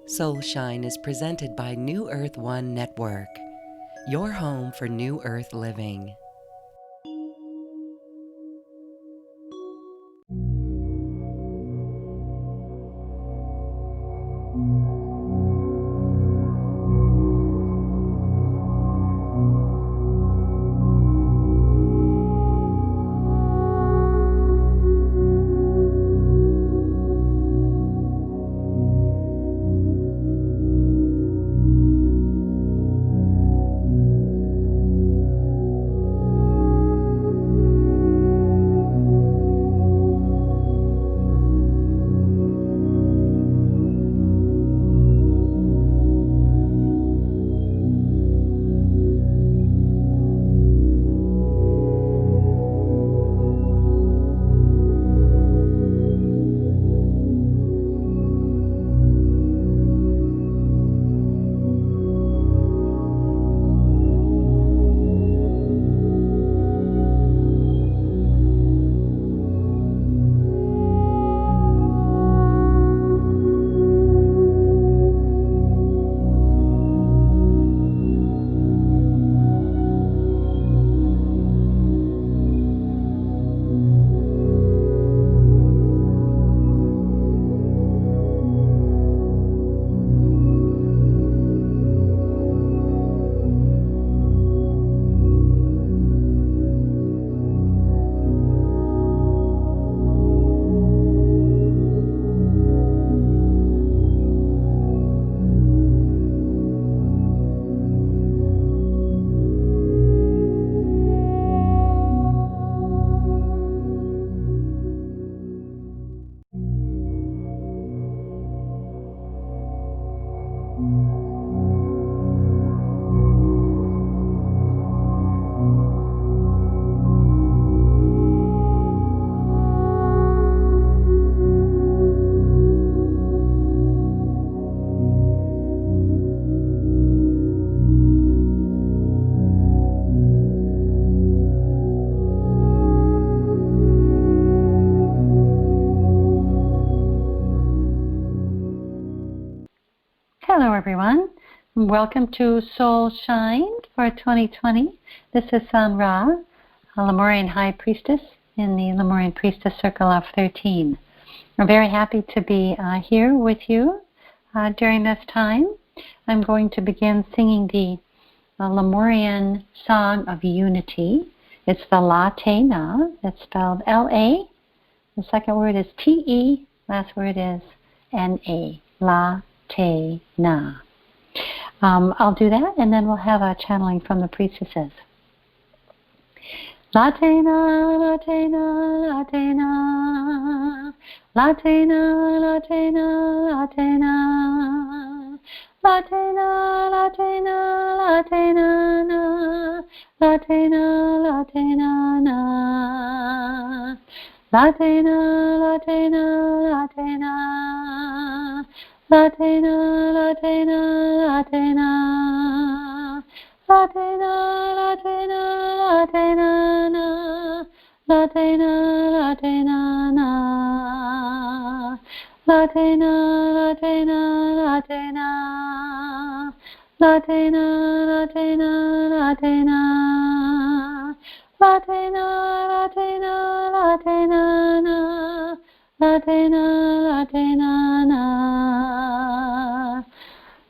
Soul Shine is presented by New Earth One Network, your home for New Earth living. Hello, everyone. Welcome to Soul Shine for 2020. This is San Ra, a Lemurian High Priestess in the Lemurian Priestess Circle of 13. I'm very happy to be here with you during this time. I'm going to begin singing the Lemurian Song of Unity. It's the La Te Na. It's spelled L-A. The second word is T-E. Last word is N-A. La Te Na. I'll do that, and then we'll have a channeling from the priestesses. La Te Na, La Te Na, La Te Na. La Te Na, La Te Na, La Te Na. La Te Na, La Te Na, La Te Na Na. La Te Na, La Te Na Na. La Te Na, La Te Na, La Te Na. La Te Na, La Te Na, La Te Na. La Te Na, La Te Na, La Te Na Na. La Te Na, La Te Na Na. La Te Na, La Te Na, La Te Na. La Te Na, La Te Na, La Te Na. La Te Na, La Te Na, La Te Na Na. La Te Na, La Te Na Na.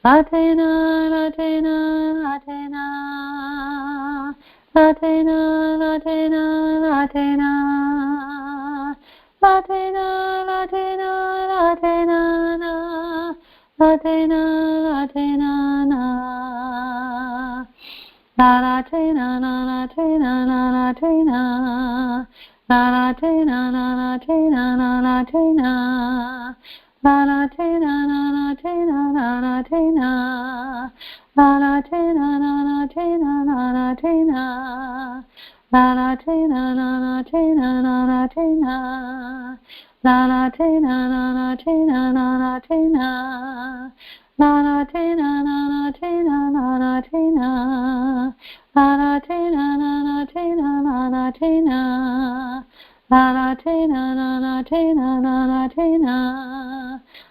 La Te Na, La Te Na, La Te Na. La Te Na, La Te Na, La Te Na. La Te Na, La Te Na, La Te Na Na. La Te Na, La Te Na Na. La Te Na, La Te Na, La Te Na. La Te Na, La Te Na, La Te Na. La Te Na, La Te Na, La Te Na. La Te Na, La Te Na, La Te Na. La Te Na, La Te Na, La Te Na. La Te Na, La Te Na, La Te Na. La Te Na, La Te Na, La Te Na. La Te Na, La Te Na, La Te Na. La Te Na, La Te Na, La Te Na.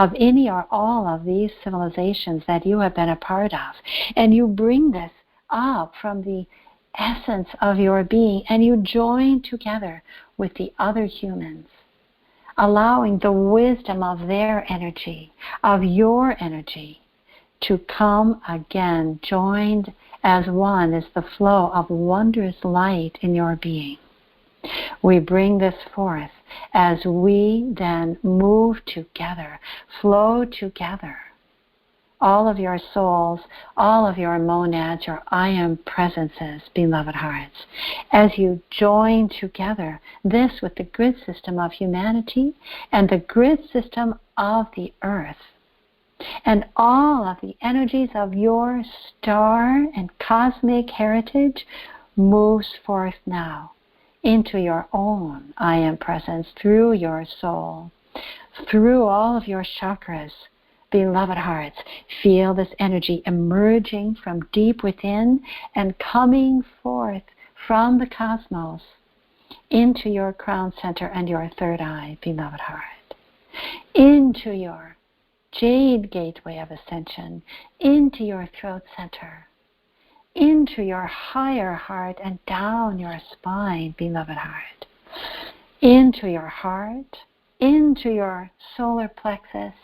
of any or all of these civilizations that you have been a part of. And you bring this up from the essence of your being, and you join together with the other humans, allowing the wisdom of their energy, of your energy, to come again, joined as one is the flow of wondrous light in your being. We bring this forth as we then move together, flow together. All of your souls, all of your monads, your I am presences, beloved hearts, as you join together this with the grid system of humanity and the grid system of the earth, and all of the energies of your star and cosmic heritage moves forth now into your own I am presence through your soul, through all of your chakras. Beloved hearts, feel this energy emerging from deep within and coming forth from the cosmos into your crown center and your third eye, beloved heart, into your jade gateway of ascension, into your throat center, into your higher heart and down your spine, beloved heart, into your heart, into your solar plexus,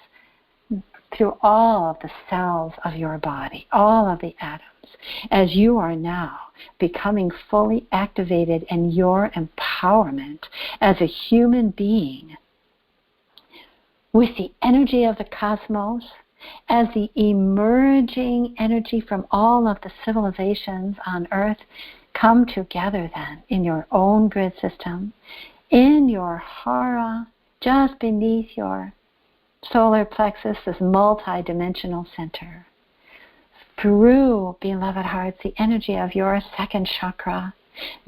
through all of the cells of your body, all of the atoms, as you are now becoming fully activated in your empowerment as a human being with the energy of the cosmos, as the emerging energy from all of the civilizations on earth come together then in your own grid system, in your hara, just beneath your solar plexus, this multi-dimensional center. Through, beloved hearts, the energy of your second chakra,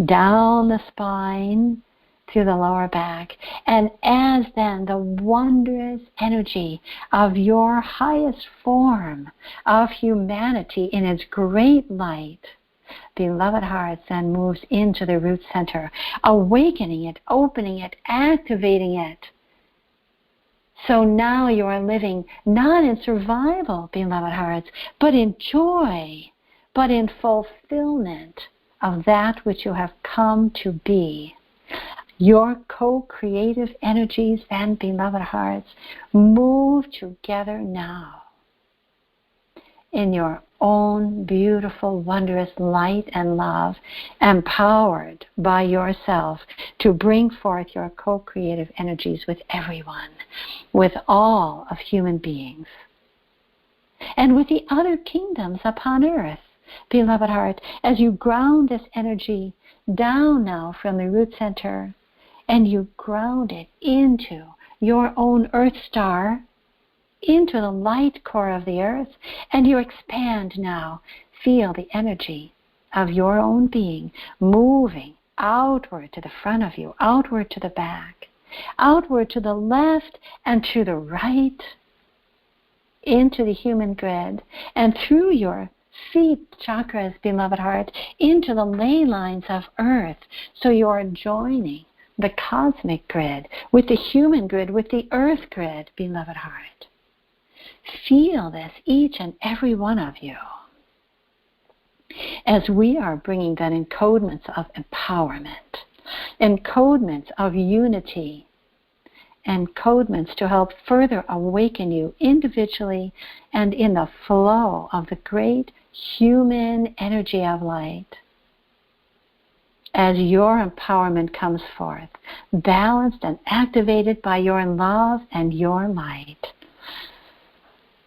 down the spine, through the lower back, and as then the wondrous energy of your highest form of humanity in its great light, beloved hearts, then moves into the root center, awakening it, opening it, activating it. So now you are living not in survival, beloved hearts, but in joy, but in fulfillment of that which you have come to be. Your co-creative energies then, beloved hearts, move together now in your own beautiful, wondrous light and love, empowered by yourself to bring forth your co-creative energies with everyone, with all of human beings, and with the other kingdoms upon earth, beloved heart, as you ground this energy down now from the root center, and you ground it into your own earth star, into the light core of the earth, and you expand now. Feel the energy of your own being moving outward to the front of you, outward to the back, outward to the left and to the right, into the human grid, and through your feet chakras, beloved heart, into the ley lines of earth. So you are joining the cosmic grid with the human grid, with the earth grid, beloved heart. Feel this, each and every one of you, as we are bringing that encodements of empowerment, encodements of unity, encodements to help further awaken you individually and in the flow of the great human energy of light. As your empowerment comes forth, balanced and activated by your love and your light,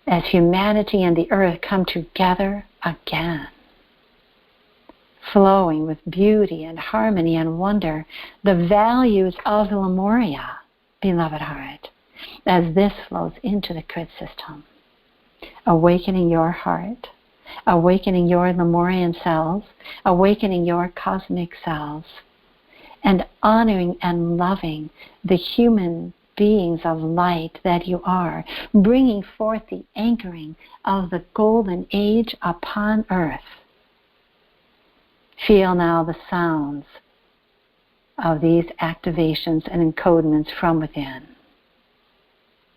as humanity and the earth come together again, flowing with beauty and harmony and wonder, the values of Lemuria, beloved heart, as this flows into the grid system, awakening your heart, awakening your Lemurian cells, awakening your cosmic cells, and honoring and loving the human beings of light that you are, bringing forth the anchoring of the golden age upon earth. Feel now the sounds of these activations and encodements from within.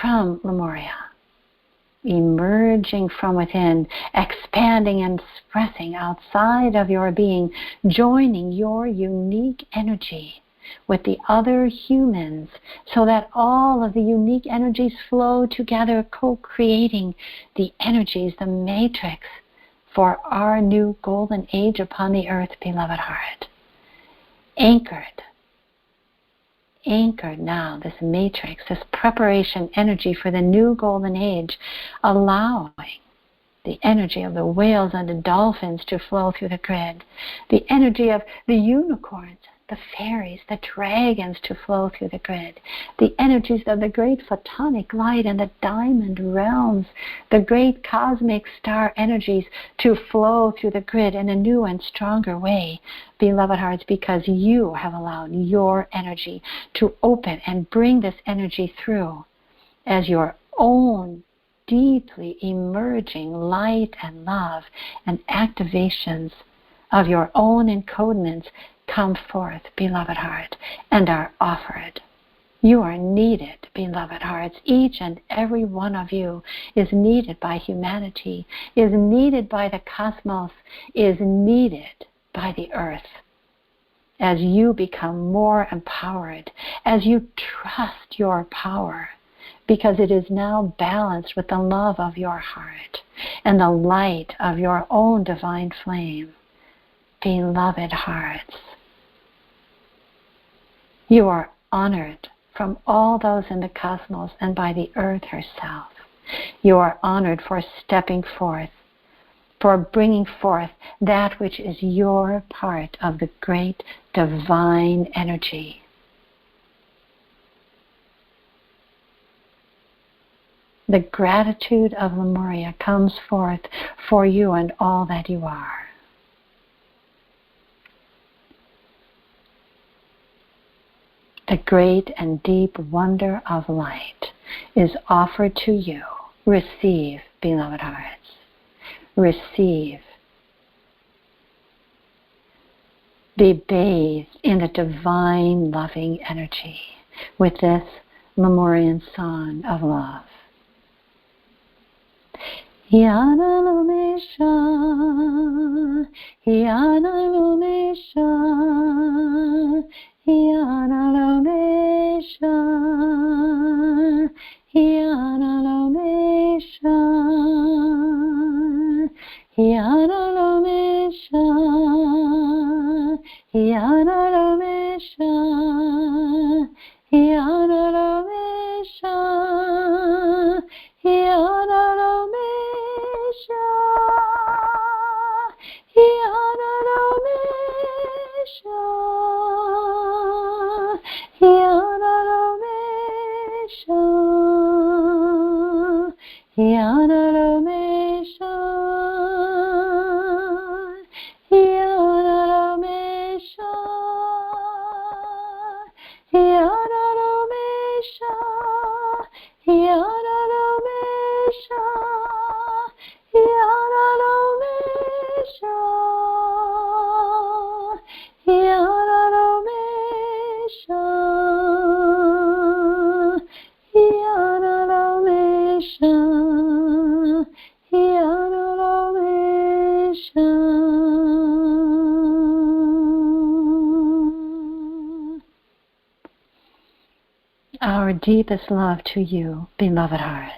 from Lemuria, emerging from within, expanding and expressing outside of your being, joining your unique energy with the other humans so that all of the unique energies flow together, co-creating the energies, the matrix for our new golden age upon the earth, beloved heart. Anchored now, this matrix, this preparation energy for the new golden age, allowing the energy of the whales and the dolphins to flow through the grid, the energy of the unicorns, the fairies, the dragons to flow through the grid, the energies of the great photonic light and the diamond realms, the great cosmic star energies to flow through the grid in a new and stronger way, beloved hearts, because you have allowed your energy to open and bring this energy through as your own deeply emerging light and love and activations of your own encodements come forth, beloved heart, and are offered. You are needed, beloved hearts. Each and every one of you is needed by humanity, is needed by the cosmos, is needed by the earth. As you become more empowered, as you trust your power, because it is now balanced with the love of your heart and the light of your own divine flame. Beloved hearts, you are honored from all those in the cosmos and by the earth herself. You are honored for stepping forth, for bringing forth that which is your part of the great divine energy. The gratitude of Lemuria comes forth for you and all that you are. The great and deep wonder of light is offered to you. Receive, beloved hearts. Receive. Be bathed in the divine loving energy with this Lemurian song of love. Hiana Lumesha, Hiana Lumesha, Hiana Lumesha, Hiana Lumesha, Hiana Lumesha, Hiana Lumesha, Hiana Lumesha, Hiana Lumesha, Hiana Lumesha, Hiana Lumesha, Hiana Lumesha, Hiana Lumesha, Hiana Lumesha, Hiana Lumesha, Hiana Lumesha, Hiana Lumesha, Hiana Lumesha, Hiana Lumesha. Our deepest love to you, beloved hearts.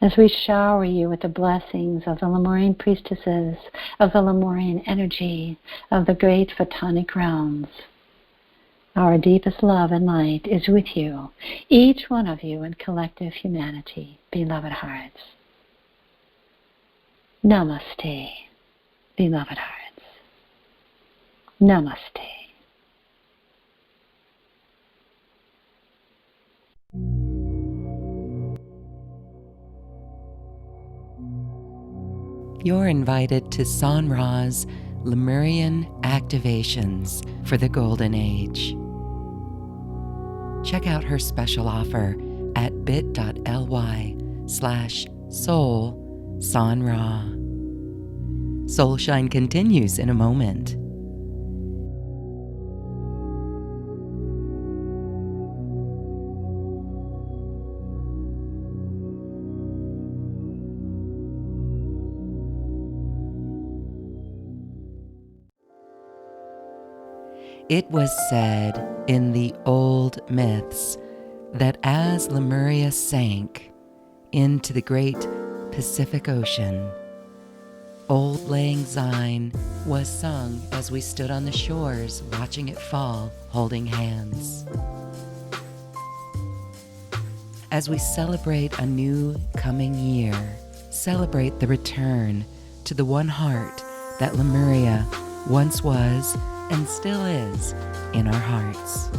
As we shower you with the blessings of the Lemurian priestesses, of the Lemurian energy, of the great photonic realms, our deepest love and light is with you, each one of you in collective humanity, beloved hearts. Namaste, beloved hearts. Namaste. You're invited to San Ra's Lemurian activations for the Golden Age. Check out her special offer at bit.ly/soul-sanra. Soul Shine continues in a moment. It was said in the old myths that as Lemuria sank into the great Pacific Ocean, Old Lang Syne was sung as we stood on the shores watching it fall, holding hands. As we celebrate a new coming year, celebrate the return to the one heart that Lemuria once was and still is in our hearts.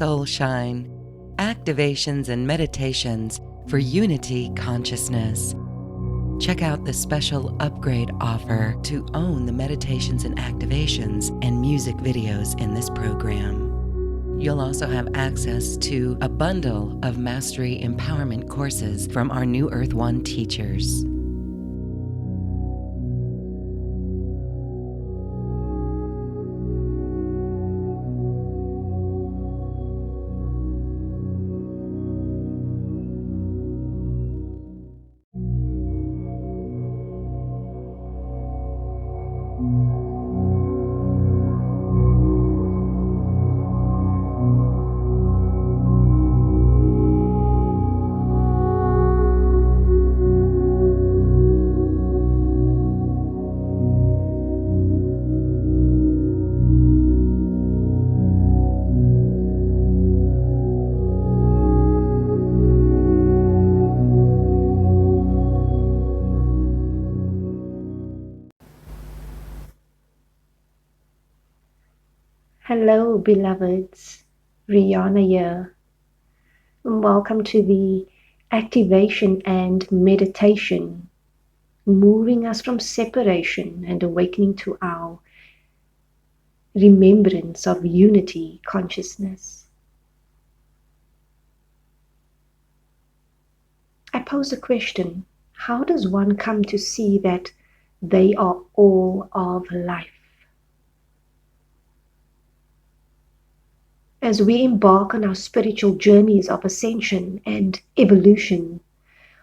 Soul Shine, activations and meditations for unity consciousness. Check out the special upgrade offer to own the meditations and activations and music videos in this program. You'll also have access to a bundle of mastery empowerment courses from our New Earth One teachers. Hello, beloveds. Rihanna here. Welcome to the activation and meditation, moving us from separation and awakening to our remembrance of unity consciousness. I pose a question: how does one come to see that they are all of life? As we embark on our spiritual journeys of ascension and evolution,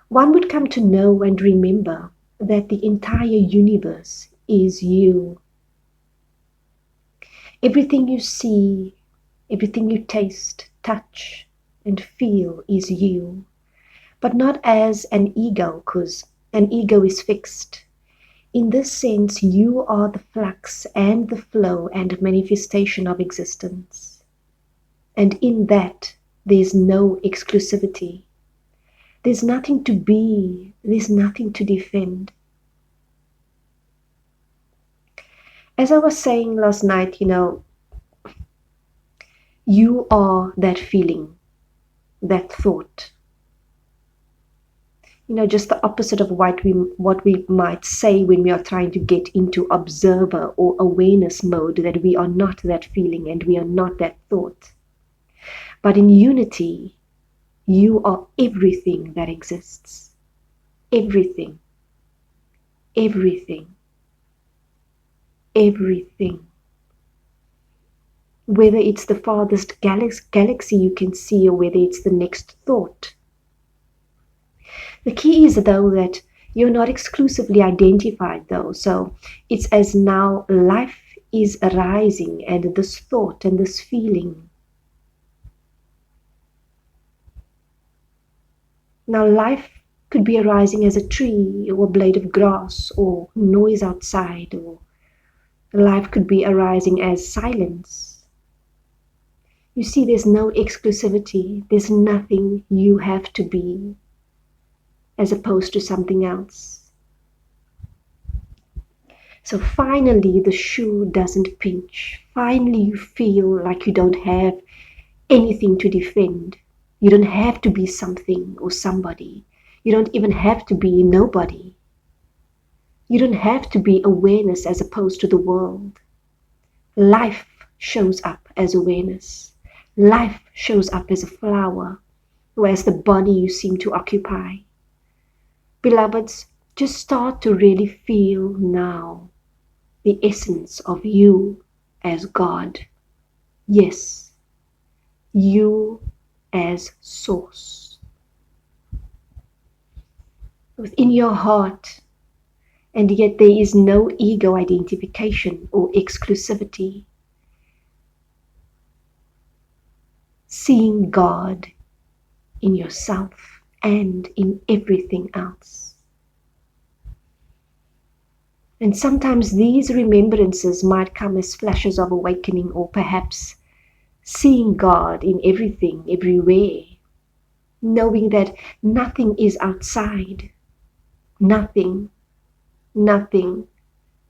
one would come to know and remember that the entire universe is you. Everything you see, everything you taste, touch, and feel is you, but not as an ego, because an ego is fixed. In this sense, you are the flux and the flow and manifestation of existence. And in that, there's no exclusivity. There's nothing to be, there's nothing to defend. As I was saying last night, you are that feeling, that thought. Just the opposite of what we might say when we are trying to get into observer or awareness mode, that we are not that feeling and we are not that thought. But in unity, you are everything that exists. Everything. Everything. Everything. Whether it's the farthest galaxy you can see or whether it's the next thought. The key is, though, that you're not exclusively identified, though. So it's as now life is arising, and this thought and this feeling. Now life could be arising as a tree or a blade of grass or noise outside, or life could be arising as silence. You see, there's no exclusivity. There's nothing you have to be as opposed to something else. So finally the shoe doesn't pinch. Finally you feel like you don't have anything to defend. You don't have to be something or somebody. You don't even have to be nobody. You don't have to be awareness as opposed to the world. Life shows up as awareness. Life shows up as a flower, or as the body you seem to occupy. Beloveds, just start to really feel now the essence of you as God. Yes, you as source. Within your heart, and yet there is no ego identification or exclusivity. Seeing God in yourself and in everything else. And sometimes these remembrances might come as flashes of awakening, or perhaps seeing God in everything, everywhere, knowing that nothing is outside. Nothing, nothing,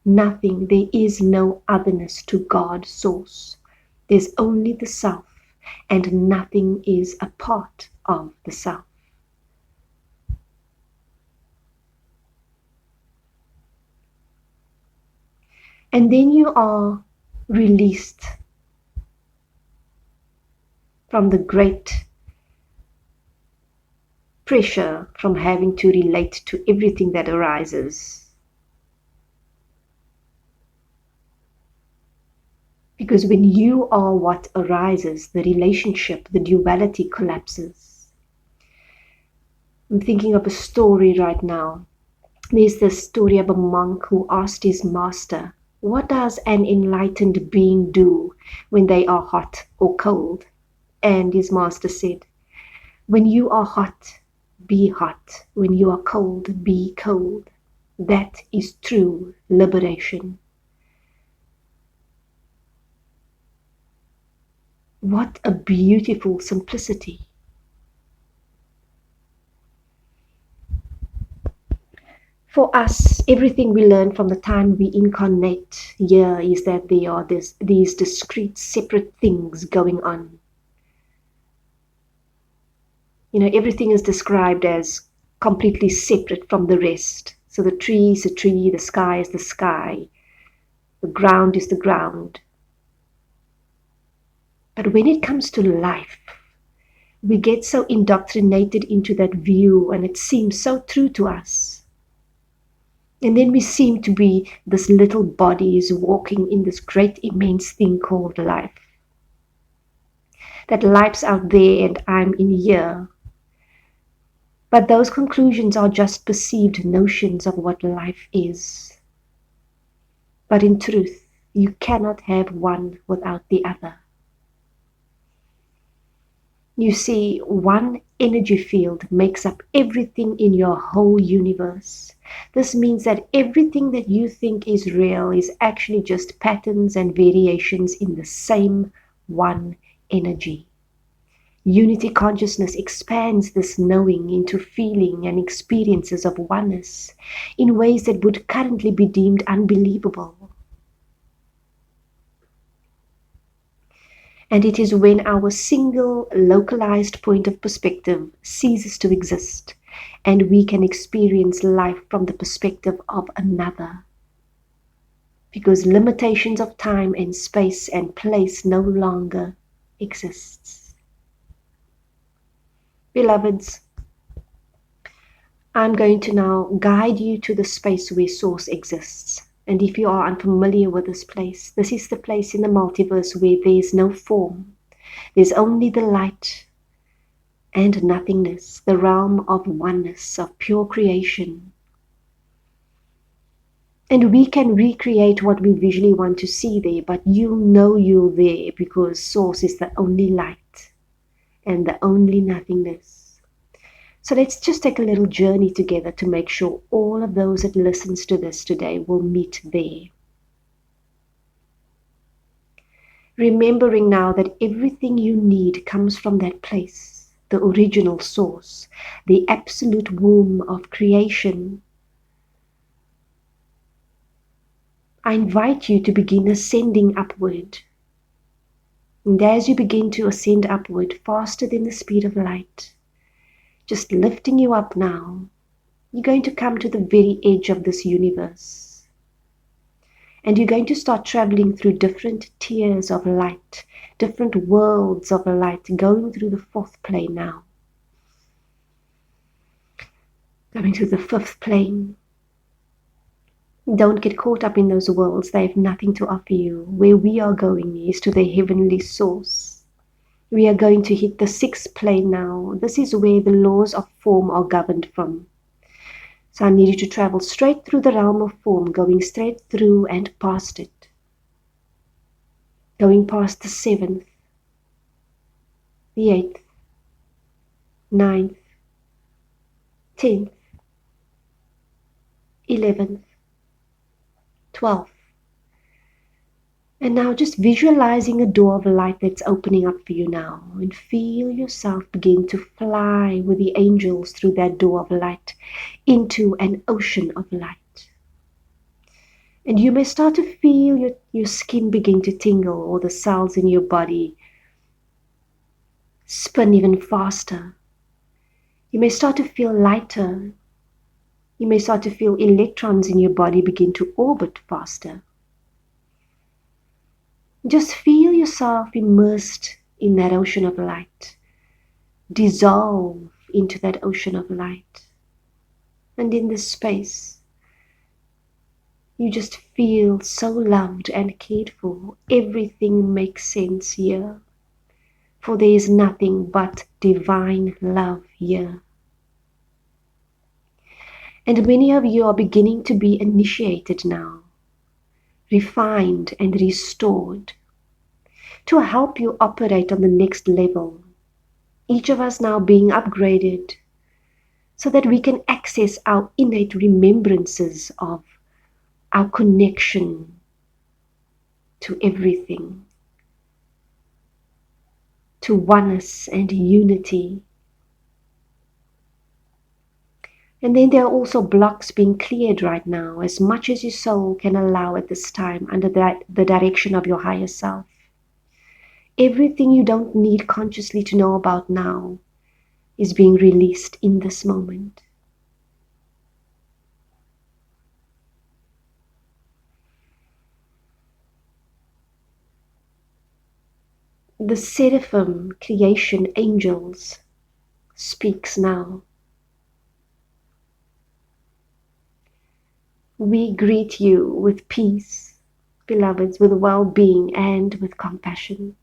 nothing. There is no otherness to God source. There's only the self, and nothing is a part of the self. And then you are released from the great pressure from having to relate to everything that arises. Because when you are what arises, the relationship, the duality collapses. I'm thinking of a story right now. There's this story of a monk who asked his master, what does an enlightened being do when they are hot or cold? And his master said, when you are hot, be hot. When you are cold, be cold. That is true liberation. What a beautiful simplicity. For us, everything we learn from the time we incarnate here is that there are these discrete, separate things going on. Everything is described as completely separate from the rest. So the tree is the tree, the sky is the sky, the ground is the ground. But when it comes to life, we get so indoctrinated into that view, and it seems so true to us. And then we seem to be this little bodies walking in this great immense thing called life. That life's out there and I'm in here. But those conclusions are just perceived notions of what life is. But in truth, you cannot have one without the other. You see, one energy field makes up everything in your whole universe. This means that everything that you think is real is actually just patterns and variations in the same one energy. Unity consciousness expands this knowing into feeling and experiences of oneness in ways that would currently be deemed unbelievable. And it is when our single localized point of perspective ceases to exist and we can experience life from the perspective of another. Because limitations of time and space and place no longer exists. Beloveds, I'm going to now guide you to the space where Source exists. And if you are unfamiliar with this place, this is the place in the multiverse where there is no form. There's only the light and nothingness, the realm of oneness, of pure creation. And we can recreate what we visually want to see there, but you know you're there because Source is the only light and the only nothingness. So let's just take a little journey together to make sure all of those that listens to this today will meet there. Remembering now that everything you need comes from that place, the original source, the absolute womb of creation. I invite you to begin ascending upward. And as you begin to ascend upward faster than the speed of light, just lifting you up now, you're going to come to the very edge of this universe. And you're going to start traveling through different tiers of light, different worlds of light, going through the fourth plane now. Going to the fifth plane. Don't get caught up in those worlds. They have nothing to offer you. Where we are going is to the heavenly source. We are going to hit the sixth plane now. This is where the laws of form are governed from. So I need you to travel straight through the realm of form, going straight through and past it. Going past the seventh, the eighth, ninth, 10th, 11th, 12th. And now just visualizing a door of light that's opening up for you now. And feel yourself begin to fly with the angels through that door of light into an ocean of light. And you may start to feel your skin begin to tingle, or the cells in your body spin even faster. You may start to feel lighter. You may start to feel electrons in your body begin to orbit faster. Just feel yourself immersed in that ocean of light. Dissolve into that ocean of light. And in this space, you just feel so loved and cared for. Everything makes sense here. For there is nothing but divine love here. And many of you are beginning to be initiated now, refined and restored, to help you operate on the next level. Each of us now being upgraded so that we can access our innate remembrances of our connection to everything, to oneness and unity. And then there are also blocks being cleared right now, as much as your soul can allow at this time under the direction of your higher self. Everything you don't need consciously to know about now is being released in this moment. The seraphim creation angels speaks now. We greet you with peace, beloveds, with well-being and with compassion.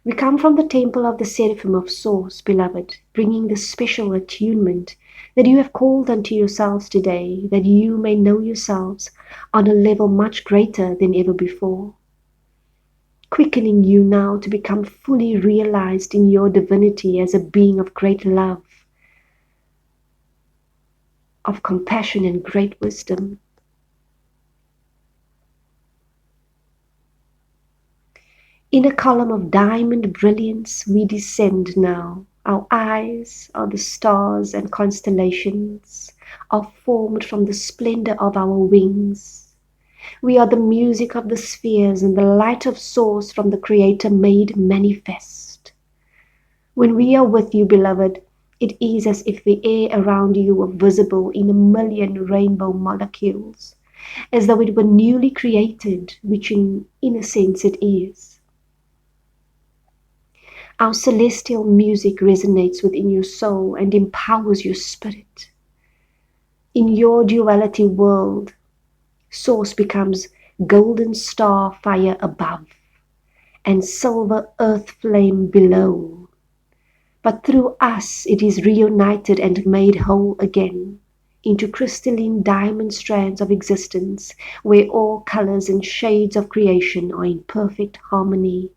We come from the temple of the seraphim of Source, beloved, bringing the special attunement that you have called unto yourselves today, that you may know yourselves on a level much greater than ever before, quickening you now to become fully realized in your divinity as a being of great love, of compassion and great wisdom. In a column of diamond brilliance we descend now. Our eyes are the stars and constellations, are formed from the splendor of our wings. We are the music of the spheres and the light of Source from the Creator made manifest. When we are with you, beloved, it is as if the air around you were visible in a million rainbow molecules, as though it were newly created, which in a sense it is. Our celestial music resonates within your soul and empowers your spirit. In your duality world, Source becomes golden star fire above and silver earth flame below. But through us it is reunited and made whole again into crystalline diamond strands of existence where all colors and shades of creation are in perfect harmony.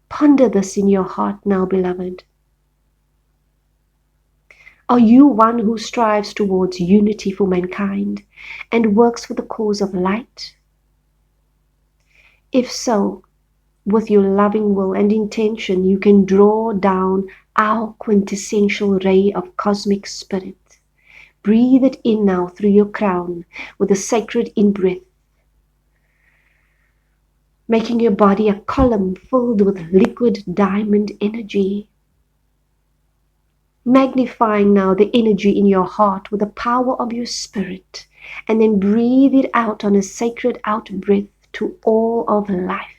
Ponder this in your heart now, beloved. Are you one who strives towards unity for mankind and works for the cause of light? If so, with your loving will and intention, you can draw down our quintessential ray of cosmic spirit. Breathe it in now through your crown with a sacred in-breath, making your body a column filled with liquid diamond energy. Magnifying now the energy in your heart with the power of your spirit, and then breathe it out on a sacred out-breath to all of life.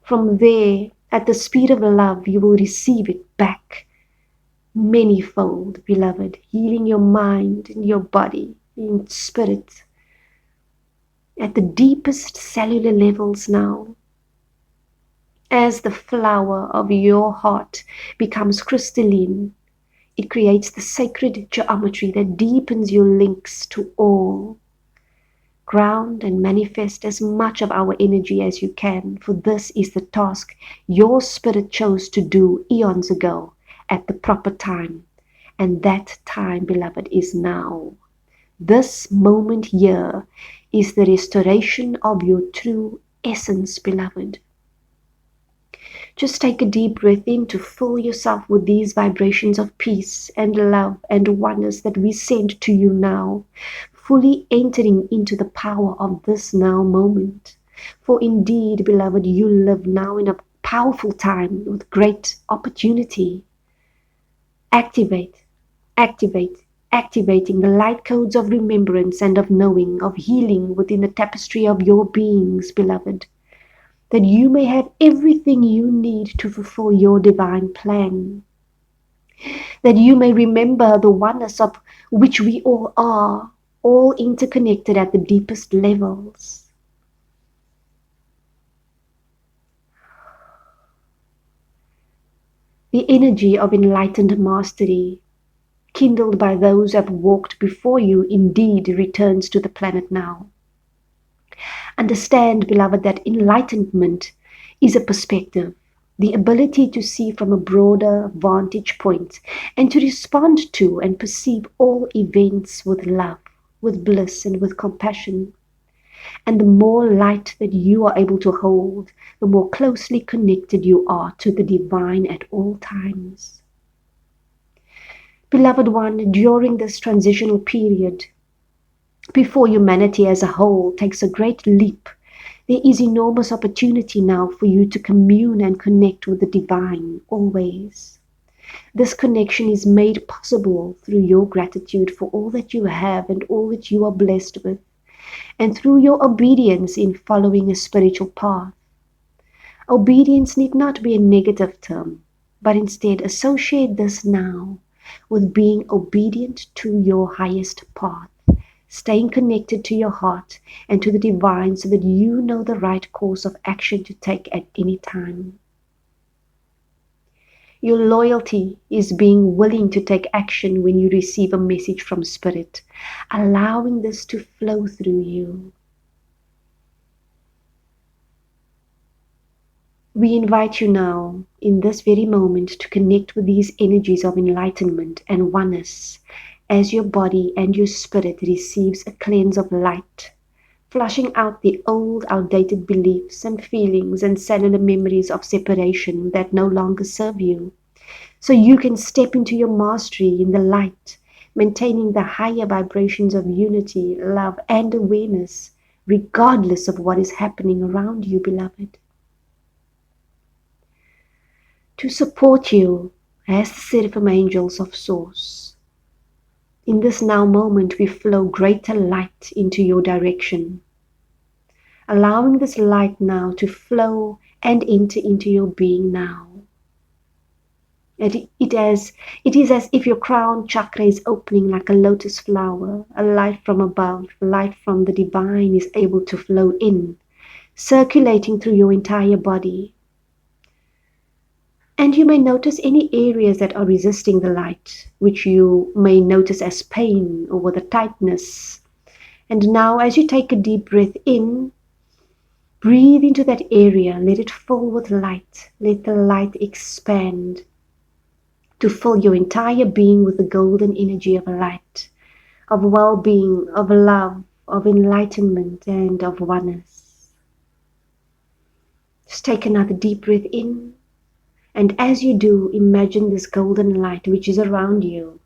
From there, at the speed of love, you will receive it back manyfold, beloved, healing your mind and your body and spirit at the deepest cellular levels now. As the flower of your heart becomes crystalline, it creates the sacred geometry that deepens your links to all. Ground and manifest as much of our energy as you can, for this is the task your spirit chose to do eons ago at the proper time. And that time, beloved, is now. This moment here is the restoration of your true essence, beloved. Just take a deep breath in to fill yourself with these vibrations of peace and love and oneness that we send to you now, fully entering into the power of this now moment. For indeed, beloved, you live now in a powerful time with great opportunity. Activating the light codes of remembrance and of knowing, of healing within the tapestry of your beings, beloved, that you may have everything you need to fulfill your divine plan, that you may remember the oneness of which we all are, all interconnected at the deepest levels. The energy of enlightened mastery, kindled by those who have walked before you, indeed returns to the planet now. Understand, beloved, that enlightenment is a perspective, the ability to see from a broader vantage point and to respond to and perceive all events with love, with bliss, and with compassion. And the more light that you are able to hold, the more closely connected you are to the divine at all times. Beloved one, during this transitional period, before humanity as a whole takes a great leap, there is enormous opportunity now for you to commune and connect with the divine always. This connection is made possible through your gratitude for all that you have and all that you are blessed with, and through your obedience in following a spiritual path. Obedience need not be a negative term, but instead associate this now with being obedient to your highest path, staying connected to your heart and to the divine so that you know the right course of action to take at any time. Your loyalty is being willing to take action when you receive a message from Spirit, allowing this to flow through you. We invite you now, in this very moment, to connect with these energies of enlightenment and oneness as your body and your spirit receives a cleanse of light, flushing out the old, outdated beliefs and feelings and cellular memories of separation that no longer serve you, so you can step into your mastery in the light, maintaining the higher vibrations of unity, love, and awareness, regardless of what is happening around you, beloved. To support you as the seraphim angels of Source, in this now moment we flow greater light into your direction, allowing this light now to flow and enter into your being now. It is as if your crown chakra is opening like a lotus flower. A light from above, light from the divine is able to flow in, circulating through your entire body. And you may notice any areas that are resisting the light, which you may notice as pain or with a tightness. And now as you take a deep breath in, breathe into that area, let it fill with light. Let the light expand to fill your entire being with the golden energy of light, of well-being, of love, of enlightenment, and of oneness. Just take another deep breath in. And as you do, imagine this golden light which is around you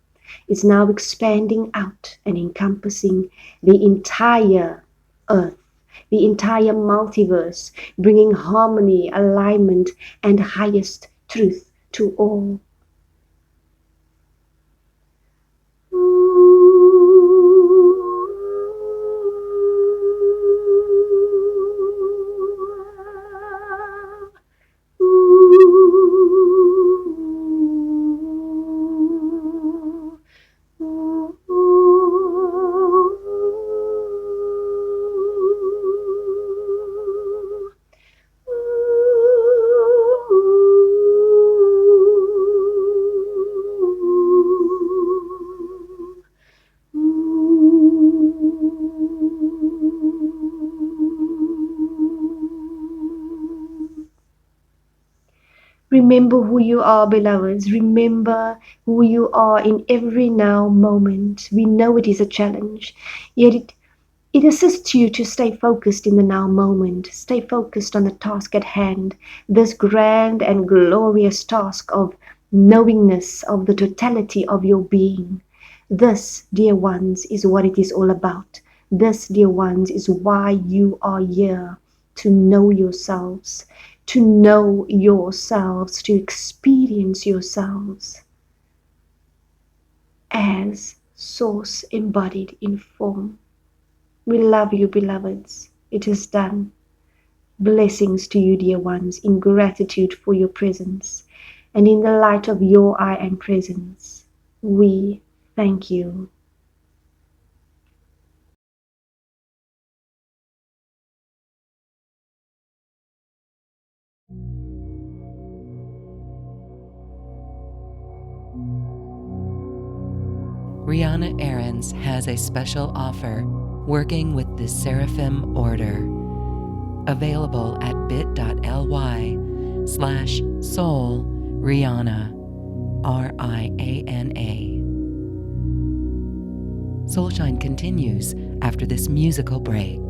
is now expanding out and encompassing the entire earth, the entire multiverse, bringing harmony, alignment, and highest truth to all. Remember who you are, beloveds. Remember who you are in every now moment. We know it is a challenge, yet it assists you to stay focused in the now moment. Stay focused on the task at hand, this grand and glorious task of knowingness of the totality of your being. This, dear ones, is what it is all about. This, dear ones, is why you are here, to know yourselves, to know yourselves, to experience yourselves as Source embodied in form. We love you, beloveds. It is done. Blessings to you, dear ones, in gratitude for your presence. And in the light of your I am presence, we thank you. Rihanna Aarons has a special offer working with the Seraphim Order. Available at bit.ly/soul Rihanna, RIANA. Soulshine continues after this musical break.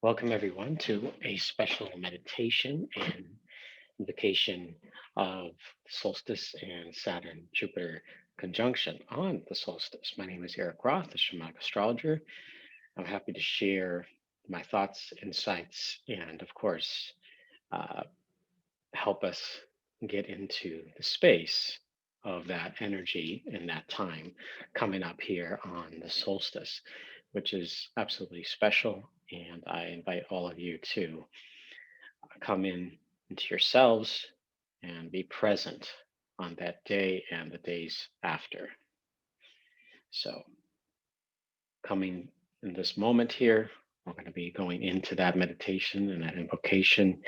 Welcome, everyone, to a special meditation and invocation of solstice and Saturn Jupiter conjunction on the solstice. My name is Eric Roth, the shamanic astrologer. I'm happy to share my thoughts, insights, and of course, uh, help us get into the space of that energy and that time coming up here on the solstice, which is absolutely special. And I invite all of you to come into yourselves and be present on that day and the days after. So, coming in this moment here, we're going to be going into that meditation and that invocation.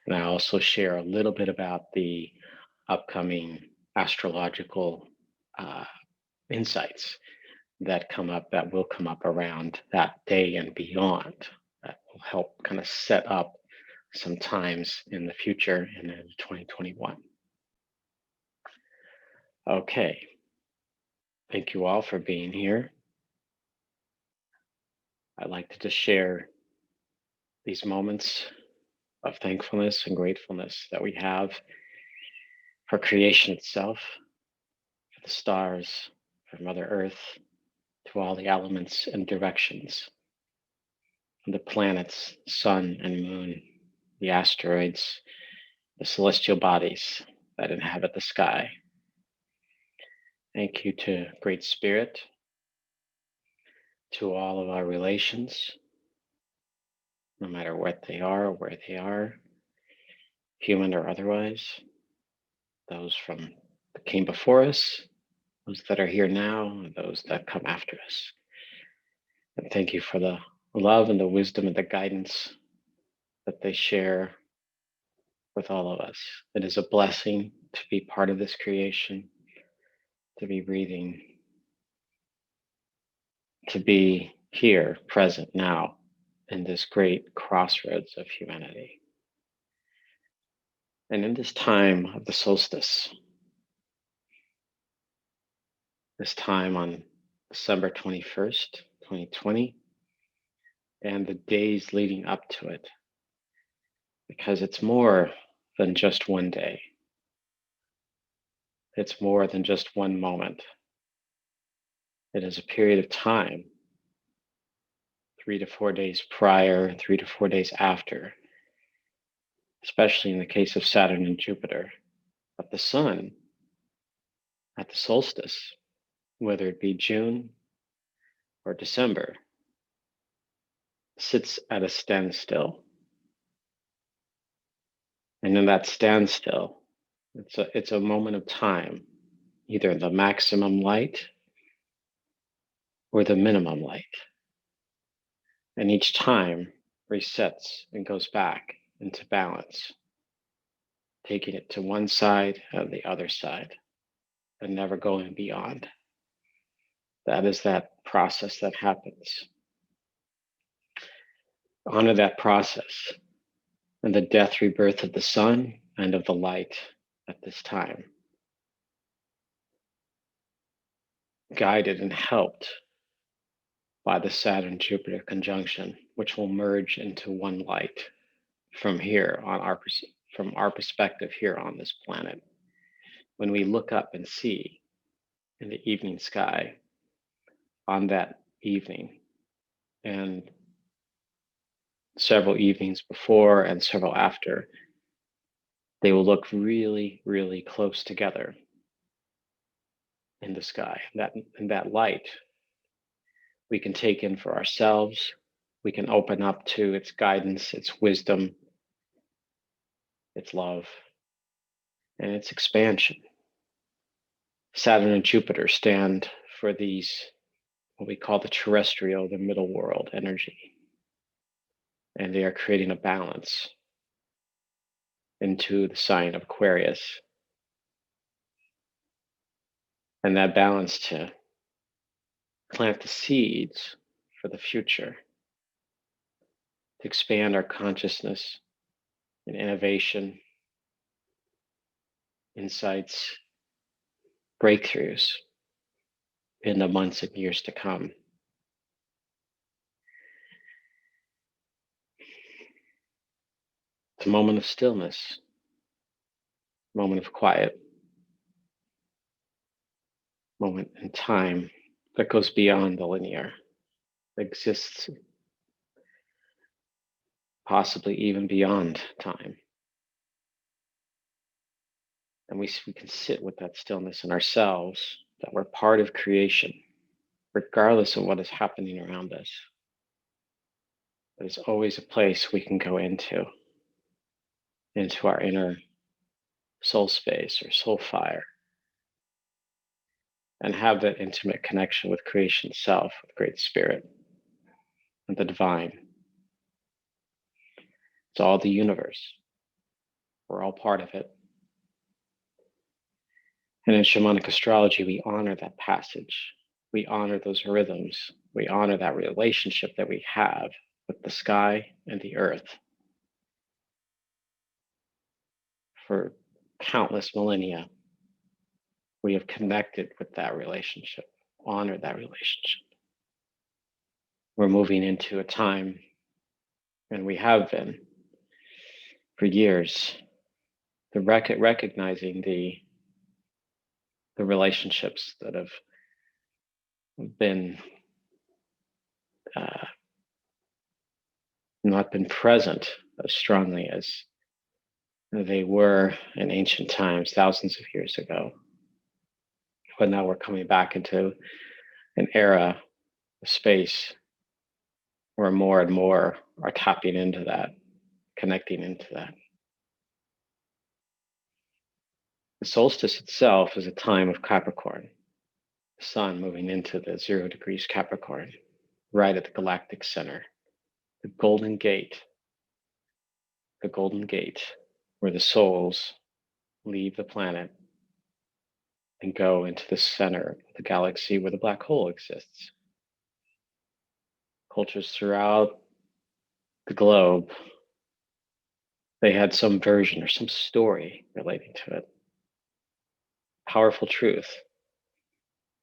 And I also share a little bit about the upcoming astrological uh, insights that will come up around that day and beyond, that will help kind of set up some times in the future and in 2021. Okay, thank you all for being here. I'd like to just share these moments of thankfulness and gratefulness that we have for creation itself, for the stars, for Mother Earth, to all the elements and directions, from the planets, sun and moon, the asteroids, the celestial bodies that inhabit the sky. Thank you to Great Spirit, to all of our relations, no matter what they are or where they are, human or otherwise, those from that came before us, those that are here now, and those that come after us. And thank you for the love and the wisdom and the guidance that they share with all of us. It is a blessing to be part of this creation, to be breathing, to be here, present now, in this great crossroads of humanity. And in this time of the solstice, this time on December 21st, 2020, and the days leading up to it, because it's more than just one day. It's more than just one moment. It is a period of time, 3 to 4 days prior, 3 to 4 days after, especially in the case of Saturn and Jupiter. But the sun at the solstice, whether it be June or December, sits at a standstill. And in that standstill, it's a moment of time, either the maximum light or the minimum light. And each time resets and goes back into balance, taking it to one side and the other side, and never going beyond. That is that process that happens. Honor that process and the death rebirth of the sun and of the light at this time. Guided and helped by the Saturn-Jupiter conjunction, which will merge into one light from here on from our perspective here on this planet. When we look up and see in the evening sky on that evening, and several evenings before and several after, they will look really, really close together in the sky. That light we can take in for ourselves. We can open up to its guidance, its wisdom, its love, and its expansion. Saturn and Jupiter stand for these, what we call the terrestrial, the middle world energy. And they are creating a balance into the sign of Aquarius. And that balance to plant the seeds for the future, to expand our consciousness and innovation, insights, breakthroughs in the months and years to come. It's a moment of stillness, moment of quiet, moment in time that goes beyond the linear, exists possibly even beyond time. And we can sit with that stillness in ourselves, that we're part of creation, regardless of what is happening around us. There's always a place we can go into our inner soul space or soul fire, and have that intimate connection with creation itself, with Great Spirit, and the divine. It's all the universe. We're all part of it. And in shamanic astrology, we honor that passage. We honor those rhythms. We honor that relationship that we have with the sky and the earth for countless millennia. We have connected with that relationship, honored that relationship. We're moving into a time, and we have been for years, recognizing the relationships that have been not been present as strongly as they were in ancient times, thousands of years ago. But now we're coming back into an era, a space where more and more are tapping into that, connecting into that. The solstice itself is a time of Capricorn, the sun moving into the 0 degrees Capricorn, right at the galactic center, the golden gate where the souls leave the planet and go into the center of the galaxy where the black hole exists. Cultures throughout the globe, they had some version or some story relating to it. Powerful truth.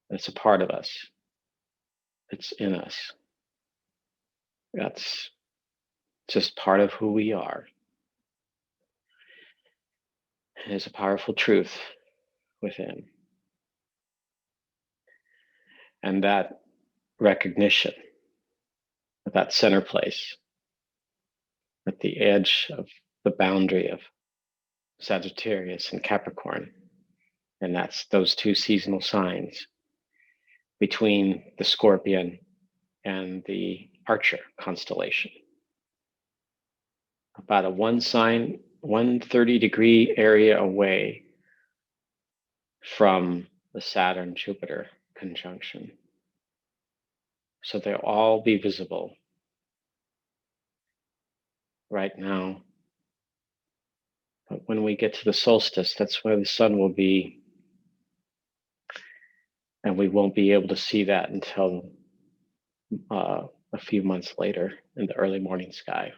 It's a part of us. It's in us. That's just part of who we are. It is a powerful truth within. And that recognition of that center place at the edge of the boundary of Sagittarius and Capricorn, and that's those two seasonal signs between the Scorpion and the Archer constellation. About a 130-degree area away from the Saturn-Jupiter conjunction. So they'll all be visible right now. But when we get to the solstice, that's where the sun will be. And we won't be able to see that until a few months later in the early morning sky.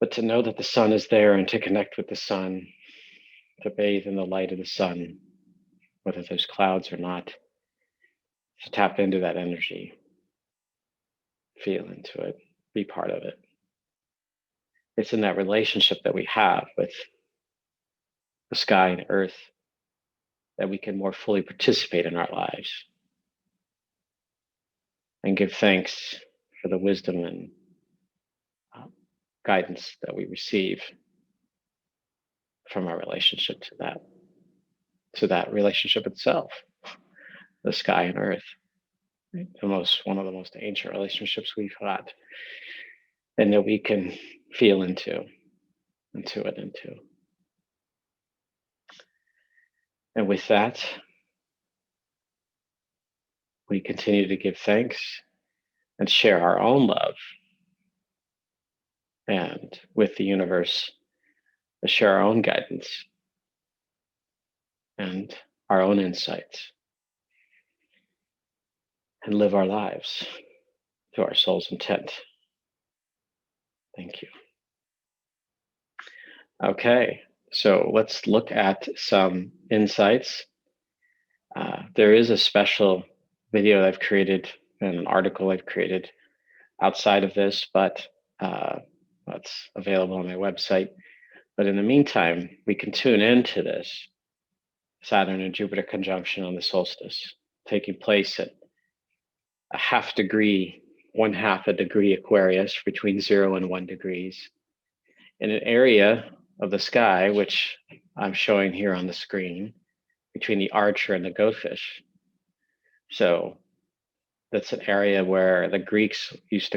But to know that the sun is there and to connect with the sun, to bathe in the light of the sun, whether there's clouds or not, to tap into that energy, feel into it, be part of it. It's in that relationship that we have with the sky and earth that we can more fully participate in our lives and give thanks for the wisdom and guidance that we receive from our relationship to that relationship itself, the sky and earth. One of the most ancient relationships we've got, and that we can feel into. And with that, we continue to give thanks and share our own love, and with the universe, to share our own guidance and our own insights, and live our lives to our soul's intent. Thank you. Okay, so let's look at some insights. There is a special video I've created and an article I've created outside of this, but That's available on my website. But in the meantime, we can tune into this Saturn and Jupiter conjunction on the solstice, taking place at a half degree, 1/2 a degree Aquarius, between 0 and 1 degrees, in an area of the sky, which I'm showing here on the screen, between the Archer and the Goatfish. So that's an area where the ancient Greeks used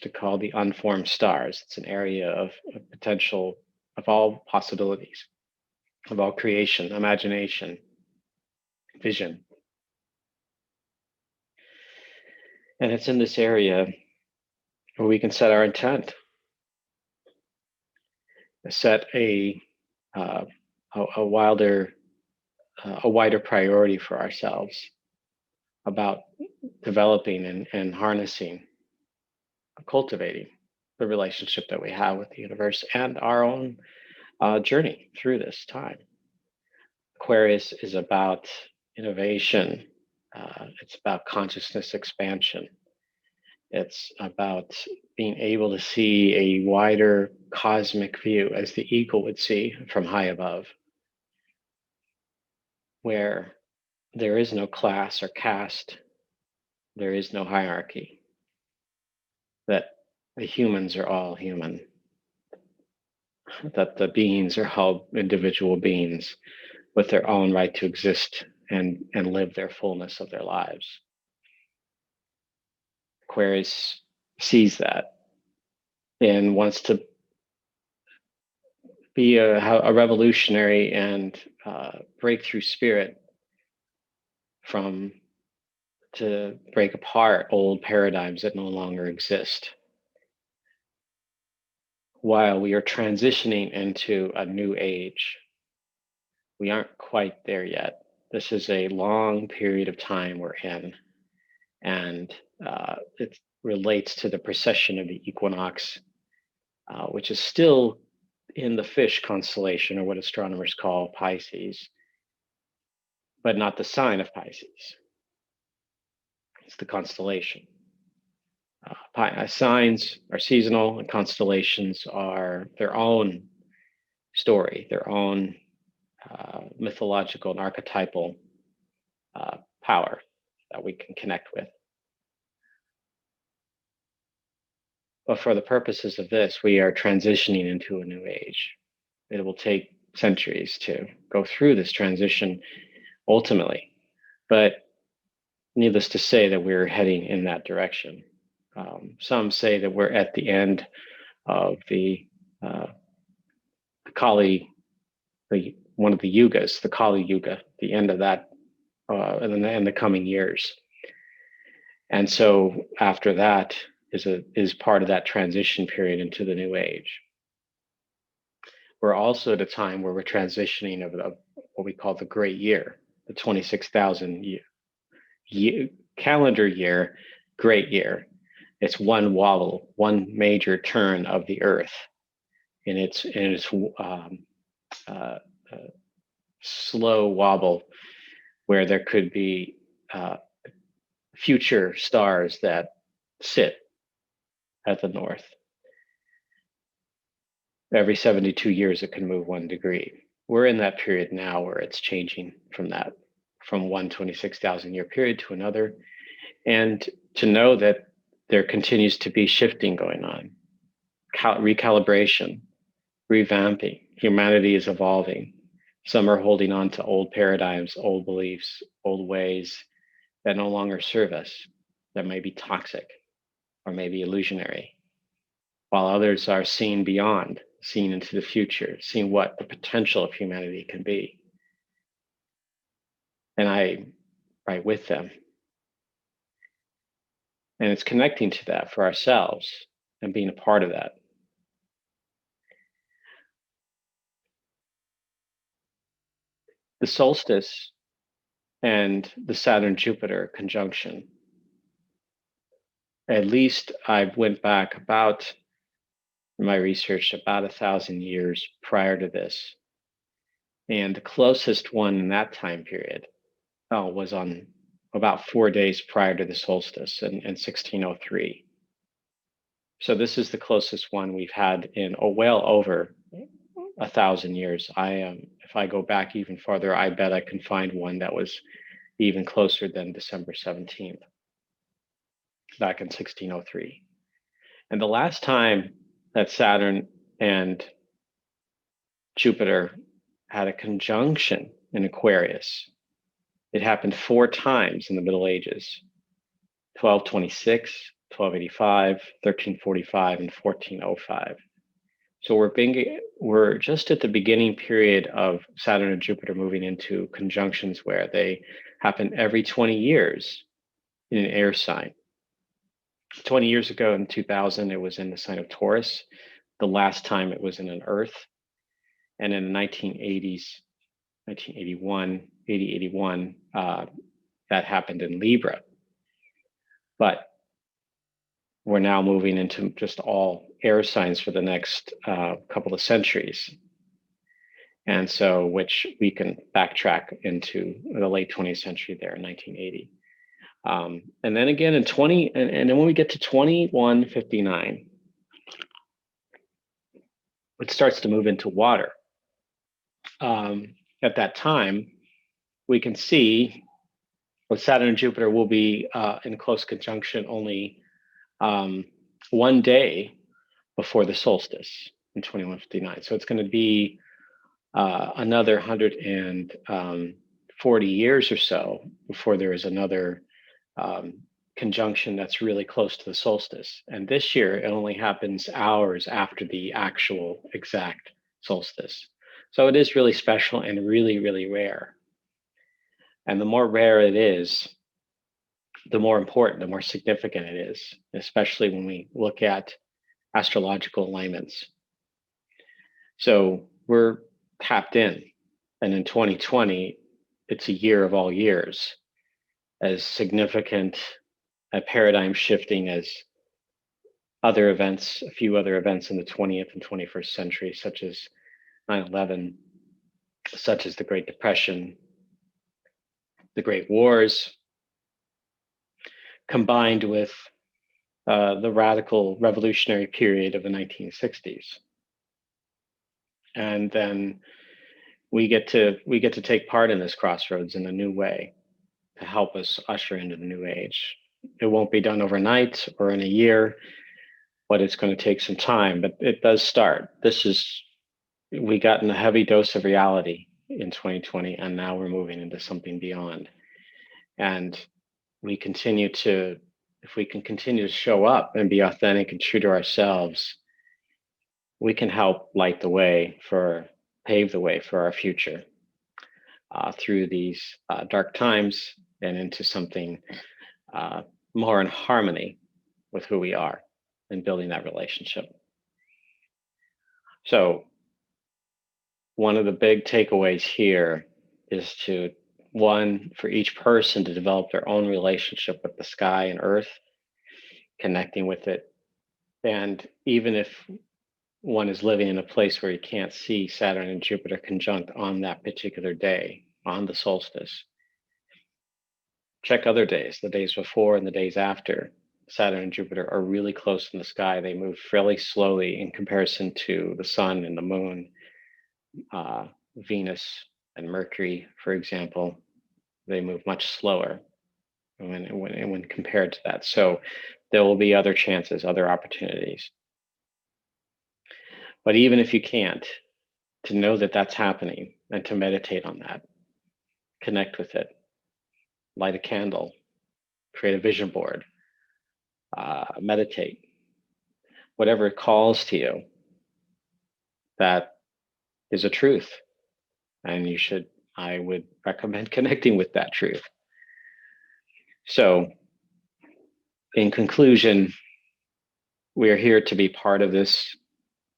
to call the unformed stars. It's an area of potential, of all possibilities, of all creation, imagination, vision. And it's in this area where we can set our intent, set uh, a wider priority for ourselves about developing and harnessing, cultivating the relationship that we have with the universe and our own journey through this time. Aquarius is about innovation. It's about consciousness expansion. It's about being able to see a wider cosmic view, as the eagle would see from high above, where there is no class or caste, there is no hierarchy, that the humans are all human, that the beings are all individual beings with their own right to exist and live their fullness of their lives. Aquarius sees that and wants to be a revolutionary and breakthrough spirit to break apart old paradigms that no longer exist, while we are transitioning into a new age. We aren't quite there yet. This is a long period of time we're in, and it relates to the precession of the equinox, which is still in the fish constellation, or what astronomers call Pisces, but not the sign of Pisces. It's the constellation. Signs are seasonal, and constellations are their own story, their own mythological and archetypal power that we can connect with. But for the purposes of this, we are transitioning into a new age. It will take centuries to go through this transition ultimately, but needless to say that we're heading in that direction. Some say that we're at the end of the Kali, one of the yugas, the Kali Yuga, the end of that in the coming years. And so after that is part of that transition period into the new age. We're also at a time where we're transitioning of what we call the great year, the 26,000 calendar year, great year. It's one wobble, one major turn of the earth in its slow wobble, where there could be future stars that sit at the north. Every 72 years, it can move 1 degree. We're in that period now where it's changing from one 26,000 year period to another. And to know that there continues to be shifting going on, recalibration, revamping. Humanity is evolving. Some are holding on to old paradigms, old beliefs, old ways that no longer serve us, that may be toxic or maybe illusionary, while others are seeing beyond, seeing into the future, seeing what the potential of humanity can be. And I right with them. And it's connecting to that for ourselves and being a part of that. The solstice and the Saturn-Jupiter conjunction, at least I went back about my research about 1,000 years prior to this. And the closest one in that time period was on about 4 days prior to the solstice in 1603. So this is the closest one we've had in well over 1,000 years. If I go back even farther, I bet I can find one that was even closer than December 17th, back in 1603. And the last time that Saturn and Jupiter had a conjunction in Aquarius, it happened 4 times in the Middle Ages: 1226, 1285, 1345, and 1405. So we're just at the beginning period of Saturn and Jupiter moving into conjunctions where they happen every 20 years in an air sign. 20 years ago in 2000, it was in the sign of Taurus. The last time it was in an Earth. And in the 1980s, 1981, 8081, that happened in Libra. But we're now moving into just all air signs for the next couple of centuries. And so, which we can backtrack into the late 20th century there in 1980. And then again in 20, and then when we get to 2159, it starts to move into water. At that time, we can see well, Saturn and Jupiter will be in close conjunction only 1 day before the solstice in 2159. So it's going to be another 140 years or so before there is another conjunction that's really close to the solstice. And this year, it only happens hours after the actual exact solstice. So it is really special and really, really rare. And the more rare it is, the more important, the more significant it is, especially when we look at astrological alignments. So we're tapped in. And in 2020, it's a year of all years, as significant a paradigm shifting as other events, a few other events in the 20th and 21st century, such as 9/11, such as the Great Depression, the Great Wars, combined with the radical revolutionary period of the 1960s. And then we get to take part in this crossroads in a new way to help us usher into the new age. It won't be done overnight or in a year, but it's going to take some time. But it does start. We got in a heavy dose of reality in 2020, and now we're moving into something beyond. And if we can continue to show up and be authentic and true to ourselves, we can help pave the way for our future through these dark times and into something more in harmony with who we are and building that relationship. So one of the big takeaways here is for each person to develop their own relationship with the sky and earth, connecting with it. And even if one is living in a place where you can't see Saturn and Jupiter conjunct on that particular day, on the solstice, check other days, the days before and the days after. Saturn and Jupiter are really close in the sky. They move fairly slowly in comparison to the sun and the moon, Venus and Mercury, for example. They move much slower when compared to that. So there will be other chances, other opportunities. But even if you can't, to know that that's happening and to meditate on that, connect with it, light a candle, create a vision board, meditate, whatever it calls to you, that is a truth. And I would recommend connecting with that truth. So in conclusion, we are here to be part of this.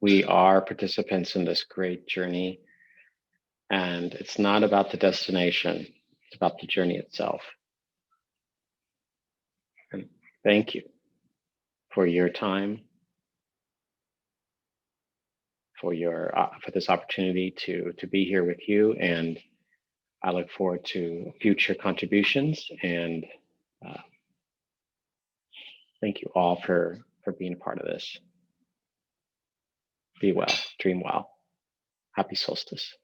We are participants in this great journey. And it's not about the destination, it's about the journey itself. And thank you for your time, for this opportunity to be here with you. And I look forward to future contributions. And thank you all for for being a part of this. Be well, dream well. Happy solstice.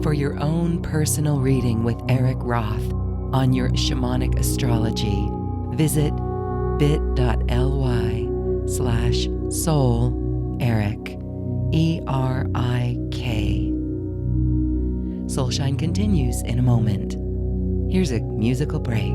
For your own personal reading with Eric Roth on your shamanic astrology, visit bit.ly/soul-eric, ERIK. Soulshine continues in a moment. Here's a musical break.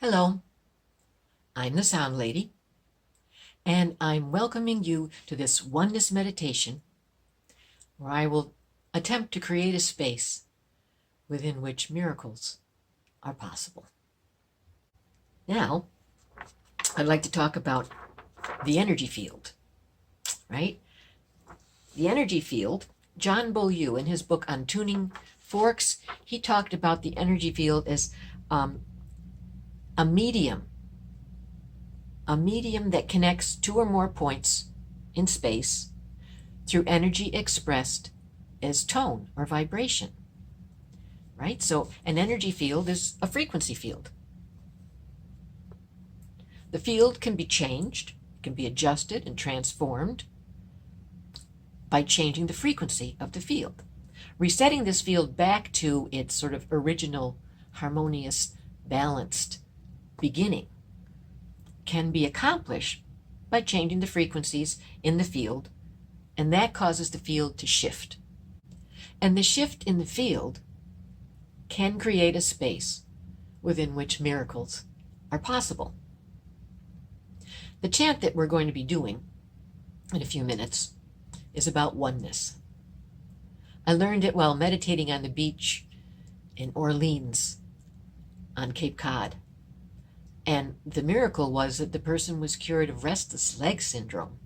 Hello, I'm the Sound Lady, and I'm welcoming you to this oneness meditation where I will attempt to create a space within which miracles are possible. Now, I'd like to talk about the energy field, right? The energy field, John Beaulieu, in his book on tuning forks, he talked about the energy field as a medium that connects two or more points in space through energy expressed as tone or vibration, right? So an energy field is a frequency field. The field can be changed, can be adjusted and transformed by changing the frequency of the field. Resetting this field back to its sort of original, harmonious, balanced beginning can be accomplished by changing the frequencies in the field, and that causes the field to shift. And the shift in the field can create a space within which miracles are possible. The chant that we're going to be doing in a few minutes is about oneness. I learned it while meditating on the beach in Orleans on Cape Cod. And the miracle was that the person was cured of restless leg syndrome.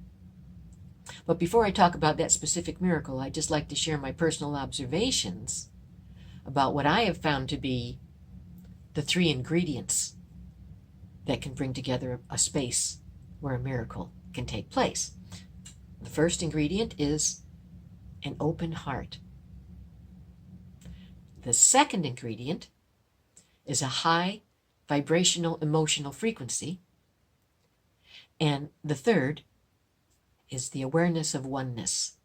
But before I talk about that specific miracle, I'd just like to share my personal observations about what I have found to be the three ingredients that can bring together a space where a miracle can take place. The first ingredient is an open heart. The second ingredient is a high vibrational emotional frequency. And the third is the awareness of oneness,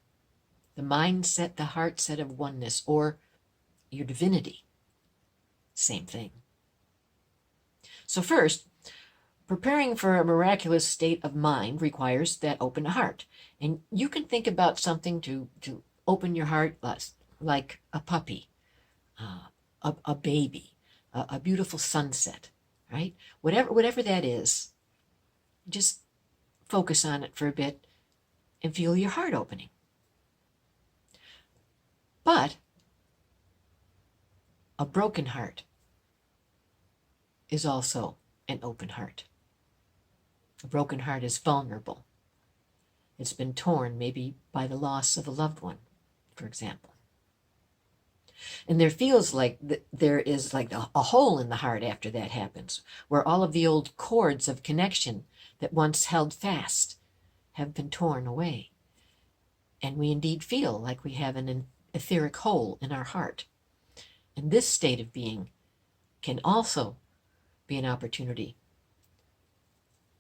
the mindset, the heart set of oneness, or your divinity. Same thing. So first, preparing for a miraculous state of mind requires that open heart. And you can think about something to open your heart like a puppy, a baby, a beautiful sunset, right? Whatever that is, just focus on it for a bit and feel your heart opening. But a broken heart is also an open heart. A broken heart is vulnerable. It's been torn maybe by the loss of a loved one, for example. And there feels like there is like a hole in the heart after that happens, where all of the old cords of connection that once held fast have been torn away. And we indeed feel like we have an etheric hole in our heart. And this state of being can also be an opportunity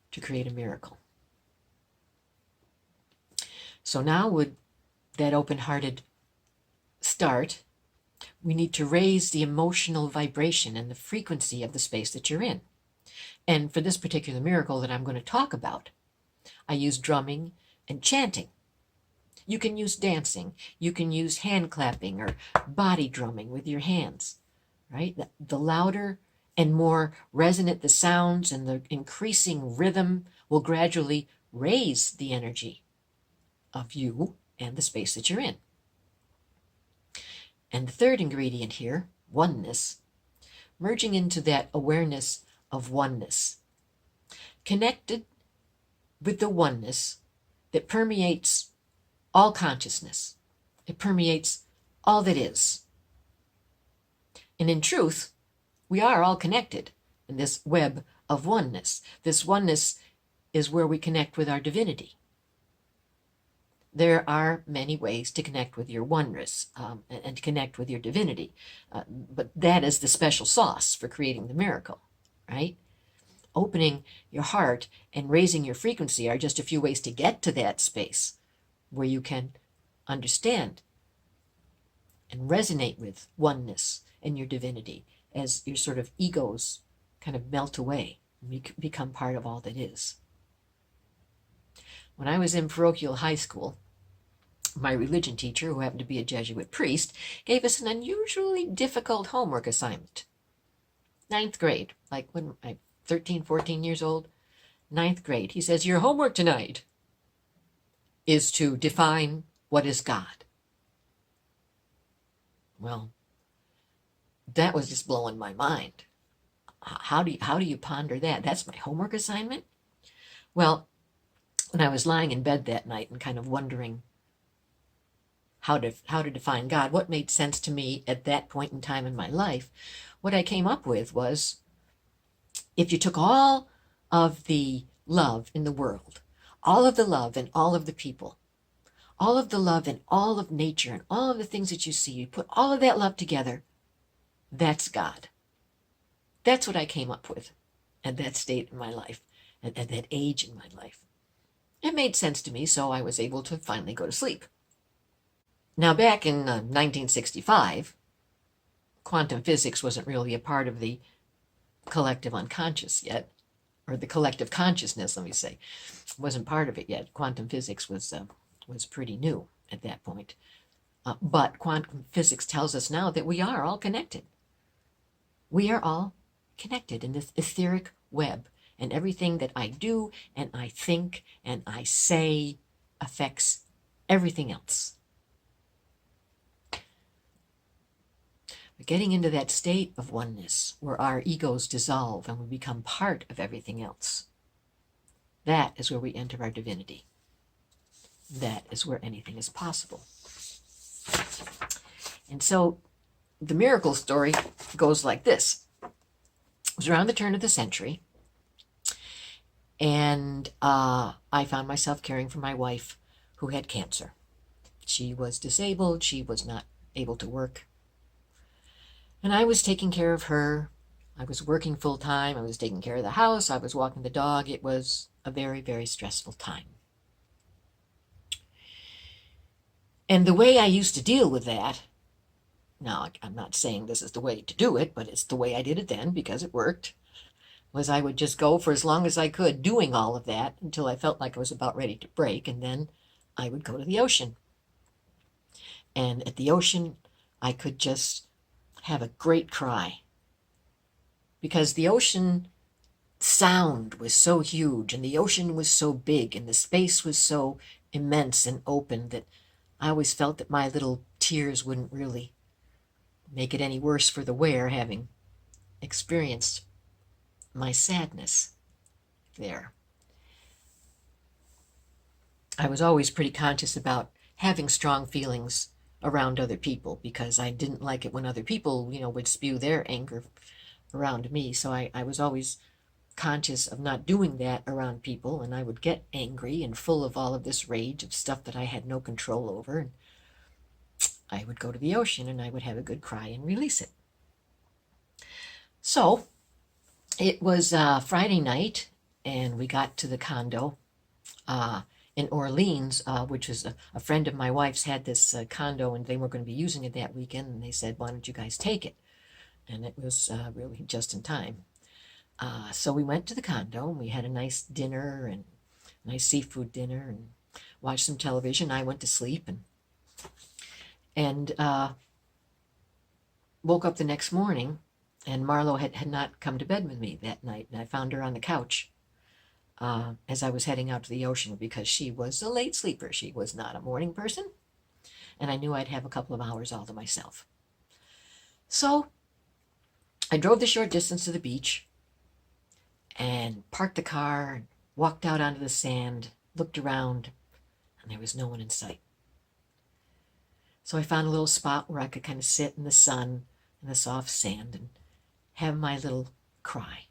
to create a miracle. So now with that open-hearted start, we need to raise the emotional vibration and the frequency of the space that you're in. And for this particular miracle that I'm going to talk about, I use drumming and chanting. You can use dancing. You can use hand clapping or body drumming with your hands, right? The louder and more resonant the sounds and the increasing rhythm will gradually raise the energy of you and the space that you're in. And the third ingredient here, oneness, merging into that awareness of oneness, connected with the oneness that permeates all consciousness. It permeates all that is. And in truth, we are all connected in this web of oneness. This oneness is where we connect with our divinity. There are many ways to connect with your oneness and to connect with your divinity. But that is the special sauce for creating the miracle, right? Opening your heart and raising your frequency are just a few ways to get to that space where you can understand and resonate with oneness and your divinity as your sort of egos kind of melt away and become part of all that is. When I was in parochial high school, my religion teacher, who happened to be a Jesuit priest, gave us an unusually difficult homework assignment. 9th grade, like when I 13, 14 years old, ninth grade. He says, your homework tonight is to define what is God. Well, that was just blowing my mind. How do you ponder that? That's my homework assignment? Well, when I was lying in bed that night and kind of wondering how to define God, what made sense to me at that point in time in my life, what I came up with was, if you took all of the love in the world, all of the love in all of the people, all of the love in all of nature and all of the things that you see, you put all of that love together, that's God. That's what I came up with at that state in my life, at that age in my life. It made sense to me, so I was able to finally go to sleep. Now, back in 1965, quantum physics wasn't really a part of the collective unconscious yet, or the collective consciousness, let me say. Wasn't part of it yet. Quantum physics was pretty new at that point. But quantum physics tells us now that we are all connected. We are all connected in this etheric web, and everything that I do and I think and I say affects everything else. We're getting into that state of oneness where our egos dissolve and we become part of everything else. That is where we enter our divinity. That is where anything is possible. And so the miracle story goes like this. It was around the turn of the century, and I found myself caring for my wife who had cancer. She was disabled. She was not able to work. And I was taking care of her. I was working full time. I was taking care of the house. I was walking the dog. It was a very, very stressful time. And the way I used to deal with that, now I'm not saying this is the way to do it, but it's the way I did it then because it worked, was I would just go for as long as I could doing all of that until I felt like I was about ready to break, and then I would go to the ocean. And at the ocean, I could just have a great cry, because the ocean sound was so huge and the ocean was so big and the space was so immense and open that I always felt that my little tears wouldn't really make it any worse for the wearer, having experienced my sadness there. I was always pretty conscious about having strong feelings around other people because I didn't like it when other people, would spew their anger around me. So I was always conscious of not doing that around people, and I would get angry and full of all of this rage of stuff that I had no control over. And I would go to the ocean and I would have a good cry and release it. So it was Friday night, and we got to the condo in Orleans, which is a friend of my wife's had this condo, and they were going to be using it that weekend, and they said, why don't you guys take it? And it was really just in time. So we went to the condo, and we had a nice dinner, and a nice seafood dinner, and watched some television. I went to sleep, and woke up the next morning, and Marlo had not come to bed with me that night, and I found her on the couch as I was heading out to the ocean, because she was a late sleeper. She was not a morning person, and I knew I'd have a couple of hours all to myself. So I drove the short distance to the beach and parked the car and walked out onto the sand, looked around, and there was no one in sight. So I found a little spot where I could kind of sit in the sun and the soft sand and have my little cry.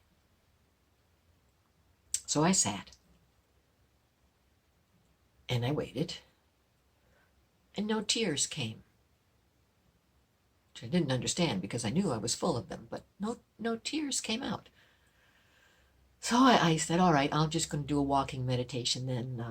So I sat, and I waited, and no tears came, which I didn't understand because I knew I was full of them, but no tears came out. So I said, all right, I'm just going to do a walking meditation then.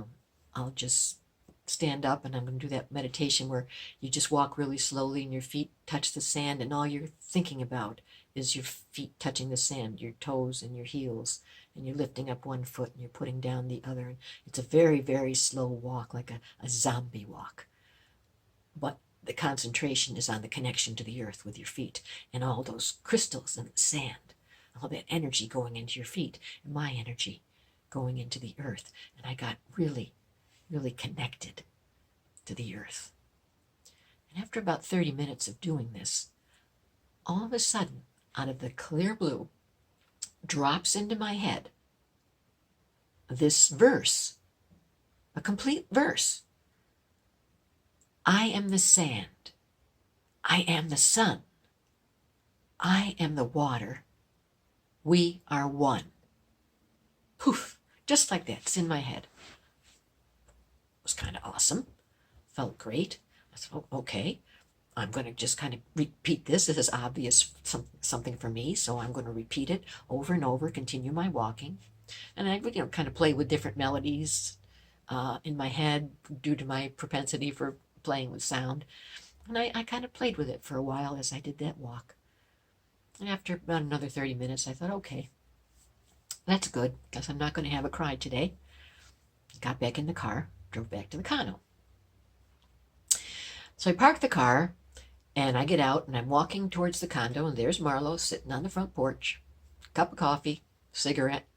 I'll just stand up, and I'm going to do that meditation where you just walk really slowly and your feet touch the sand, and all you're thinking about is your feet touching the sand, your toes and your heels, and you're lifting up one foot and you're putting down the other. And it's a very, very slow walk, like a zombie walk. But the concentration is on the connection to the earth with your feet and all those crystals in the sand. all that energy going into your feet, and my energy going into the earth. And I got really, really connected to the earth. And after about 30 minutes of doing this, all of a sudden, out of the clear blue, drops into my head this verse, a complete verse. I am the sand. I am the sun. I am the water. We are one. Poof, just like that. It's in my head. It was kind of awesome. Felt great. I said, oh, okay, I'm going to just kind of repeat this. This is obvious something for me, so I'm going to repeat it over and over, continue my walking. And I would, kind of play with different melodies in my head due to my propensity for playing with sound. And I kind of played with it for a while as I did that walk. And after about another 30 minutes, I thought, okay, that's good. Guess I'm not going to have a cry today. Got back in the car, drove back to the condo. So I parked the car, and I get out, and I'm walking towards the condo, and there's Marlo sitting on the front porch, cup of coffee, cigarette,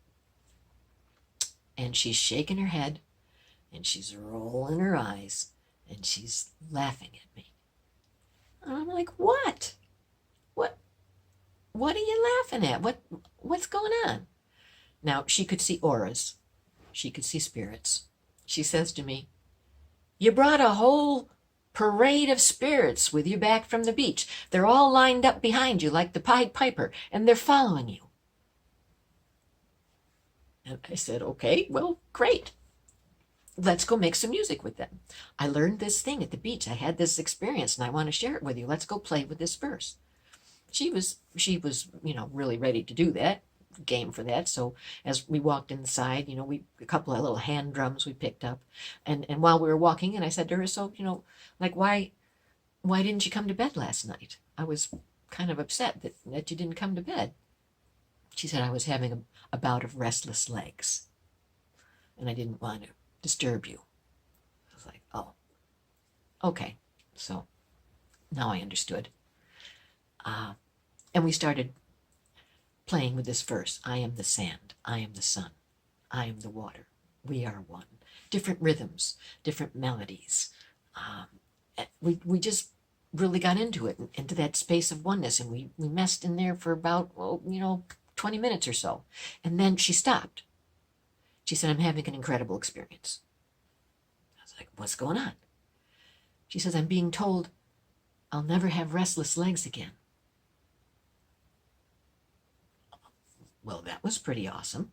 and she's shaking her head, and she's rolling her eyes, and she's laughing at me. And I'm like, what? What are you laughing at? What's going on? Now, she could see auras. She could see spirits. She says to me, you brought a whole parade of spirits with you back from the beach. They're all lined up behind you like the Pied Piper, and they're following you. And I said, okay, well, great. Let's go make some music with them. I learned this thing at the beach. I had this experience, and I want to share it with you. Let's go play with this verse. She was, really ready to do that, game for that. So as we walked inside, a couple of little hand drums we picked up. And while we were walking in, I said to her, so, why didn't you come to bed last night? I was kind of upset that you didn't come to bed. She said, I was having a bout of restless legs, and I didn't want to disturb you. I was like, oh, okay. So now I understood. And we started playing with this verse. I am the sand. I am the sun. I am the water. We are one. Different rhythms, different melodies. We just really got into it, into that space of oneness. And we messed in there for about, 20 minutes or so. And then she stopped. She said, I'm having an incredible experience. I was like, what's going on? She says, I'm being told I'll never have restless legs again. Well, that was pretty awesome.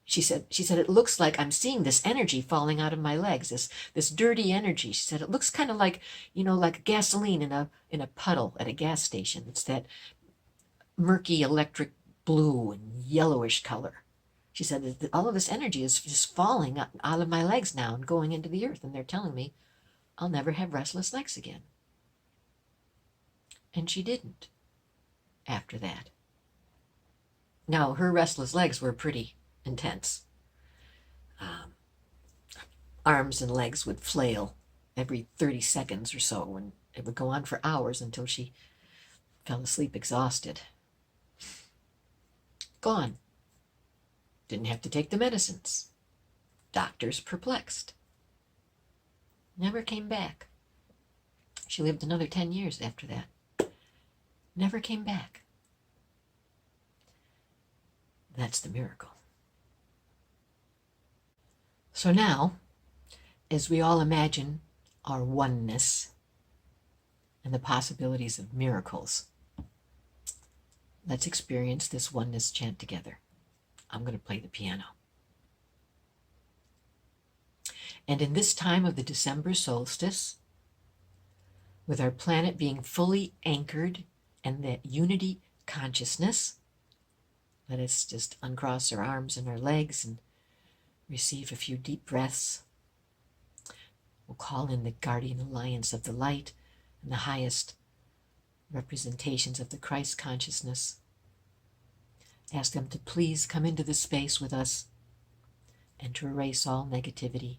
She said, it looks like I'm seeing this energy falling out of my legs, this dirty energy. She said, it looks kind of like, like gasoline in a puddle at a gas station. It's that murky electric blue and yellowish color. She said that all of this energy is just falling out of my legs now and going into the earth. And they're telling me I'll never have restless legs again. And she didn't after that. Now, her restless legs were pretty intense. Arms and legs would flail every 30 seconds or so, and it would go on for hours until she fell asleep exhausted. Gone. Didn't have to take the medicines. Doctors perplexed. Never came back. She lived another 10 years after that. Never came back. That's the miracle. So now, as we all imagine our oneness and the possibilities of miracles, let's experience this oneness chant together. I'm going to play the piano. And in this time of the December solstice, with our planet being fully anchored in that unity consciousness, let us just uncross our arms and our legs and receive a few deep breaths. We'll call in the guardian alliance of the light and the highest representations of the Christ consciousness. Ask them to please come into this space with us and to erase all negativity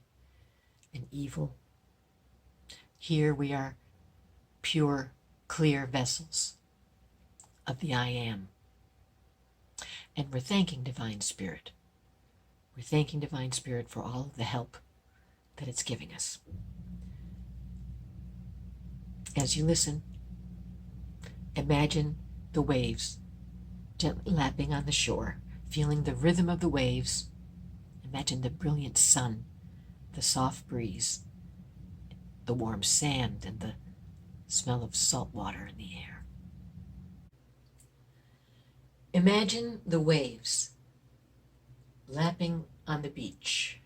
and evil. Here we are pure, clear vessels of the I Am. And we're thanking Divine Spirit. We're thanking Divine Spirit for all of the help that it's giving us. As you listen, imagine the waves gently lapping on the shore, feeling the rhythm of the waves. Imagine the brilliant sun, the soft breeze, the warm sand, and the smell of salt water in the air. Imagine the waves lapping on the beach.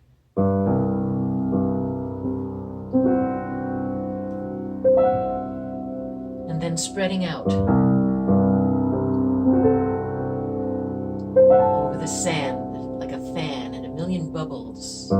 And then spreading out over the sand like a fan in a million bubbles.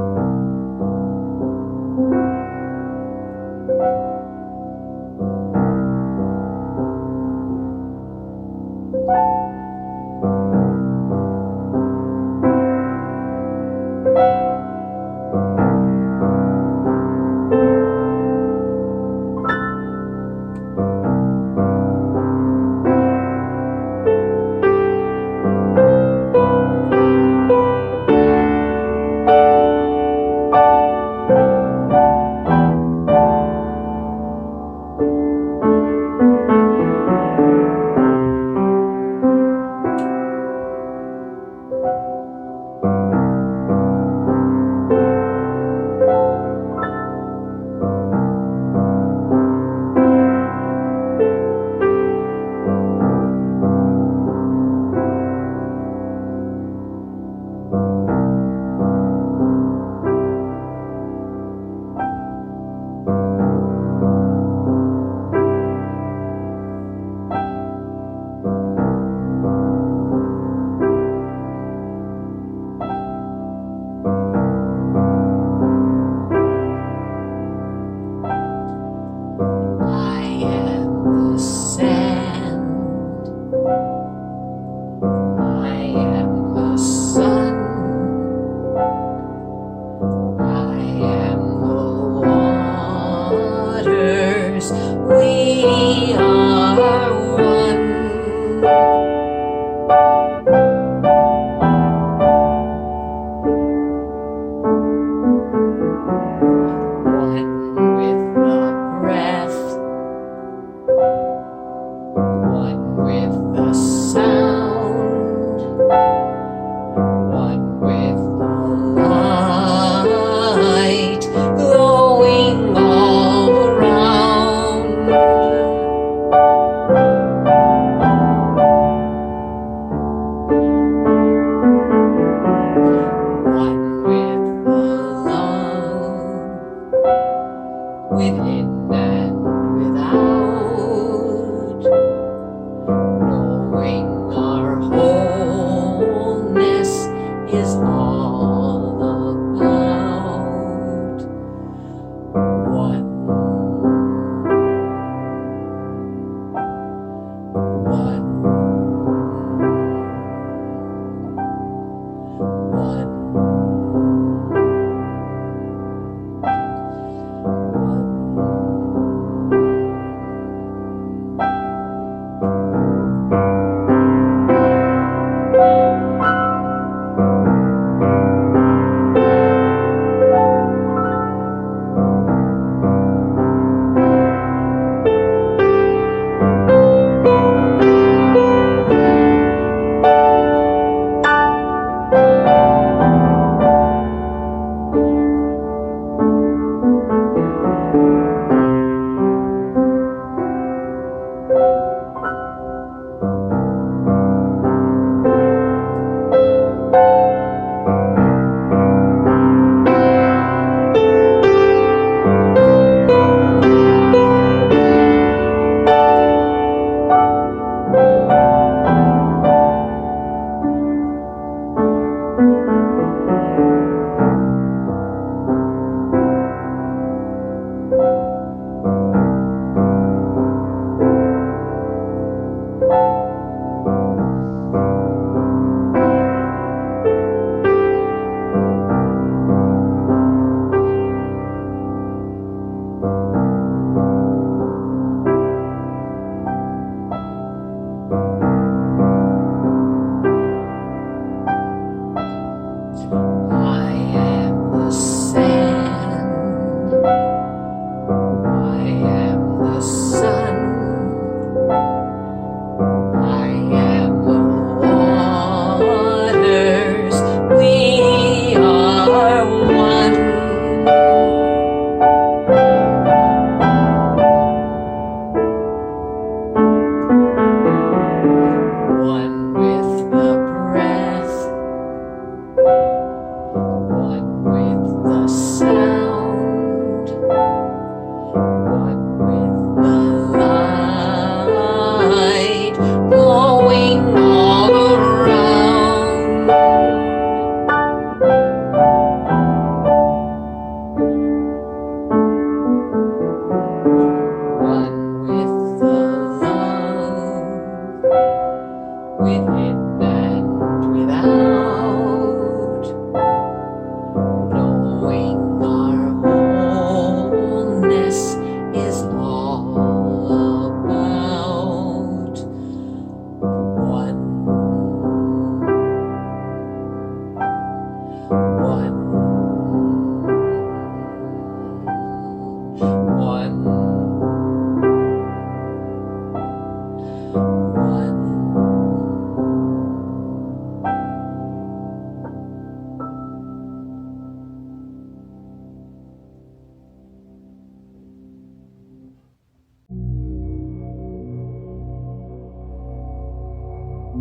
For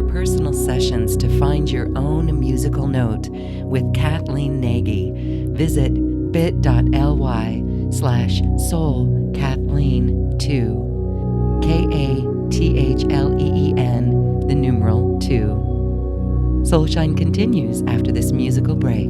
personal sessions to find your own musical note with Kathleen Nagy, visit bit.ly/soulkathleen2. KATHLEEN, the numeral 2. Soulshine continues after this musical break.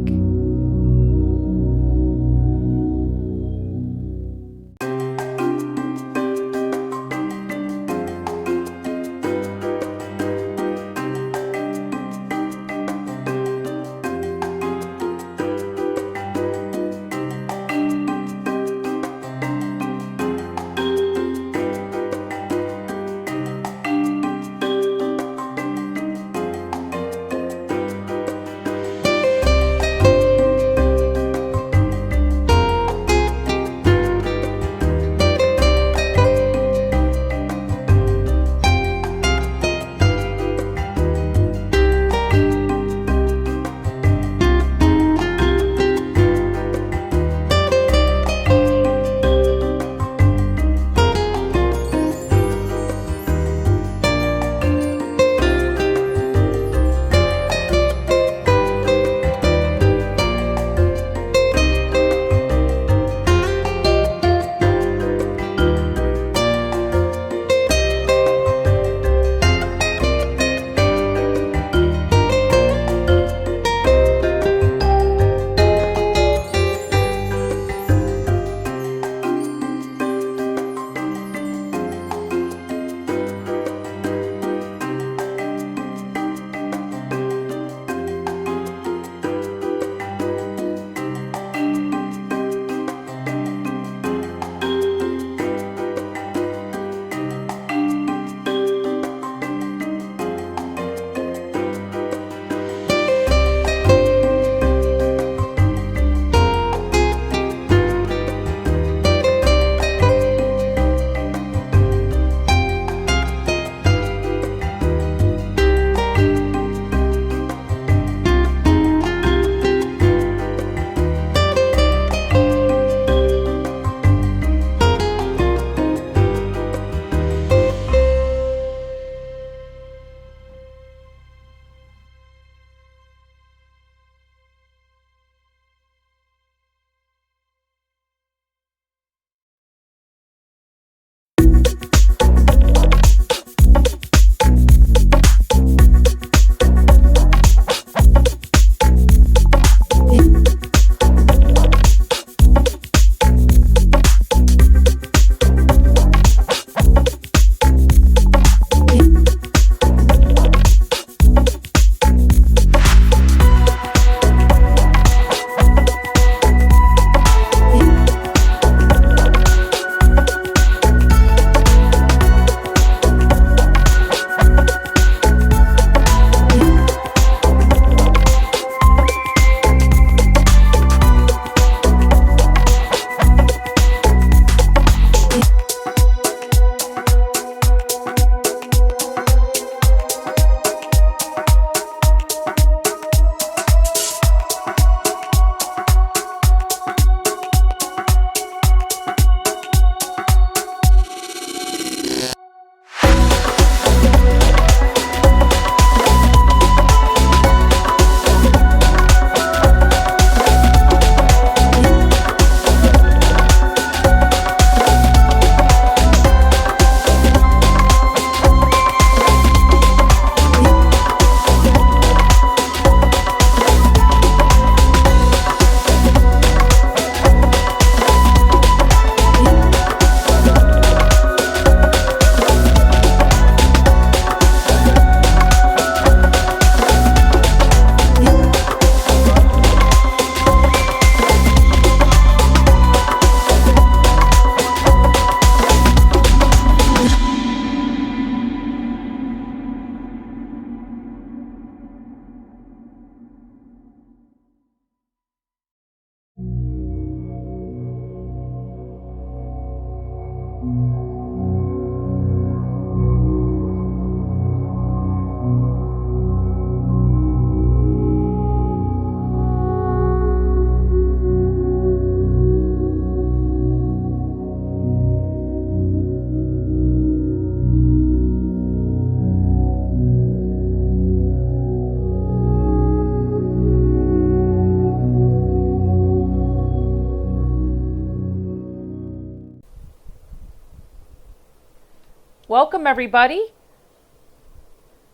Welcome, everybody.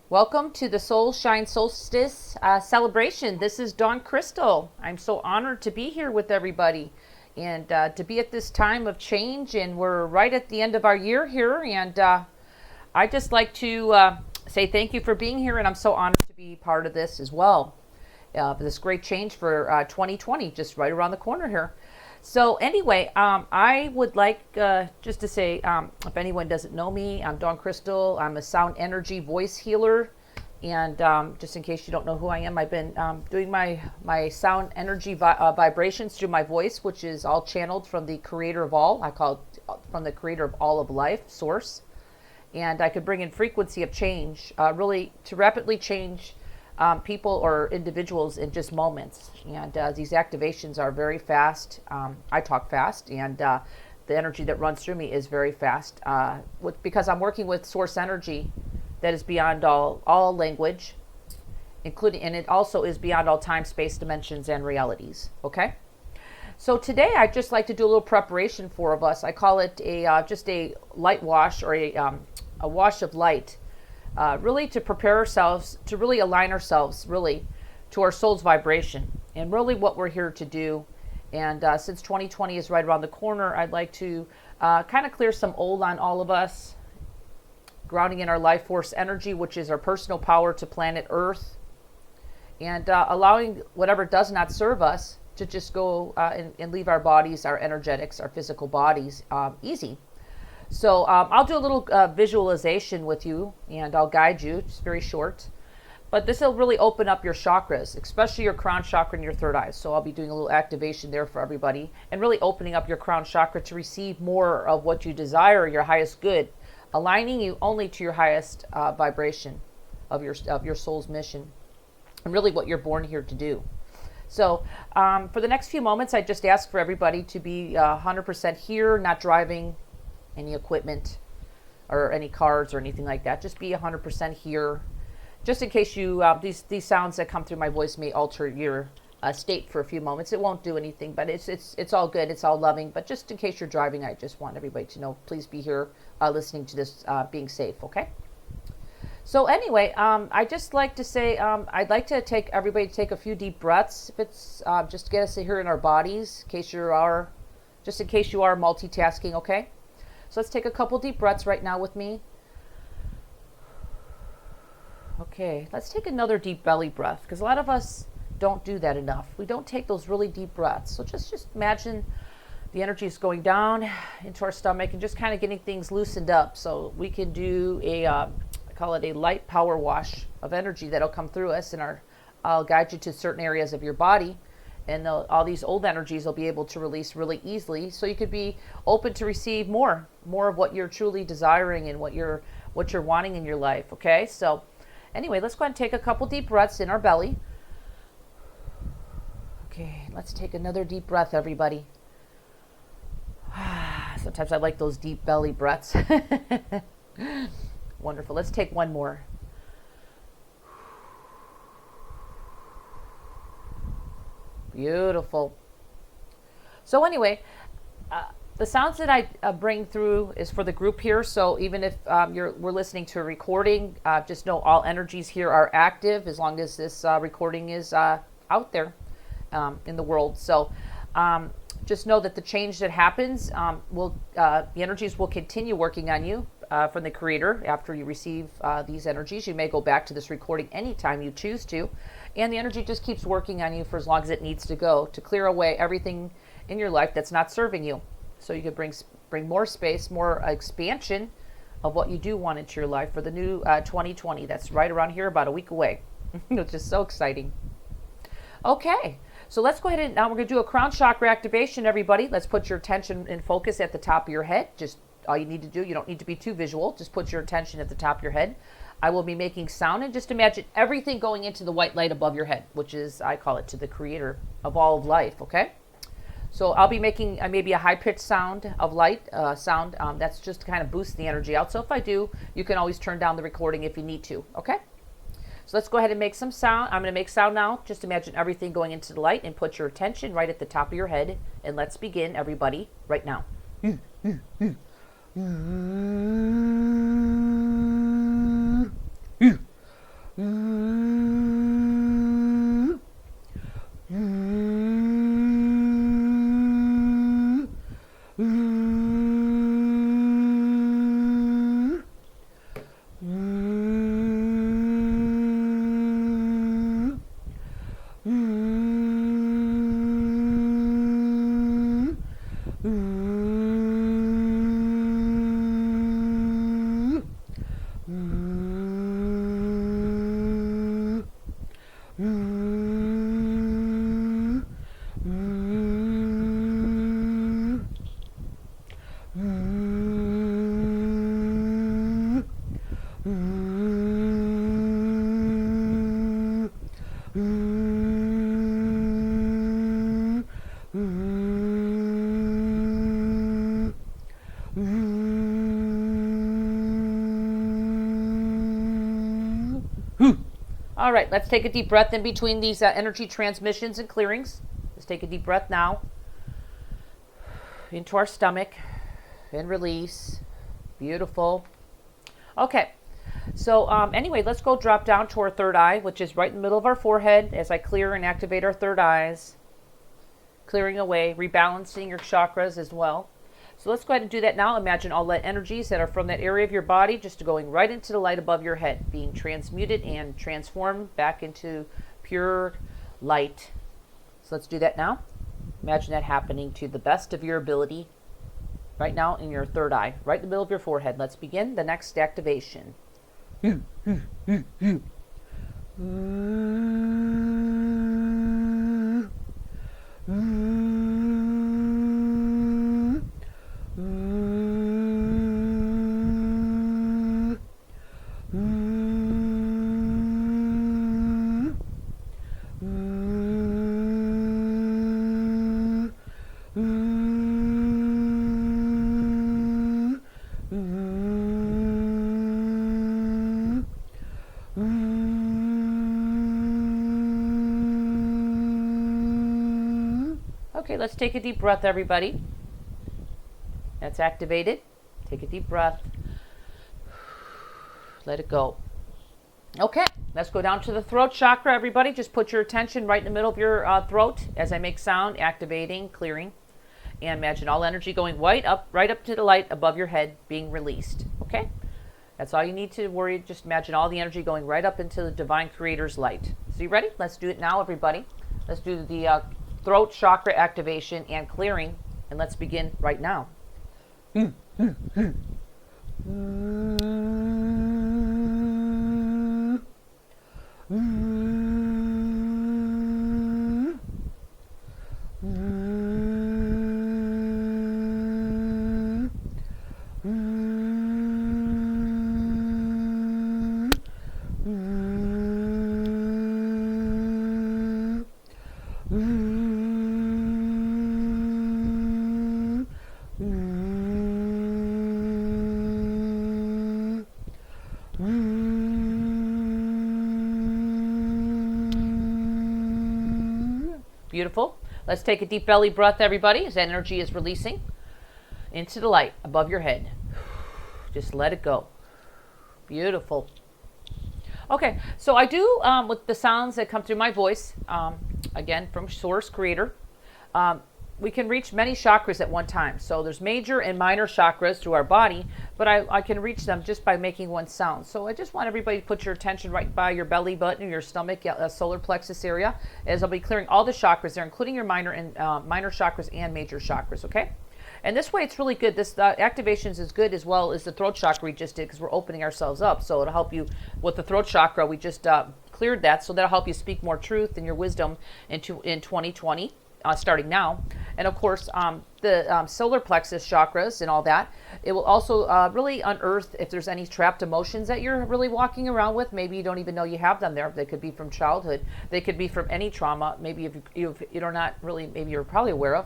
Welcome to the Soul Shine Solstice celebration. This is Dawn Crystal. I'm so honored to be here with everybody and to be at this time of change. And we're right at the end of our year here. And I just like to say thank you for being here. And I'm so honored to be part of this as well. This great change for 2020, just right around the corner here. So anyway, I would like just to say, if anyone doesn't know me, I'm Dawn Crystal. I'm a sound energy voice healer. And just in case you don't know who I am, I've been doing my sound energy vibrations through my voice, which is all channeled from the creator of all. I call it from the creator of all of life, Source. And I could bring in frequency of change, really to rapidly change people or individuals in just moments. And these activations are very fast. I talk fast, and the energy that runs through me is very fast because I'm working with source energy that is beyond all language, including, and it also is beyond all time, space, dimensions, and realities. Okay? So today I'd just like to do a little preparation for of us. I call it just a light wash, or a wash of light. Really to prepare ourselves, to really align ourselves really to our soul's vibration and really what we're here to do. And since 2020 is right around the corner, I'd like to kind of clear some old on all of us, grounding in our life force energy, which is our personal power to planet Earth, and allowing whatever does not serve us to just go and leave our bodies, our energetics, our physical bodies easy. So I'll do a little visualization with you, and I'll guide you. It's very short. But this will really open up your chakras, especially your crown chakra and your third eye. So I'll be doing a little activation there for everybody, and really opening up your crown chakra to receive more of what you desire, your highest good, aligning you only to your highest vibration of your soul's mission, and really what you're born here to do. So for the next few moments, I just ask for everybody to be 100% here, not driving any equipment or any cars or anything like that. Just be 100% here, just in case you these sounds that come through my voice may alter your state for a few moments. It won't do anything, but it's all good. It's all loving. But just in case you're driving, I just want everybody to know, please be here listening to this, being safe. Okay. So anyway, I just like to say I'd like to take everybody to take a few deep breaths. If it's just to get us here in our bodies, in case you are multitasking. Okay. So let's take a couple deep breaths right now with me. Okay, let's take another deep belly breath, because a lot of us don't do that enough. We don't take those really deep breaths. So just imagine the energy is going down into our stomach and just kind of getting things loosened up, so we can do I call it a light power wash of energy that'll come through us, and I'll guide you to certain areas of your body. And all these old energies will be able to release really easily, so you could be open to receive more of what you're truly desiring and what you're wanting in your life. Okay, so anyway, let's go ahead and take a couple deep breaths in our belly. Okay, let's take another deep breath, everybody. Sometimes I like those deep belly breaths. Wonderful. Let's take one more. Beautiful. So anyway, the sounds that I bring through is for the group here. So even if we're listening to a recording, just know all energies here are active as long as this recording is out there in the world. So just know that the change that happens the energies will continue working on you from the creator. After you receive these energies, you may go back to this recording anytime you choose to, and the energy just keeps working on you for as long as it needs to go to clear away everything in your life that's not serving you, so you can bring more space, more expansion of what you do want into your life for the new 2020 that's right around here, about a week away. It's just so exciting. Okay, so let's go ahead and now we're going to do a crown chakra activation, everybody. Let's put your attention and focus at the top of your head. Just all you need to do, you don't need to be too visual, just put your attention at the top of your head. I will be making sound, and just imagine everything going into the white light above your head, which is, I call it, to the creator of all of life. Okay, so I'll be making maybe a high-pitched sound of light that's just to kind of boost the energy out. So if I do, you can always turn down the recording if you need to. Okay, so let's go ahead and make some sound. I'm going to make sound now. Just imagine everything going into the light and put your attention right at the top of your head, and let's begin, everybody, right now. All right, let's take a deep breath in between these energy transmissions and clearings. Let's take a deep breath now into our stomach and release. Beautiful. Okay, so anyway, let's go drop down to our third eye, which is right in the middle of our forehead as I clear and activate our third eyes, clearing away, rebalancing your chakras as well. So let's go ahead and do that now. Imagine all the energies that are from that area of your body just going right into the light above your head, being transmuted and transformed back into pure light. So let's do that now. Imagine that happening to the best of your ability right now in your third eye, right in the middle of your forehead. Let's begin the next activation. Okay, let's take a deep breath, everybody. That's activated. Take a deep breath. Let it go. Okay, let's go down to the throat chakra, everybody. Just put your attention right in the middle of your throat as I make sound, activating, clearing. And imagine all energy going right up to the light above your head, being released. Okay? That's all you need to worry. Just imagine all the energy going right up into the Divine Creator's light. So you ready? Let's do it now, everybody. Let's do the throat chakra activation and clearing, and let's begin right now. Beautiful. Let's take a deep belly breath, everybody, as energy is releasing into the light above your head. Just let it go. Beautiful. Okay, so I do, with the sounds that come through my voice, again, from Source Creator, we can reach many chakras at one time. So there's major and minor chakras through our body, but I can reach them just by making one sound. So I just want everybody to put your attention right by your belly button or your stomach, solar plexus area, as I'll be clearing all the chakras there, including your minor chakras and major chakras, okay? And this way it's really good. This activations is good as well as the throat chakra we just did, because we're opening ourselves up. So it'll help you with the throat chakra. We just cleared that, so that'll help you speak more truth and your wisdom in 2020. Starting now. And of course, the solar plexus chakras and all that, it will also really unearth if there's any trapped emotions that you're really walking around with. Maybe you don't even know you have them there. They could be from childhood. They could be from any trauma, maybe if you're not really, maybe you're probably aware of,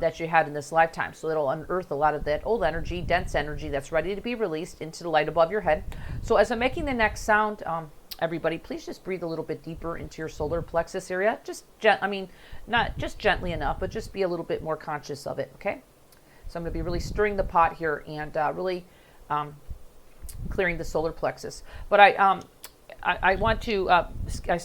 that you had in this lifetime. So it'll unearth a lot of that old energy, dense energy that's ready to be released into the light above your head. So as I'm making the next sound, everybody, please just breathe a little bit deeper into your solar plexus area. Not just gently enough, but just be a little bit more conscious of it, okay? So I'm going to be really stirring the pot here and really clearing the solar plexus. But I want to,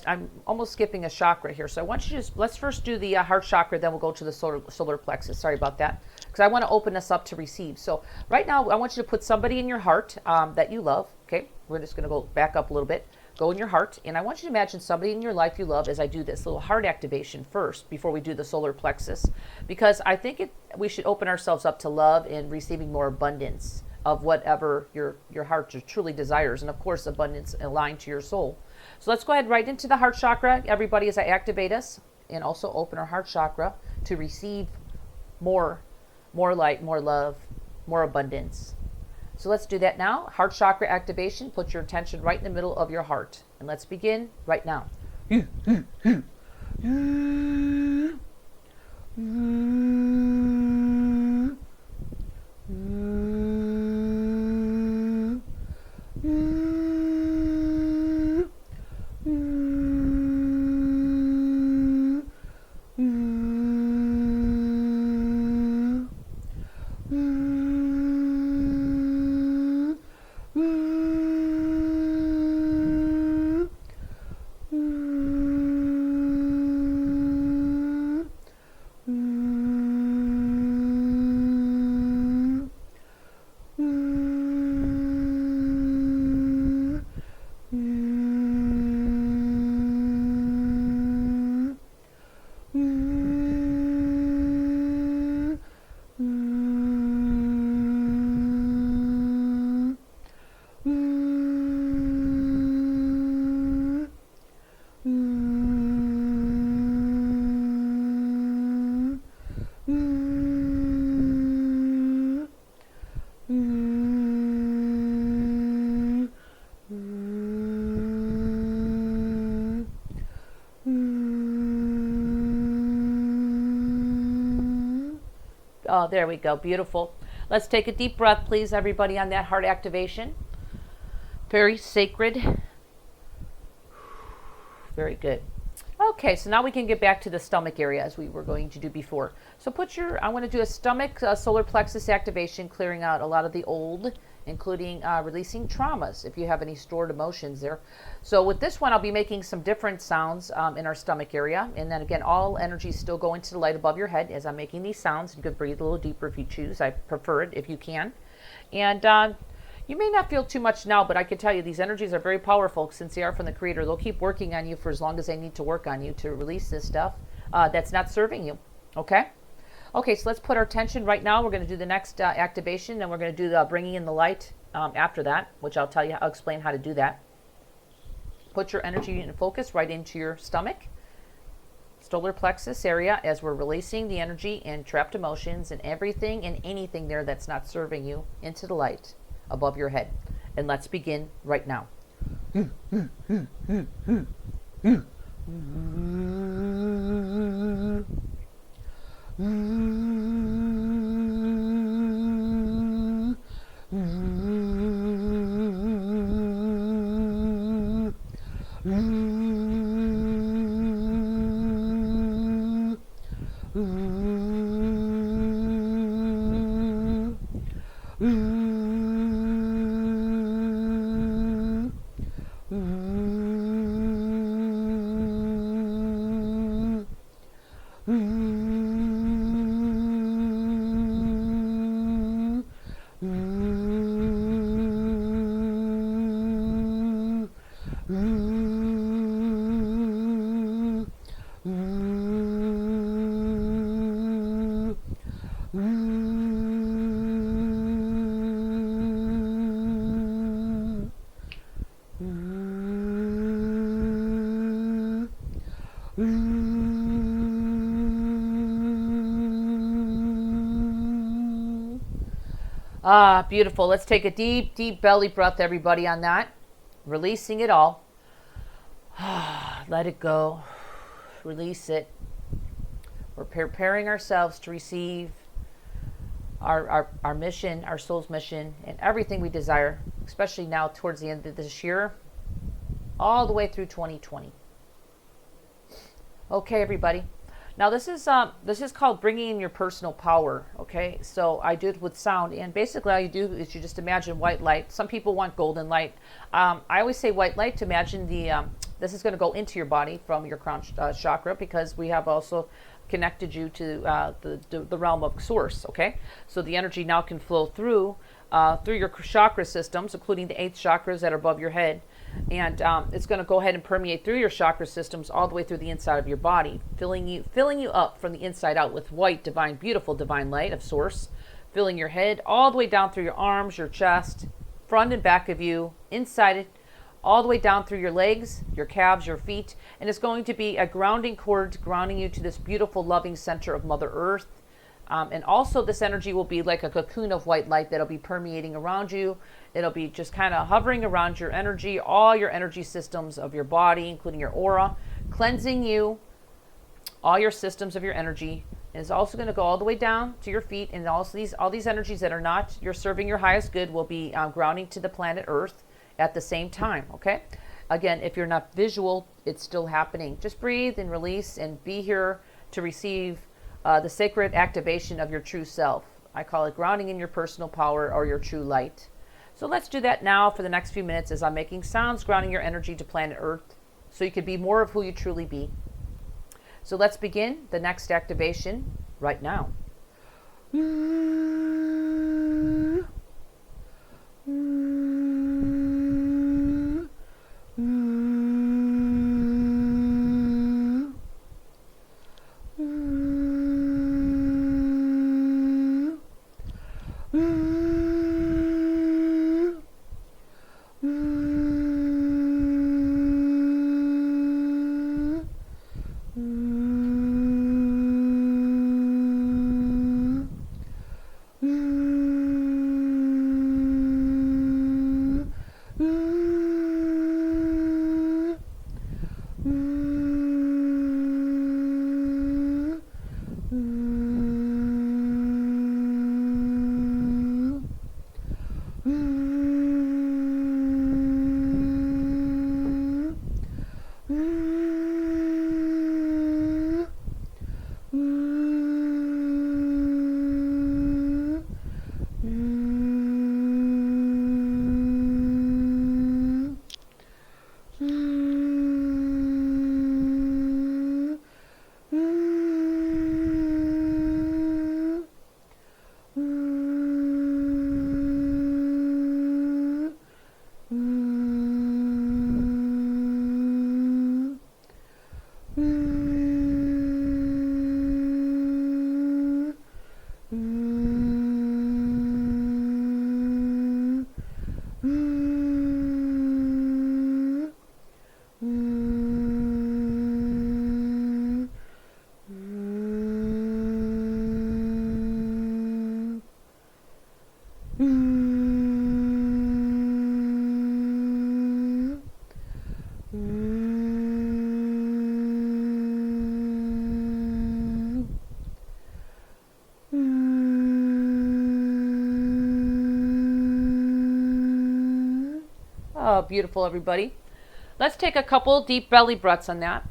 I'm almost skipping a chakra here. So I want you to just, let's first do the heart chakra, then we'll go to the solar plexus. Sorry about that. Because I want to open us up to receive. So right now, I want you to put somebody in your heart that you love. Okay, we're just going to go back up a little bit. Go in your heart. And I want you to imagine somebody in your life you love as I do this little heart activation first before we do the solar plexus. Because I think we should open ourselves up to love and receiving more abundance of whatever your heart truly desires, and of course abundance aligned to your soul. So let's go ahead right into the heart chakra, everybody, as I activate us, and also open our heart chakra to receive more light, more love, more abundance. So let's do that now. Heart chakra activation. Put your attention right in the middle of your heart, and let's begin right now. Oh, there we go. Beautiful. Let's take a deep breath, please, everybody, on that heart activation. Very sacred. Very good. Okay, so now we can get back to the stomach area as we were going to do before. So I want to do a stomach solar plexus activation, clearing out a lot of the old, including releasing traumas, if you have any stored emotions there. So with this one, I'll be making some different sounds in our stomach area. And then again, all energies still go into the light above your head as I'm making these sounds. You could breathe a little deeper if you choose. I prefer it if you can. And you may not feel too much now, but I can tell you these energies are very powerful since they are from the Creator. They'll keep working on you for as long as they need to work on you to release this stuff that's not serving you. Okay? Okay, so let's put our attention right now. We're going to do the next activation, and we're going to do the bringing in the light after that, which I'll explain how to do that. Put your energy and focus right into your stomach, solar plexus area, as we're releasing the energy and trapped emotions and everything and anything there that's not serving you into the light above your head. And let's begin right now. Ah, beautiful. Let's take a deep, deep belly breath, everybody, on that. Releasing it all. Let it go. Release it. We're preparing ourselves to receive our mission, our soul's mission, and everything we desire, especially now towards the end of this year, all the way through 2020. Okay, everybody. Now this is called bringing in your personal power. Okay, so I do it with sound, and basically all you do is you just imagine white light. Some people want golden light. I always say white light to imagine this is going to go into your body from your crown chakra, because we have also connected you to the realm of source. Okay, so the energy now can flow through your chakra systems, including the 8 chakras that are above your head. And it's going to go ahead and permeate through your chakra systems all the way through the inside of your body, filling you up from the inside out with white, divine, beautiful, divine light of source, filling your head all the way down through your arms, your chest, front and back of you, inside it, all the way down through your legs, your calves, your feet. And it's going to be a grounding cord, grounding you to this beautiful, loving center of Mother Earth. And also this energy will be like a cocoon of white light that'll be permeating around you. It'll be just kind of hovering around your energy, all your energy systems of your body, including your aura, cleansing you, all your systems of your energy. And it's also going to go all the way down to your feet. And also all these energies that are not, you're serving your highest good, will be grounding to the planet Earth at the same time, okay? Again, if you're not visual, it's still happening. Just breathe and release and be here to receive the sacred activation of your true self. I call it grounding in your personal power or your true light. So let's do that now for the next few minutes as I'm making sounds, grounding your energy to planet Earth so you can be more of who you truly be. So let's begin the next activation right now. Oh, beautiful, everybody. Let's take a couple deep belly breaths on that.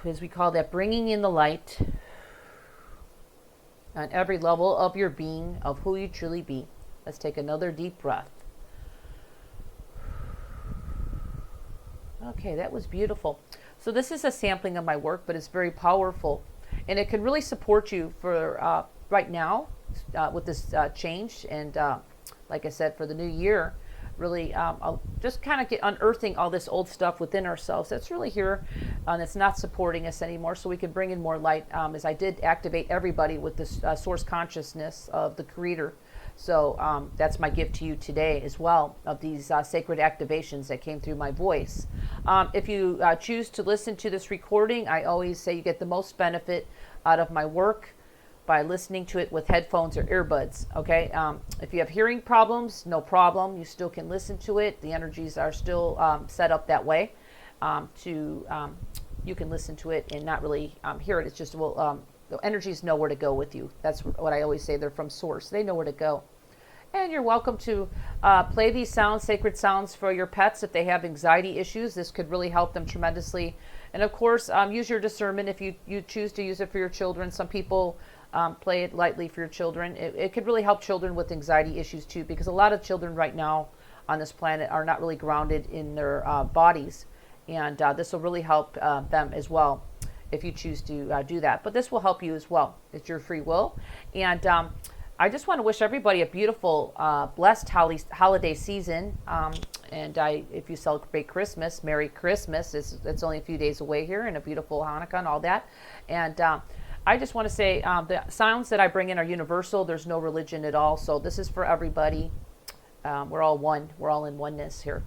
As we call that, bringing in the light on every level of your being, of who you truly be. Let's take another deep breath. Okay, that was beautiful. So this is a sampling of my work, but it's very powerful. And it can really support you for right now with this change. And like I said, for the new year, really I'll just kind of get unearthing all this old stuff within ourselves that's really here and it's not supporting us anymore, so we can bring in more light, as I did activate everybody with this source consciousness of the Creator. So that's my gift to you today as well, of these sacred activations that came through my voice. If you choose to listen to this recording, I always say you get the most benefit out of my work by listening to it with headphones or earbuds, okay? If you have hearing problems, no problem. You still can listen to it. The energies are still set up that way you can listen to it and not really hear it. It's just, the energies know where to go with you. That's what I always say. They're from source. They know where to go. And you're welcome to play these sounds, sacred sounds, for your pets if they have anxiety issues. This could really help them tremendously And of course, use your discernment if you choose to use it for your children. Some people play it lightly for your children. It could really help children with anxiety issues too, because a lot of children right now on this planet are not really grounded in their bodies. And this will really help them as well if you choose to do that. But this will help you as well. It's your free will. And I just want to wish everybody a beautiful, blessed holiday season. And if you celebrate Christmas, Merry Christmas. It's only a few days away here, and a beautiful Hanukkah and all that. And I just want to say the sounds that I bring in are universal. There's no religion at all. So this is for everybody. We're all one. We're all in oneness here.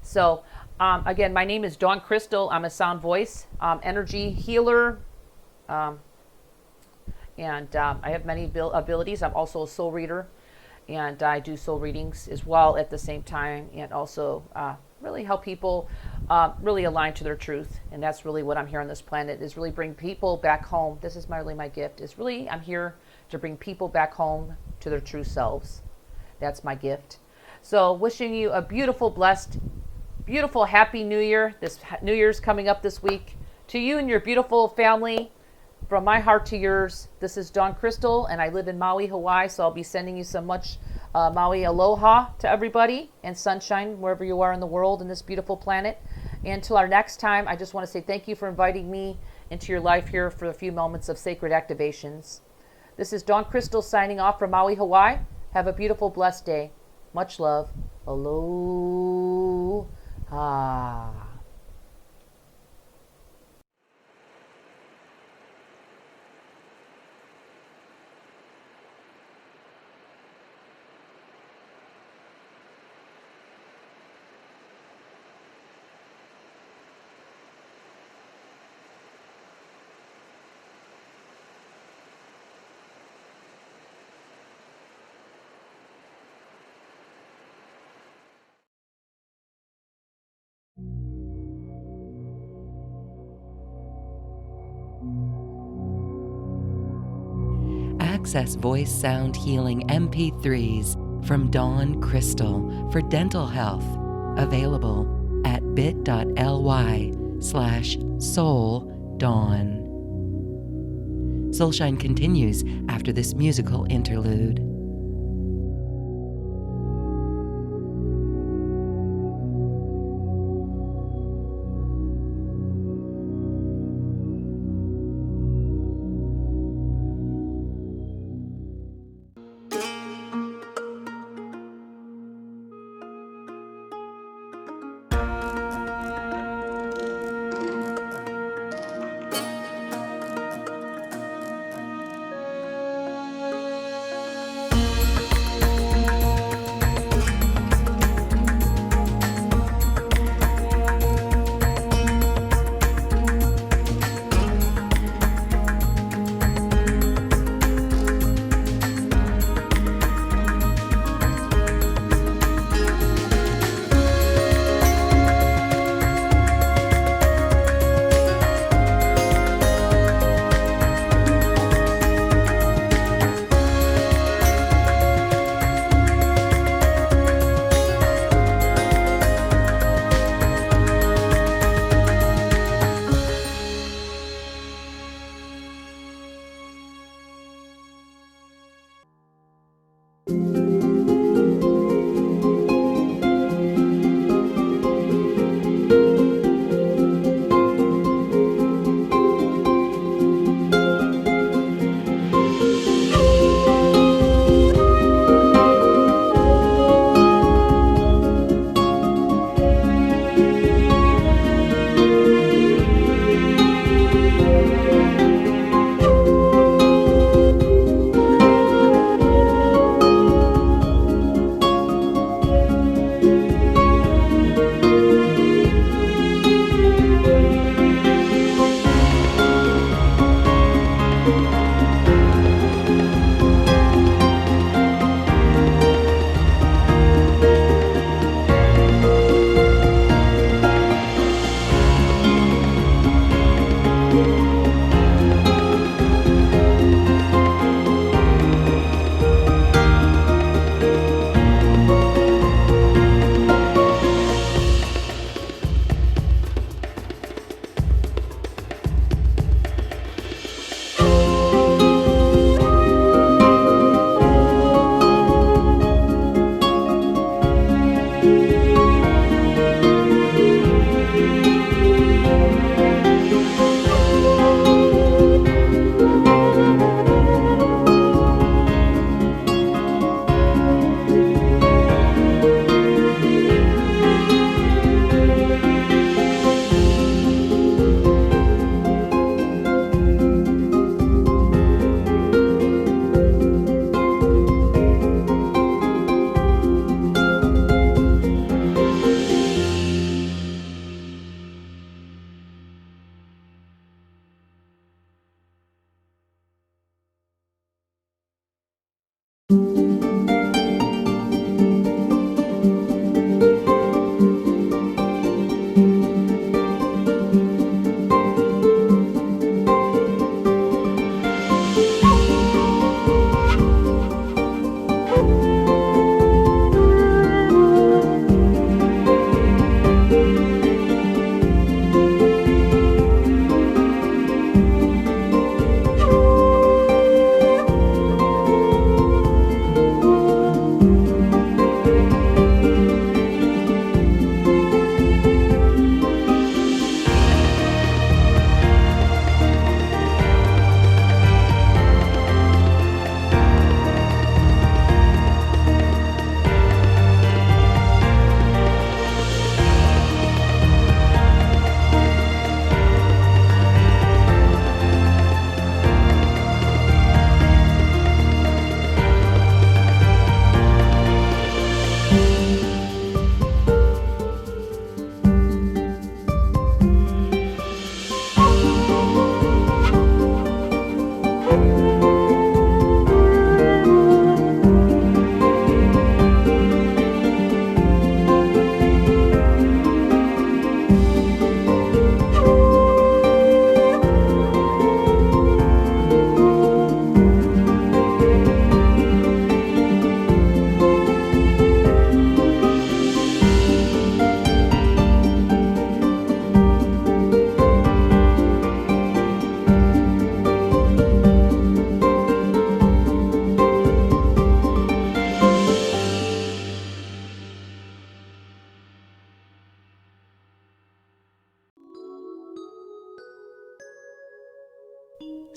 So again, my name is Dawn Crystal. I'm a sound voice, energy healer. And I have many abilities. I'm also a soul reader, and I do soul readings as well at the same time, and also really help people really align to their truth. And that's really what I'm here on this planet, is really bring people back home. This is really my gift, is really I'm here to bring people back home to their true selves. That's my gift. So wishing you a beautiful, blessed, beautiful, happy New Year. This New Year's coming up this week. To you and your beautiful family, from my heart to yours, this is Dawn Crystal, and I live in Maui, Hawaii, so I'll be sending you some much Maui aloha to everybody, and sunshine wherever you are in the world, in this beautiful planet. And until our next time, I just want to say thank you for inviting me into your life here for a few moments of sacred activations. This is Dawn Crystal signing off from Maui, Hawaii. Have a beautiful, blessed day. Much love. Aloha. Access voice sound healing MP3s from Dawn Crystal for dental health. Available at bit.ly/souldawn. Soulshine continues after this musical interlude.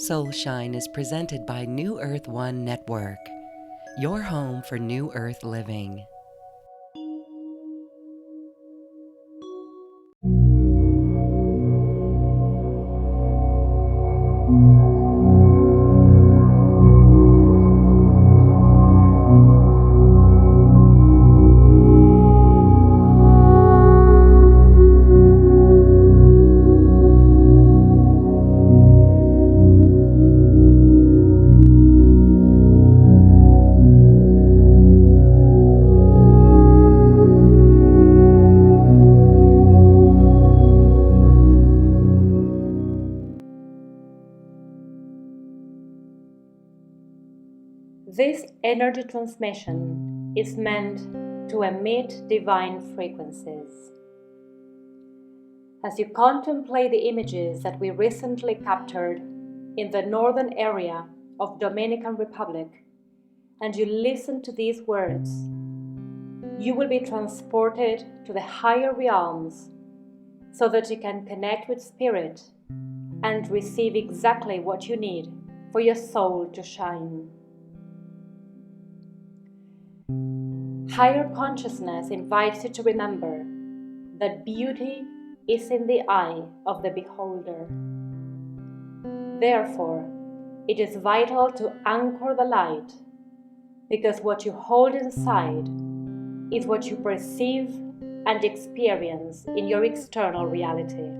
Soulshine is presented by New Earth One Network, your home for New Earth living. This energy transmission is meant to emit divine frequencies. As you contemplate the images that we recently captured in the northern area of Dominican Republic, and you listen to these words, you will be transported to the higher realms so that you can connect with Spirit and receive exactly what you need for your soul to shine. Higher consciousness invites you to remember that beauty is in the eye of the beholder. Therefore, it is vital to anchor the light, because what you hold inside is what you perceive and experience in your external reality.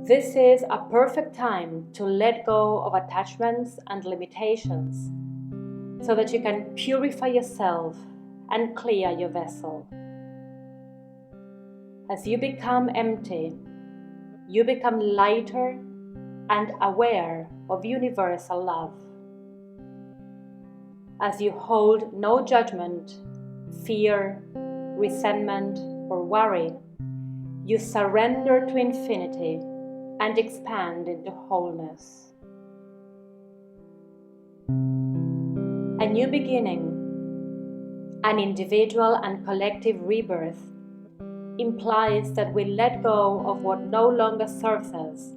This is a perfect time to let go of attachments and limitations so that you can purify yourself and clear your vessel. As you become empty, you become lighter and aware of universal love. As you hold no judgment, fear, resentment, or worry, you surrender to infinity and expand into wholeness. A new beginning, an individual and collective rebirth, implies that we let go of what no longer serves us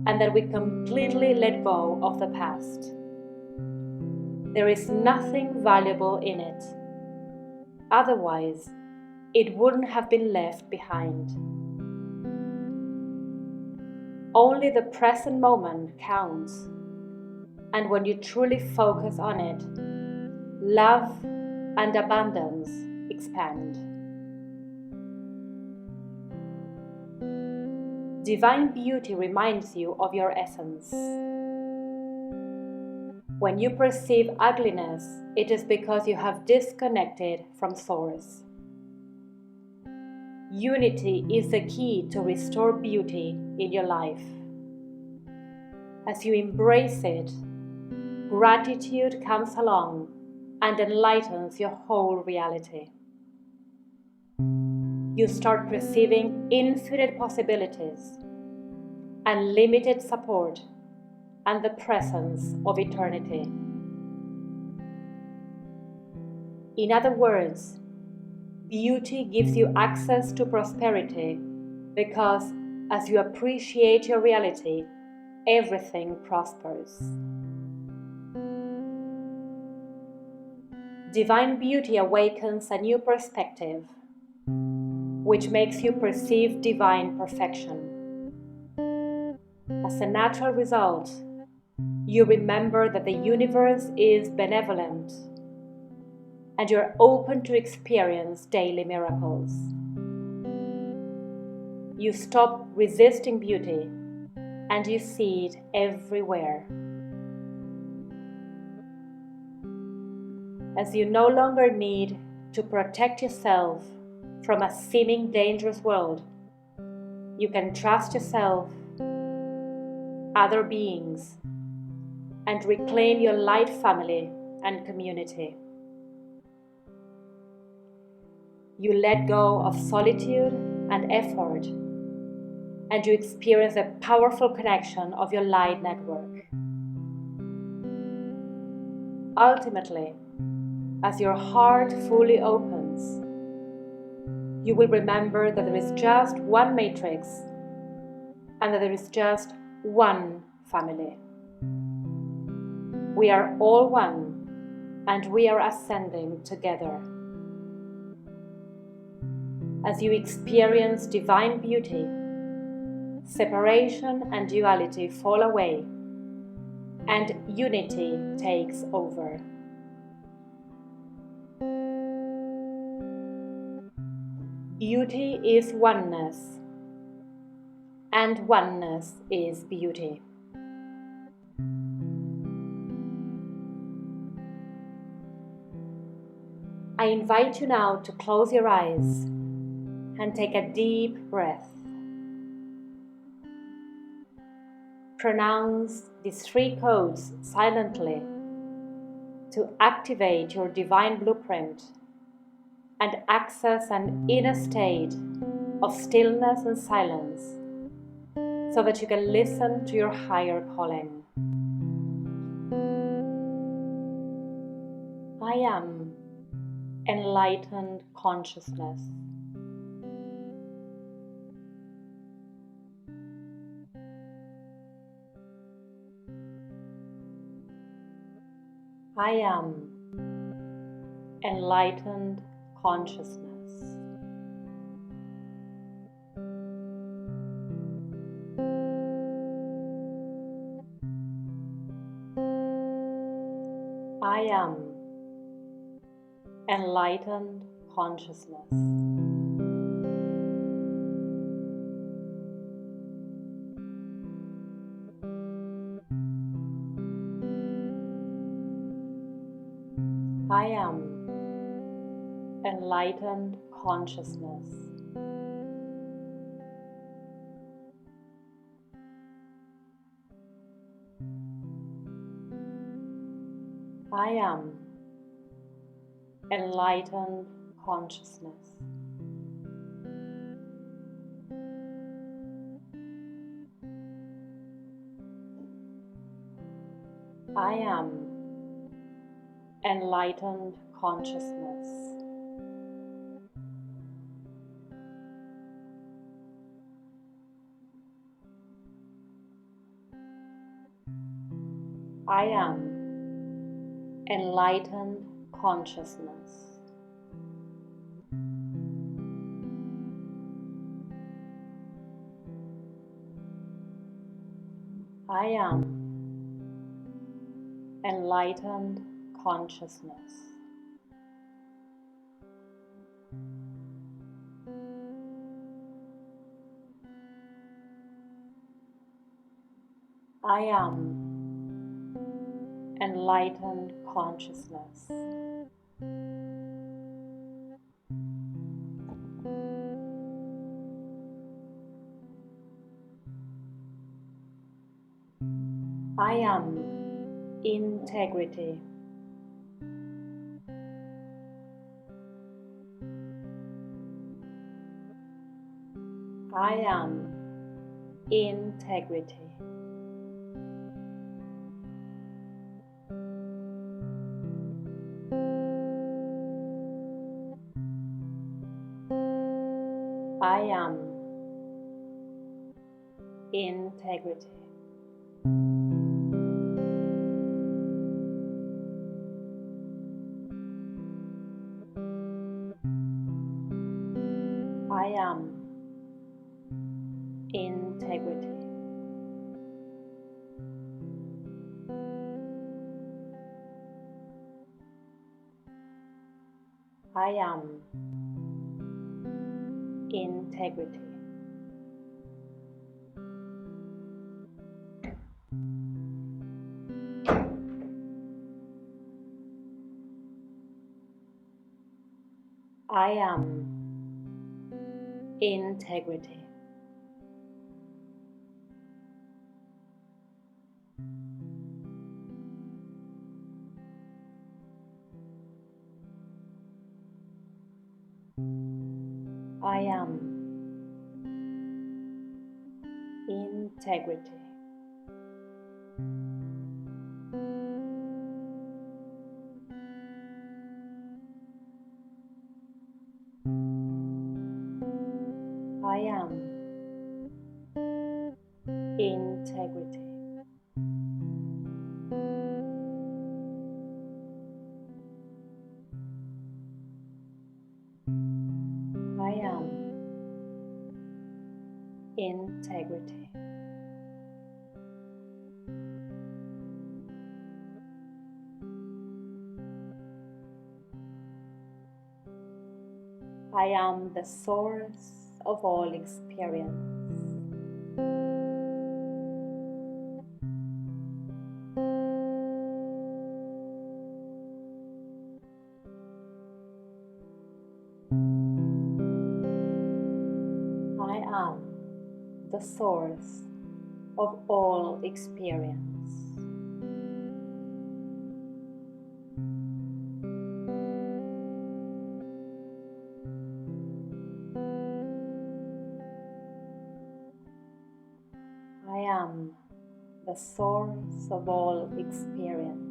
and that we completely let go of the past. There is nothing valuable in it. Otherwise, it wouldn't have been left behind. Only the present moment counts, and when you truly focus on it, love and abundance expand. Divine beauty reminds you of your essence. When you perceive ugliness, it is because you have disconnected from Source. Unity is the key to restore beauty in your life. As you embrace it, gratitude comes along and enlightens your whole reality. You start perceiving infinite possibilities, unlimited support, and the presence of eternity. In other words, beauty gives you access to prosperity because as you appreciate your reality, everything prospers. Divine beauty awakens a new perspective, which makes you perceive divine perfection. As a natural result, you remember that the universe is benevolent and you're open to experience daily miracles. You stop resisting beauty and you see it everywhere. As you no longer need to protect yourself from a seeming dangerous world, you can trust yourself, other beings, and reclaim your light family and community. You let go of solitude and effort, and you experience a powerful connection of your light network. Ultimately, as your heart fully opens, you will remember that there is just one matrix and that there is just one family. We are all one, and we are ascending together. As you experience divine beauty, separation and duality fall away, and unity takes over. Beauty is oneness, and oneness is beauty. I invite you now to close your eyes and take a deep breath. Pronounce these 3 codes silently to activate your divine blueprint and access an inner state of stillness and silence so that you can listen to your higher calling. I am enlightened consciousness. I am enlightened consciousness. I am enlightened consciousness. I am enlightened consciousness. I am enlightened consciousness. I am enlightened consciousness. I am enlightened consciousness. I am enlightened consciousness. I am enlightened consciousness. I am integrity. I am integrity. I am integrity. I am integrity. I am integrity. I am integrity. I am integrity. I am integrity. I am integrity. I am the source of all experience. I am the source of all experience. I am the source of all experience.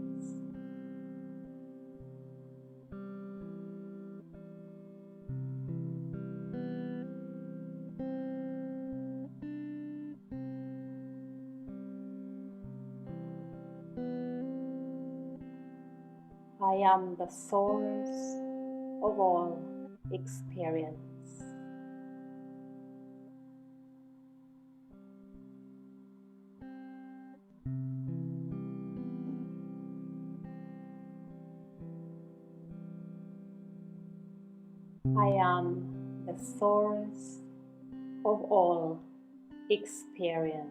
I am the source of all experience. I am the source of all experience.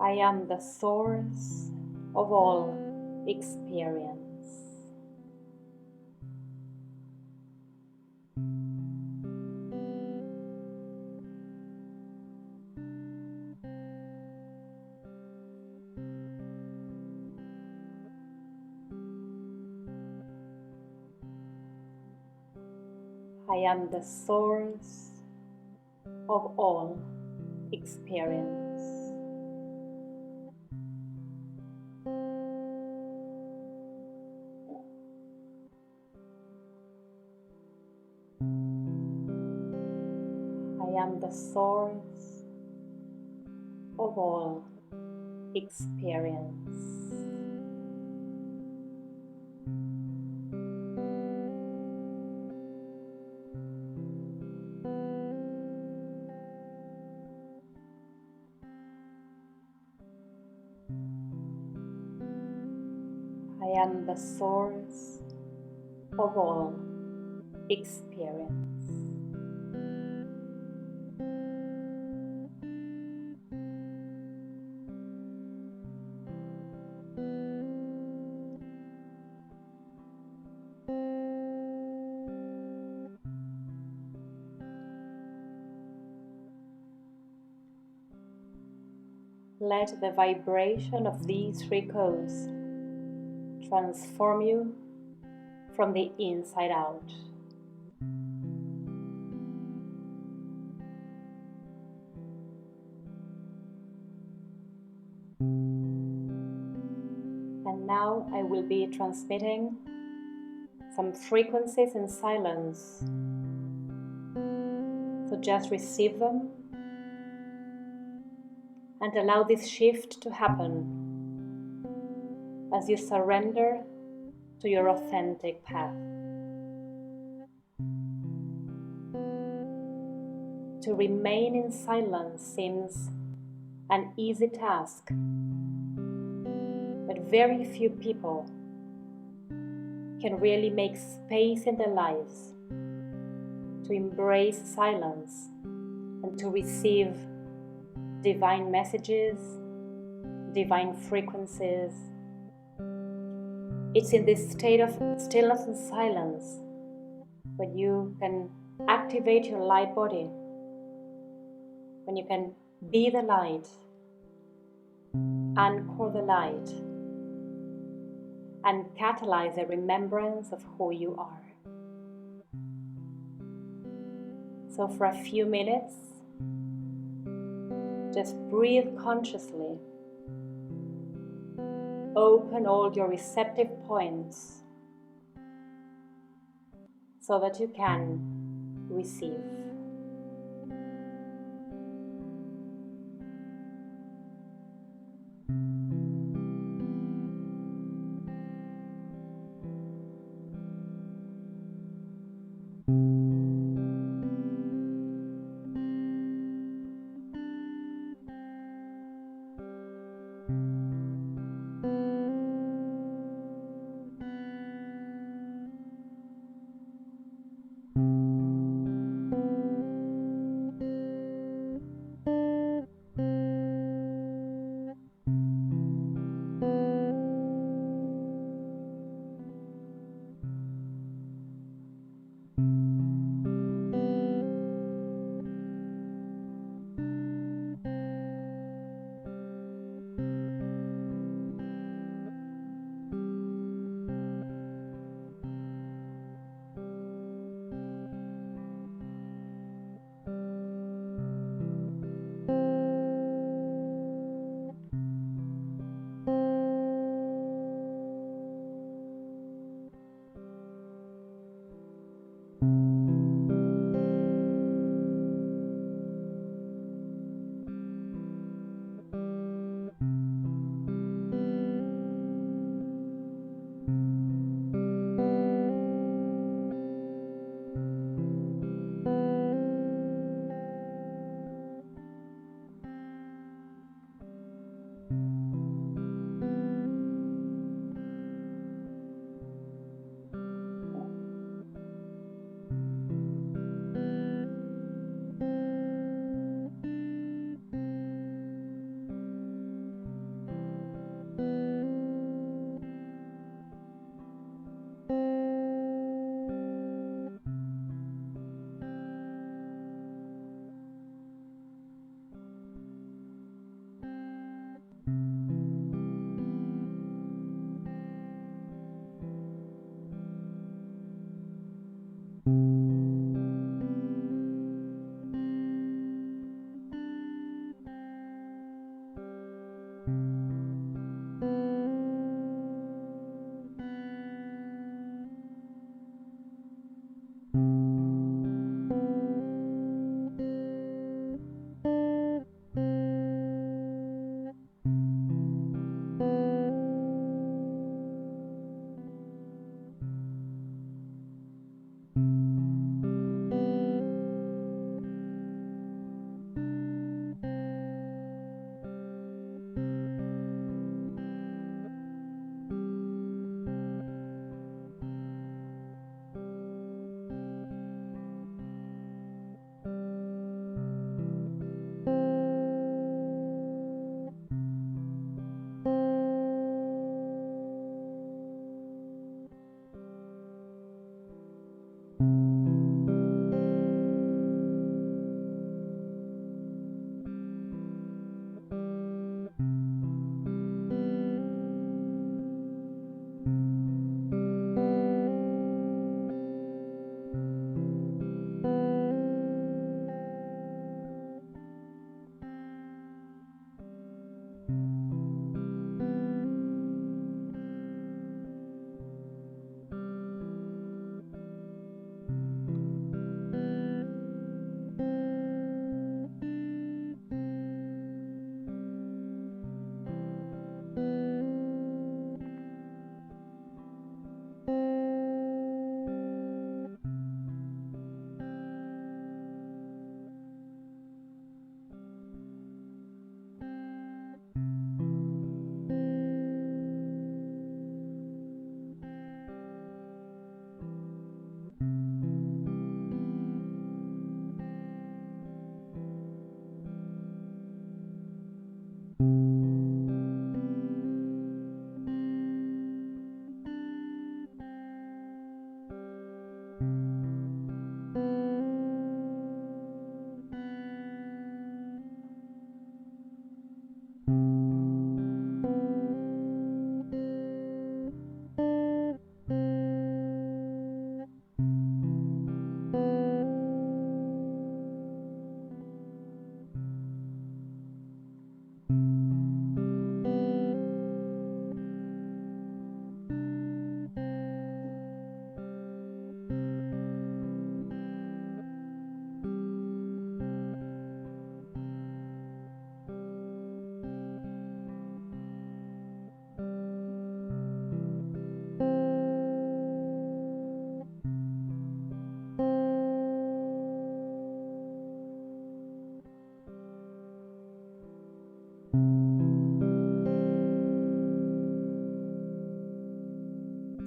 I am the source of all experience. I am the source of all experience. I am the source of all experience. I am the source of all experience. Let the vibration of these three codes transform you from the inside out. And now I will be transmitting some frequencies in silence. So just receive them and allow this shift to happen as you surrender to your authentic path. To remain in silence seems an easy task, but very few people can really make space in their lives to embrace silence and to receive divine messages, divine frequencies. It's in this state of stillness and silence when you can activate your light body, when you can be the light, anchor the light, and catalyze a remembrance of who you are. So for a few minutes, just breathe consciously. Open all your receptive points so that you can receive.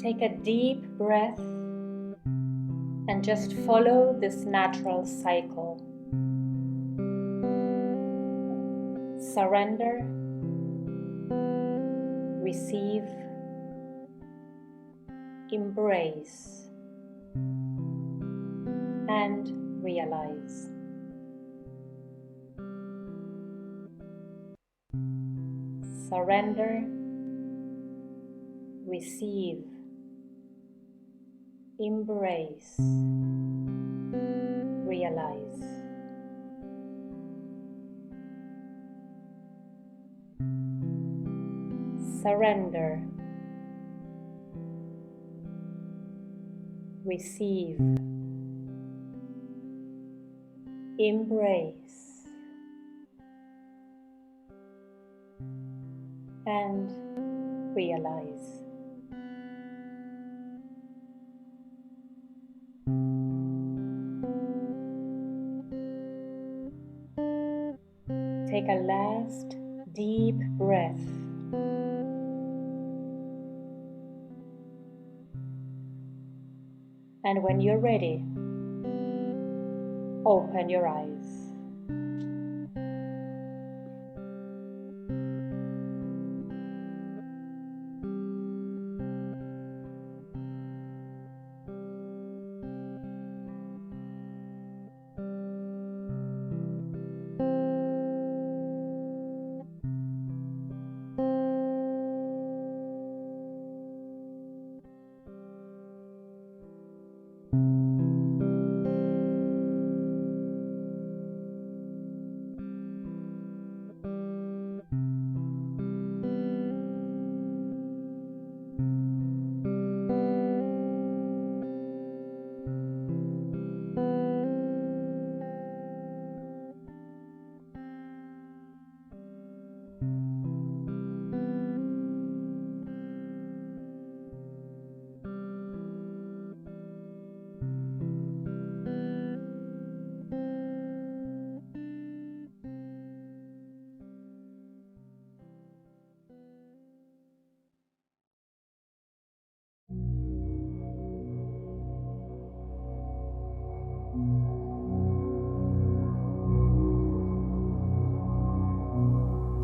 Take a deep breath and just follow this natural cycle. Surrender, receive, embrace, and realize. Surrender, receive, embrace, realize. Surrender, receive, embrace, and realize. Take a last deep breath. And when you're ready, open your eyes.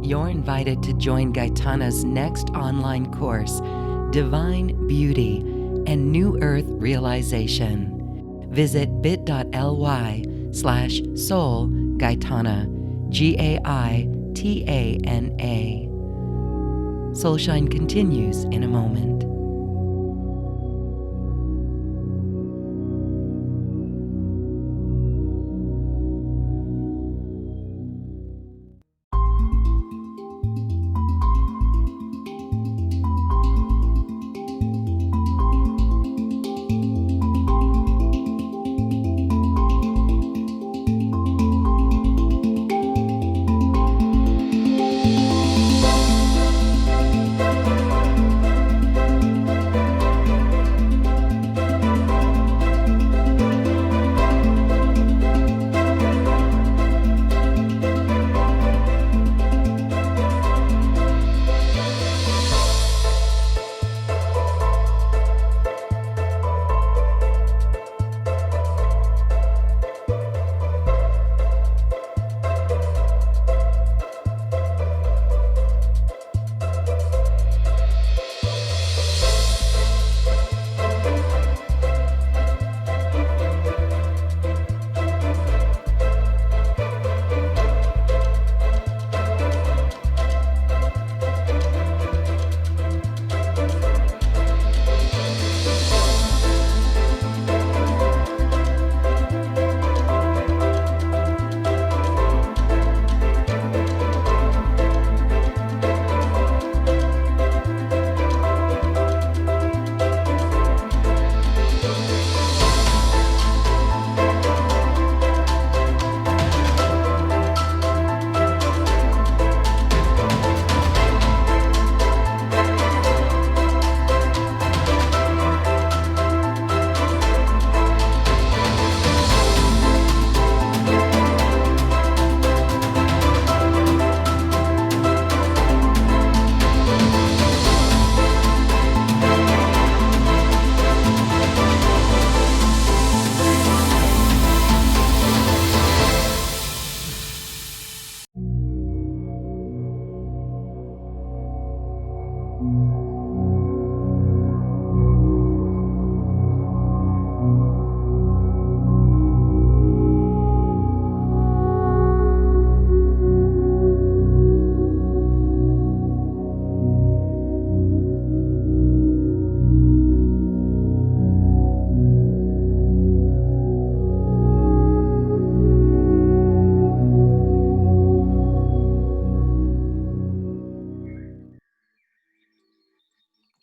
You're invited to join Gaetana's next online course, Divine Beauty and New Earth Realization. Visit bit.ly/soul Gaetana, Gaitana. Soulshine continues in a moment.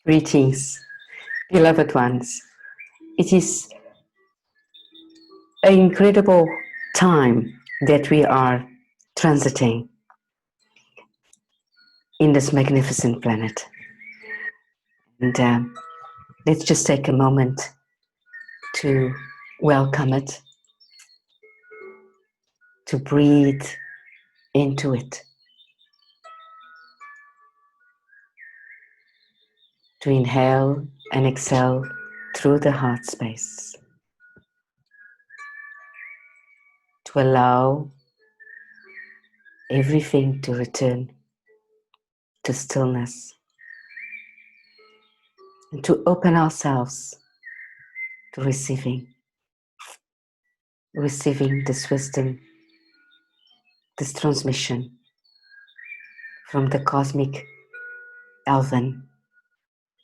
Greetings, beloved ones. It is an incredible time that we are transiting in this magnificent planet. And let's just take a moment to welcome it, to breathe into it, to inhale and exhale through the heart space, to allow everything to return to stillness, and to open ourselves to receiving this wisdom, this transmission from the cosmic Elven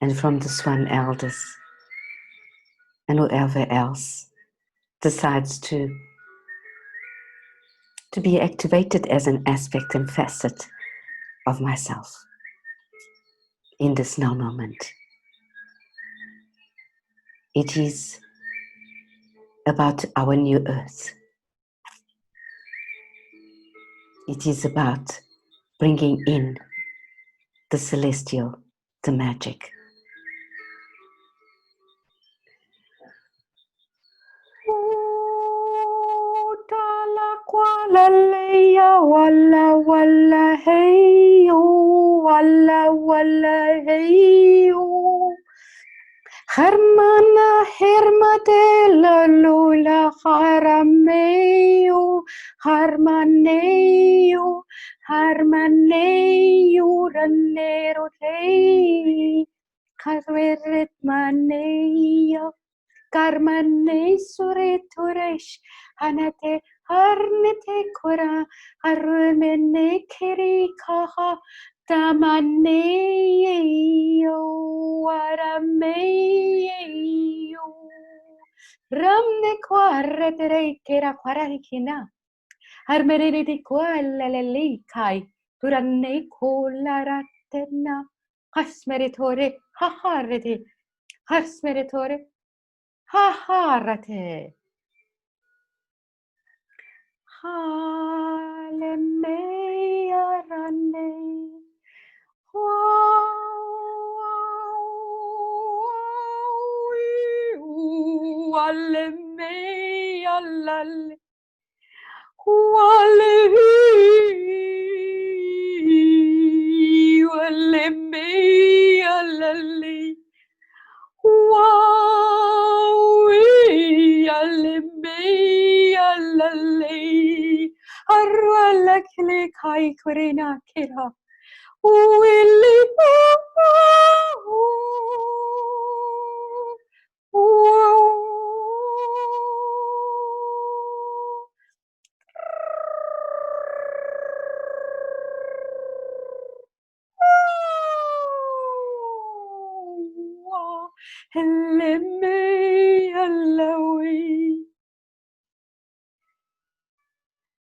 and from the Swan Elders and whoever else decides to be activated as an aspect and facet of myself in this now moment. It is about our new earth. It is about bringing in the celestial, the magic. Walla walla hey walla walla hey Hermana hermatela lula harameo harmaneo harmaneo ranero te Carveret maneo Carmane sure turesh hanate harnete kora harmene keri kaha tamaneyo arameyo ramne quarretere kera quararikina harmene di quella lelikai duranne kolaratena hasmeritore haharete hasmeritore Haharate. Halemeya rane. Halemeya lale. Halemeya lale. Arwalakle kai kurina kira. Willi Heleme Allawi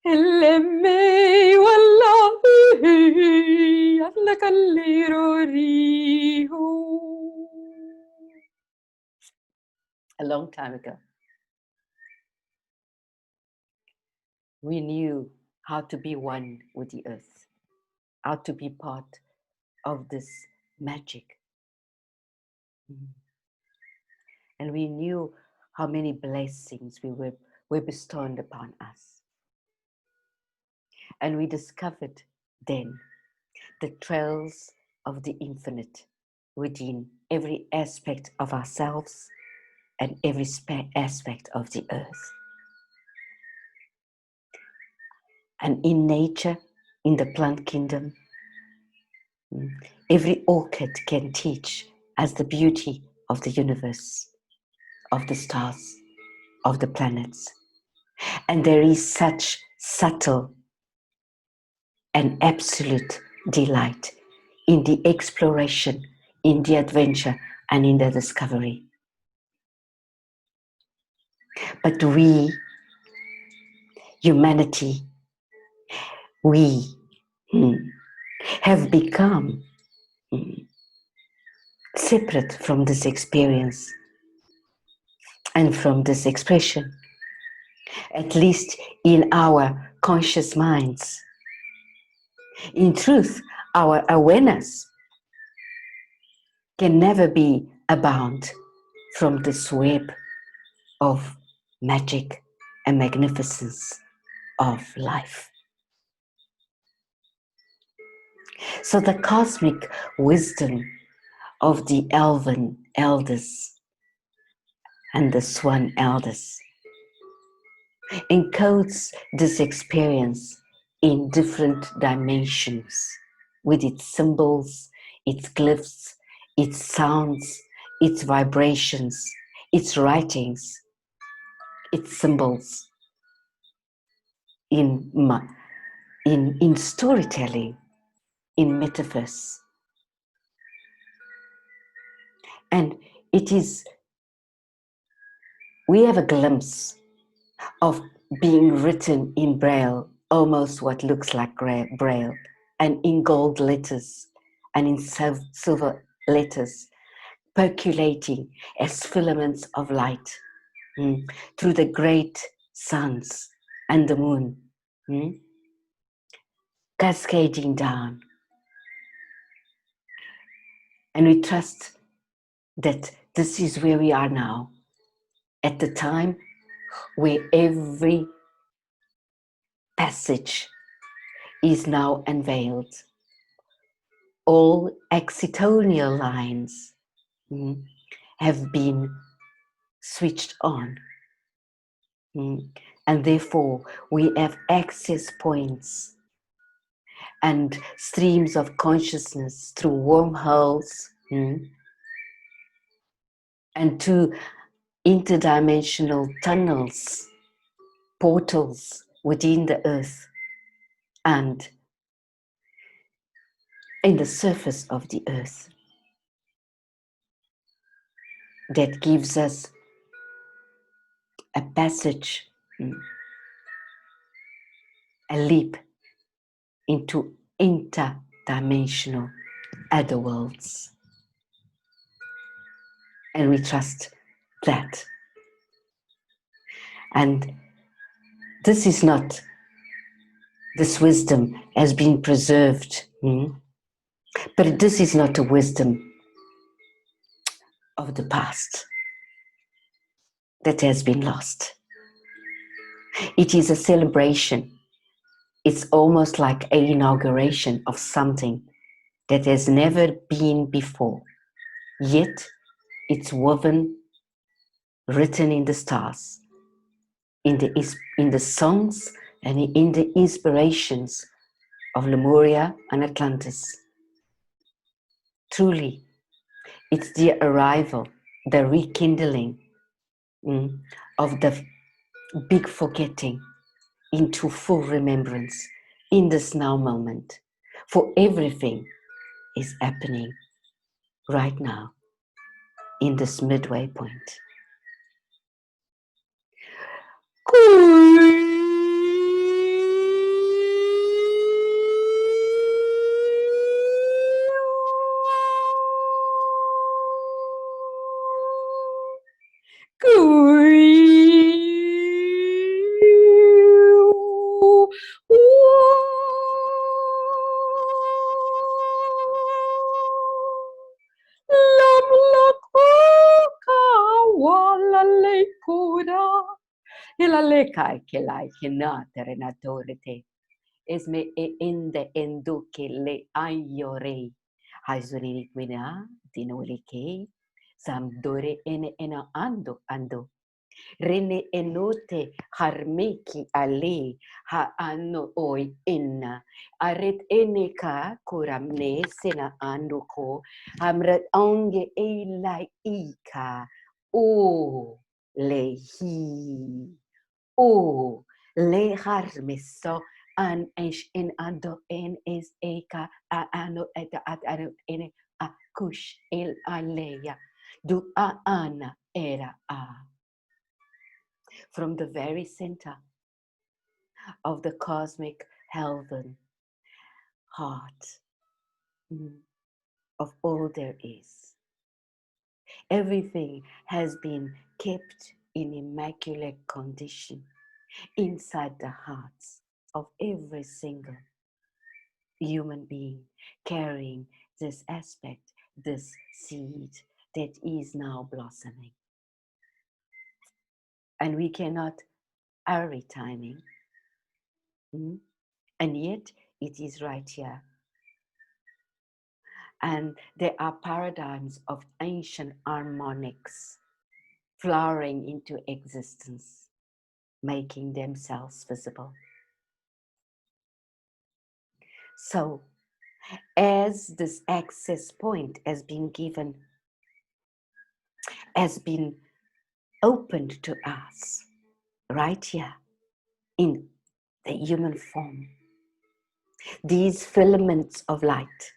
Heleme Wallahi Alla Kallirorihu. A long time ago, we knew how to be one with the earth, how to be part of this magic. And we knew how many blessings were bestowed upon us. And we discovered then the trails of the infinite within every aspect of ourselves and every aspect of the earth. And in nature, in the plant kingdom, Every orchid can teach us the beauty of the universe, of the stars, of the planets. And there is such subtle and absolute delight in the exploration, in the adventure, and in the discovery. But we, humanity, we have become separate from this experience and from this expression, at least in our conscious minds. In truth, our awareness can never be abound from this web of magic and magnificence of life. So the cosmic wisdom of the elven elders and the swan elders encodes this experience in different dimensions with its symbols, its glyphs, its sounds, its vibrations, its writings, its symbols in storytelling, in metaphors. And it is, we have a glimpse of being written in Braille, almost what looks like Braille, and in gold letters and in silver letters, percolating as filaments of light through the great suns and the moon, cascading down. And we trust that this is where we are now, at the time where every passage is now unveiled. All excitonial lines have been switched on. And therefore, we have access points and streams of consciousness through wormholes and to interdimensional tunnels, portals within the earth and in the surface of the earth that gives us a passage, a leap into interdimensional other worlds. And we trust that. And this wisdom has been preserved, but this is not a wisdom of the past that has been lost. It is a celebration. It's almost like an inauguration of something that has never been before. Yet it's woven, written in the stars, in the songs and in the inspirations of Lemuria and Atlantis. Truly, it's the arrival, the rekindling of the big forgetting into full remembrance in this now moment. For everything is happening right now in this midway point. La leca che lai che natere natorete esme e ende endo che le aiorei haizuri quina dinole che sam dore ene ena ando Rene enote harmeki ale ha ano oi enna. Aret eneka kuramne sena andoko. Hamret onge elai ika. O lehi. O le harmeso an esh en ando en es eka a ano et ano ene a kush el aleya. Du a ana era a. From the very center of the cosmic heaven, heart of all there is. Everything has been kept in immaculate condition inside the hearts of every single human being carrying this aspect, this seed that is now blossoming. And we cannot hurry timing. And yet it is right here. And there are paradigms of ancient harmonics flowering into existence, making themselves visible. So, as this access point has been given, has been opened to us right here in the human form, these filaments of light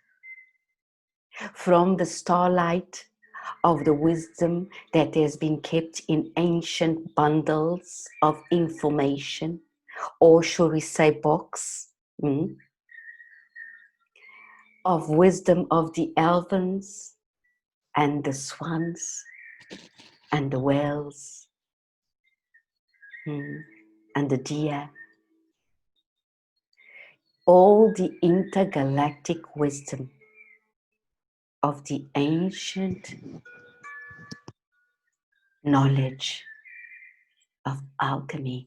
from the starlight of the wisdom that has been kept in ancient bundles of information, or should we say box, of wisdom of the elvens and the swans and the whales and the deer, all the intergalactic wisdom of the ancient knowledge of alchemy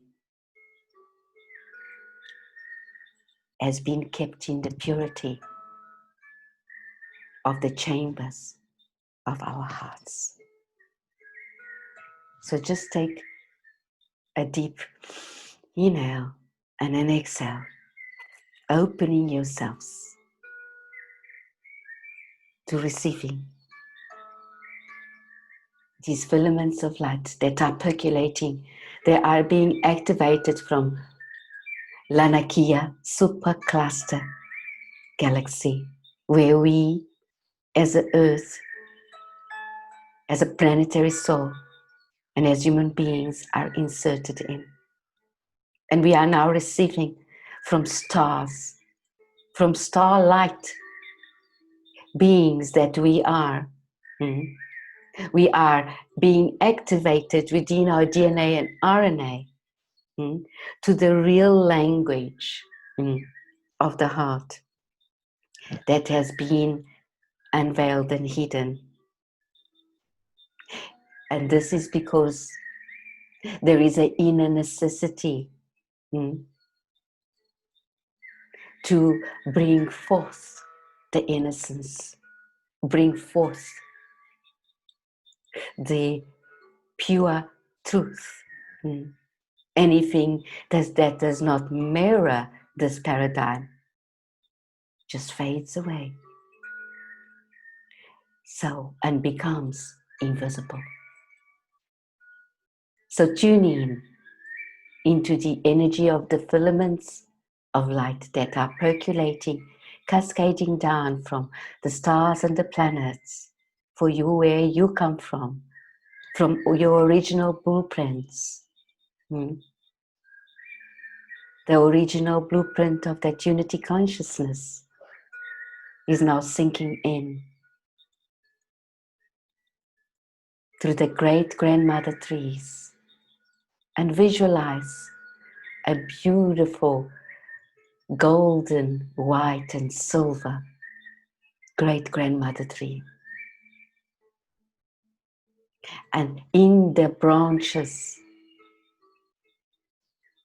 has been kept in the purity of the chambers of our hearts. So just take a deep inhale and an exhale, opening yourselves to receiving these filaments of light that are percolating. They are being activated from Lanakia supercluster galaxy, where we, as the Earth, as a planetary soul, and as human beings are inserted in. And we are now receiving from stars, from starlight beings that we are. We are being activated within our DNA and RNA to the real language of the heart that has been unveiled and hidden. And this is because there is an inner necessity to bring forth the innocence, bring forth the pure truth. Anything that does not mirror this paradigm just fades away. So, and becomes invisible. So tune in into the energy of the filaments of light that are percolating, cascading down from the stars and the planets for you, where you come from your original blueprints. The original blueprint of that unity consciousness is now sinking in through the great grandmother trees, and visualize a beautiful golden, white and silver great grandmother tree. And in the branches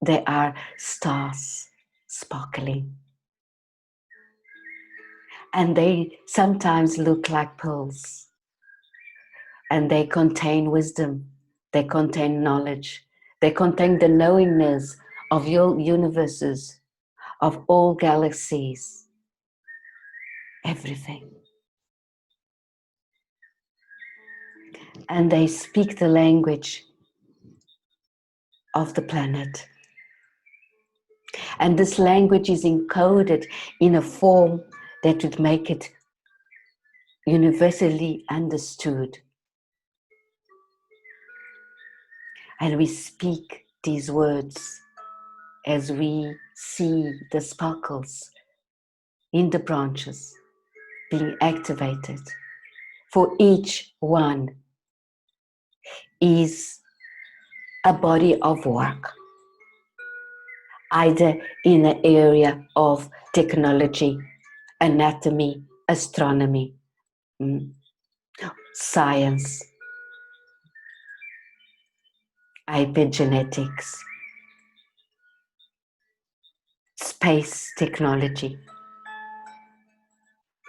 there are stars sparkling, and they sometimes look like pearls, and they contain wisdom They contain knowledge. They contain the knowingness of your universes, of all galaxies, everything. And they speak the language of the planet. And this language is encoded in a form that would make it universally understood. And we speak these words as we see the sparkles in the branches being activated. For each one is a body of work, either in the area of technology, anatomy, astronomy, science, epigenetics, space technology.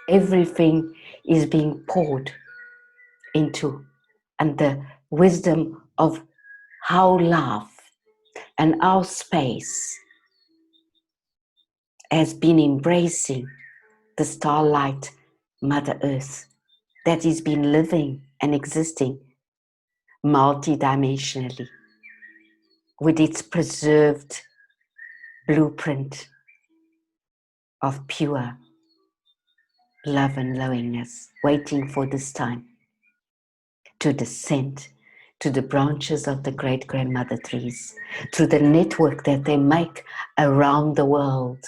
Everything is being poured into, and the wisdom of how love and our space has been embracing the starlight Mother Earth that has been living and existing multidimensionally with its preserved blueprint of pure love and knowingness, waiting for this time to descend to the branches of the great-grandmother trees, through the network that they make around the world,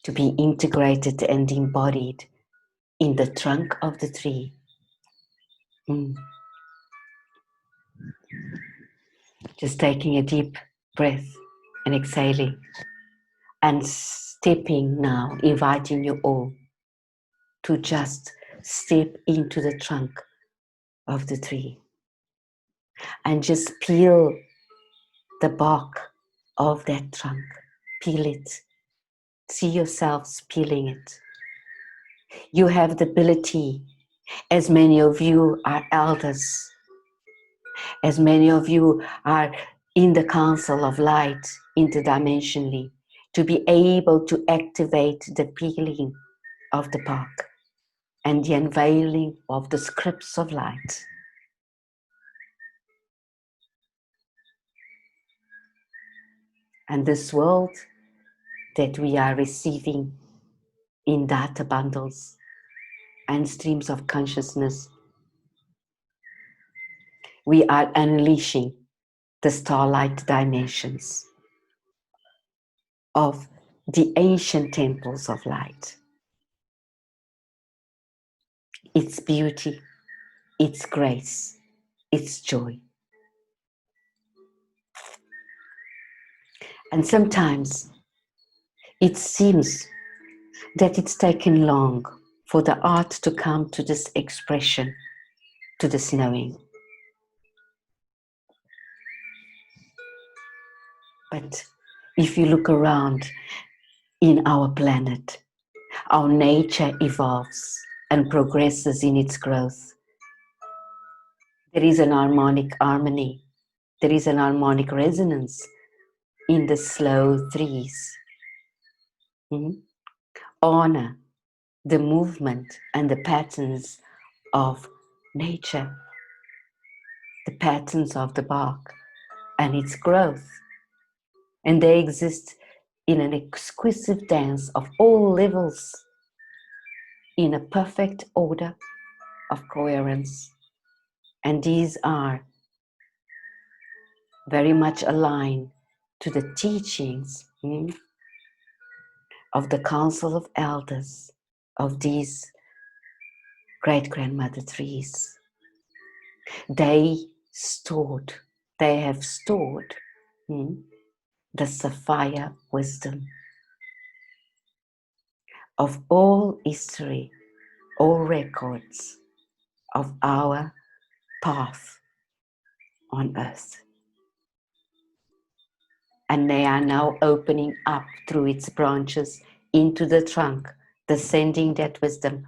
to be integrated and embodied in the trunk of the tree. Just taking a deep breath and exhaling, and stepping now, inviting you all to just step into the trunk of the tree and just peel the bark of that trunk. Peel it. See yourselves peeling it. You have the ability, as many of you are elders, as many of you are in the Council of Light interdimensionally, to be able to activate the peeling of the bark and the unveiling of the scripts of light. And this world that we are receiving in data bundles and streams of consciousness, we are unleashing the starlight dimensions of the ancient temples of light. Its beauty, its grace, its joy. And sometimes it seems that it's taken long for the art to come to this expression, to this knowing. But if you look around in our planet, our nature evolves and progresses in its growth. There is an harmonic harmony. There is an harmonic resonance in the slow threes. Honor the movement and the patterns of nature, the patterns of the bark and its growth. And they exist in an exquisite dance of all levels, in a perfect order of coherence. And these are very much aligned to the teachings of the Council of Elders of these great-grandmother trees. They have stored the sapphire wisdom of all history, all records of our path on earth. And they are now opening up through its branches into the trunk, descending that wisdom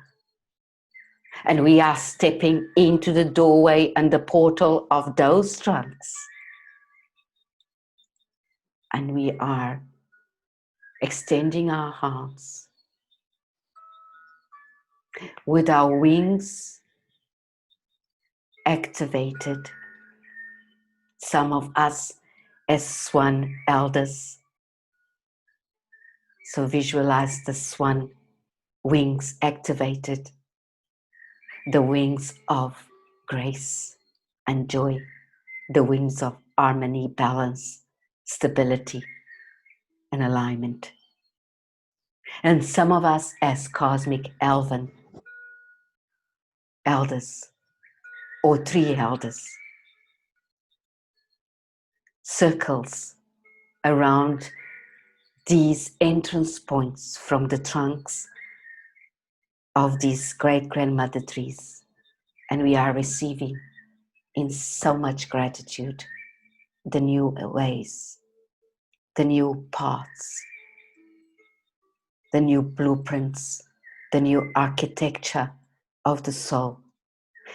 And we are stepping into the doorway and the portal of those trunks. And we are extending our hearts with our wings activated. Some of us as swan elders. So visualize the swan wings activated, the wings of grace and joy, the wings of harmony, balance, stability, and alignment. And some of us as cosmic elven elders or tree elders, circles around these entrance points from the trunks of these great grandmother trees. And we are receiving in so much gratitude the new ways, the new paths, the new blueprints, the new architecture of the soul,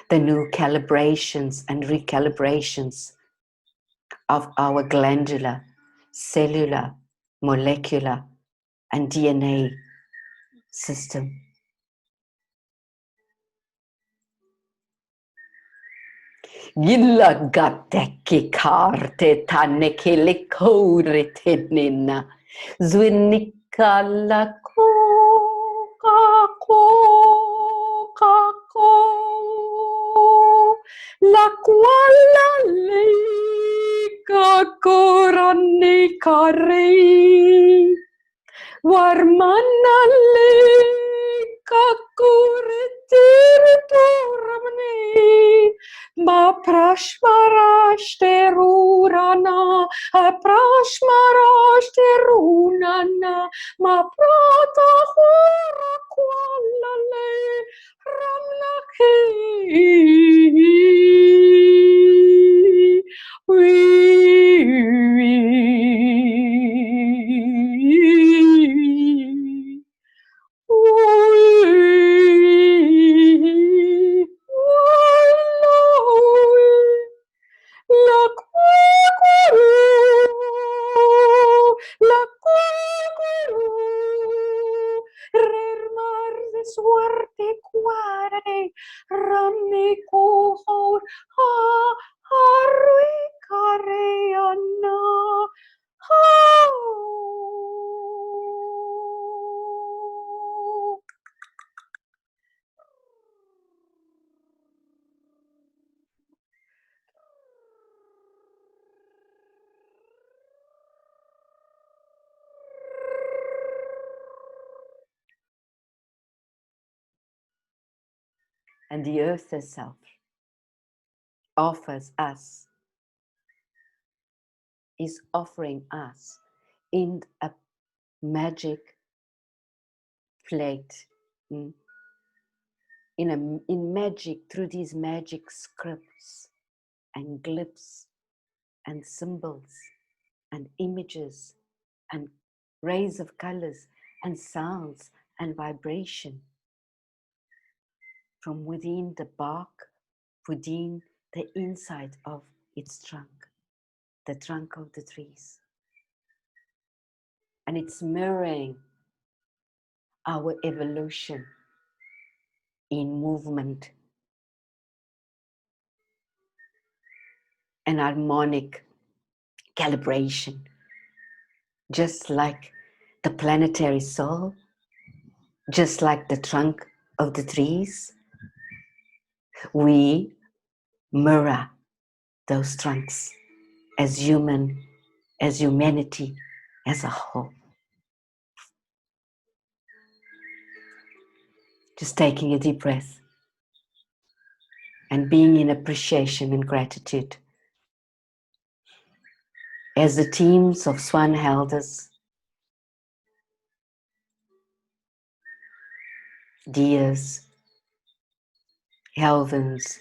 the new calibrations and recalibrations of our glandular, cellular, molecular, and DNA system. Gilla gatteki karte tanneke le kore tenina. Zwinnika la ko kako. La kuala le kakorane kare. Warmanale kakuretirturamne ma prashmarashterurana prashmarashterunana ma prata hora kwalale ramnakhe Suerte cuare, ramne cohor, harui careana, and the earth herself offers us, is offering us in a magic plate, in magic, through these magic scripts and glyphs and symbols and images and rays of colors and sounds and vibration from within the bark, within the inside of its trunk, the trunk of the trees. And it's mirroring our evolution in movement and harmonic calibration, just like the planetary soul, just like the trunk of the trees. We mirror those trunks as humanity as a whole. Just taking a deep breath and being in appreciation and gratitude as the teams of Swan Elders, deers, elvins,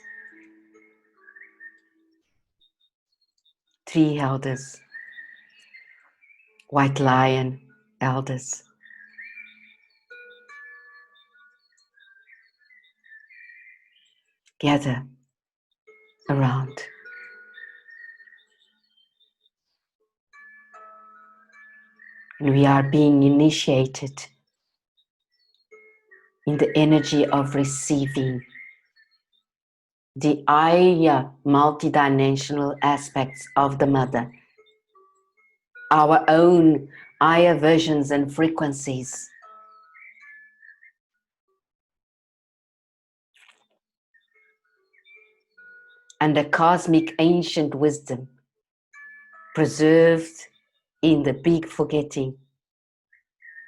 tree elders, white lion elders, gather around. And we are being initiated in the energy of receiving the Aya multidimensional aspects of the Mother, our own Aya versions and frequencies. And the cosmic ancient wisdom preserved in the big forgetting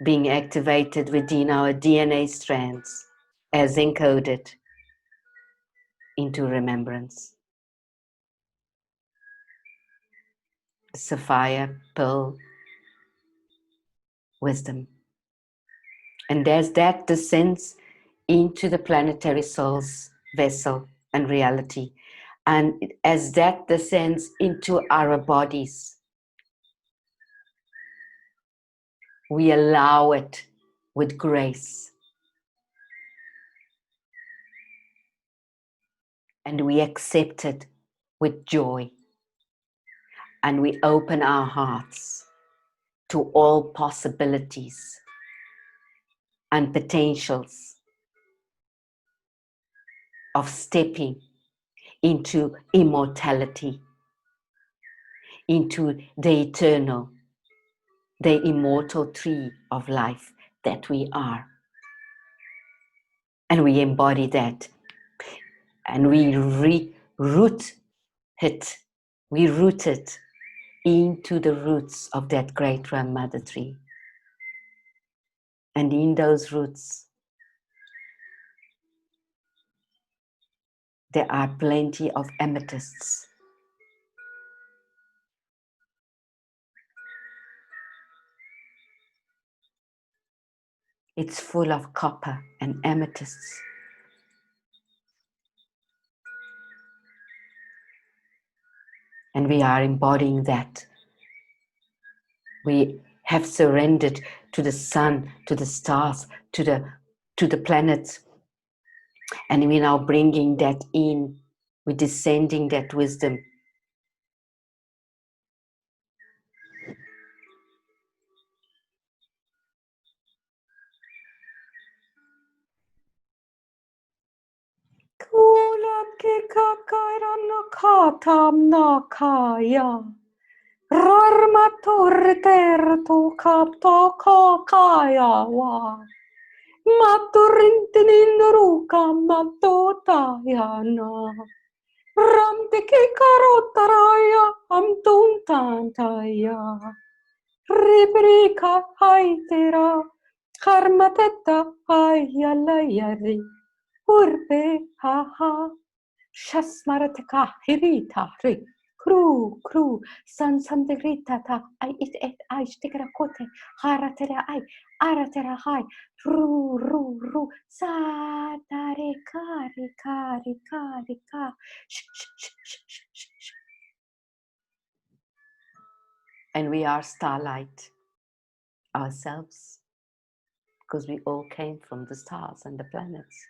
being activated within our DNA strands as encoded into remembrance. The sapphire pearl wisdom. And as that descends into the planetary soul's vessel and reality, and as that descends into our bodies, we allow it with grace. And we accept it with joy. And we open our hearts to all possibilities and potentials of stepping into immortality, into the eternal, the immortal tree of life that we are. And we embody that. And we root it. We root it into the roots of that great grandmother tree. And in those roots, there are plenty of amethysts. It's full of copper and amethysts. And we are embodying that. We have surrendered to the sun, to the stars, to the planets. And we're now bringing that in. We're descending that wisdom. Maturintininruka matotayana. Ramtiki karotaraya amtuntantaya. Ribrika haitera. Karmateta ayalayari. Urbe haha. Shasmarataka hiritari. Kru, san sanderitata, I it et I stikra kote, haratera I, aratera hai, ru, satare kari, ka, sh. And we are starlight ourselves, because we all came from the stars and the planets.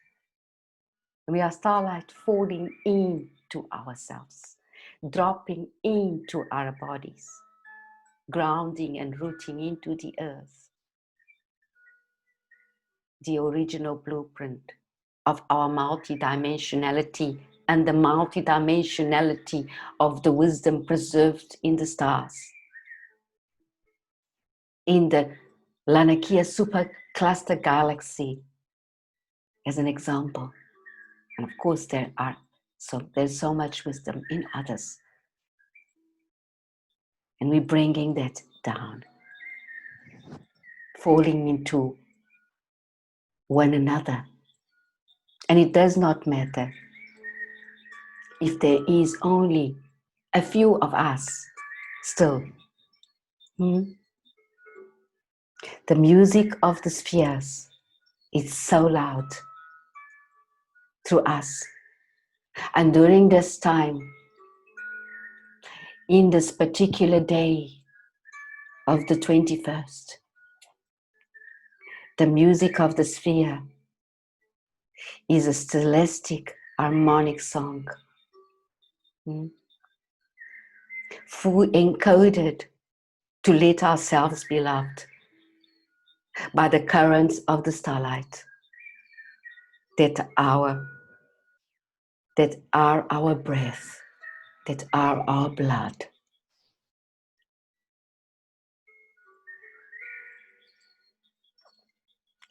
We are starlight falling into ourselves, dropping into our bodies, grounding and rooting into the earth, the original blueprint of our multidimensionality and the multidimensionality of the wisdom preserved in the stars. In the Lanakia supercluster galaxy, as an example. And of course, there's so much wisdom in others. And we're bringing that down, falling into one another. And it does not matter if there is only a few of us still. The music of the spheres is so loud through us. And during this time, in this particular day of the 21st, the music of the sphere is a stylistic harmonic song, full encoded to let ourselves be loved by the currents of the starlight that are our breath, that are our blood.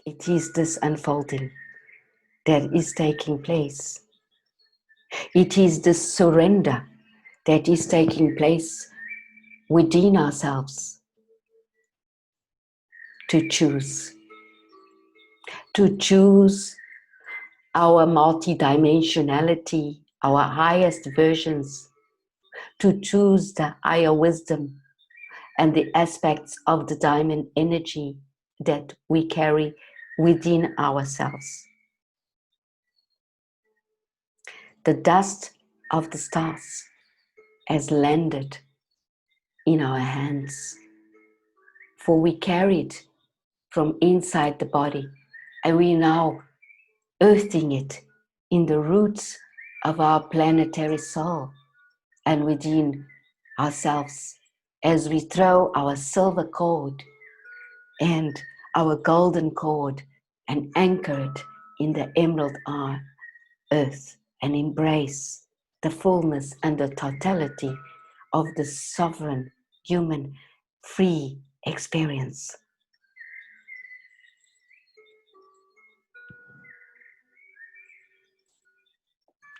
It is this unfolding that is taking place. It is this surrender that is taking place within ourselves to choose our multidimensionality, our highest versions, to choose the higher wisdom and the aspects of the diamond energy that we carry within ourselves. The dust of the stars has landed in our hands, for we carry it from inside the body, and we now earthing it in the roots of our planetary soul and within ourselves, as we throw our silver cord and our golden cord and anchor it in the emerald earth and embrace the fullness and the totality of the sovereign human free experience.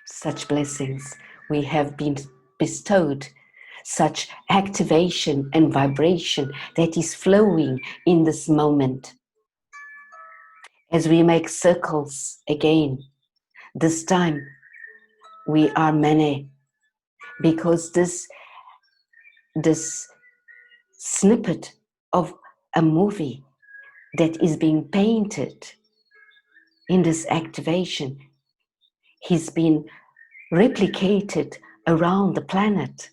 Such blessings we have been bestowed, such activation and vibration that is flowing in this moment. As we make circles again, this time we are many, because this snippet of a movie that is being painted in this activation has been replicated around the planet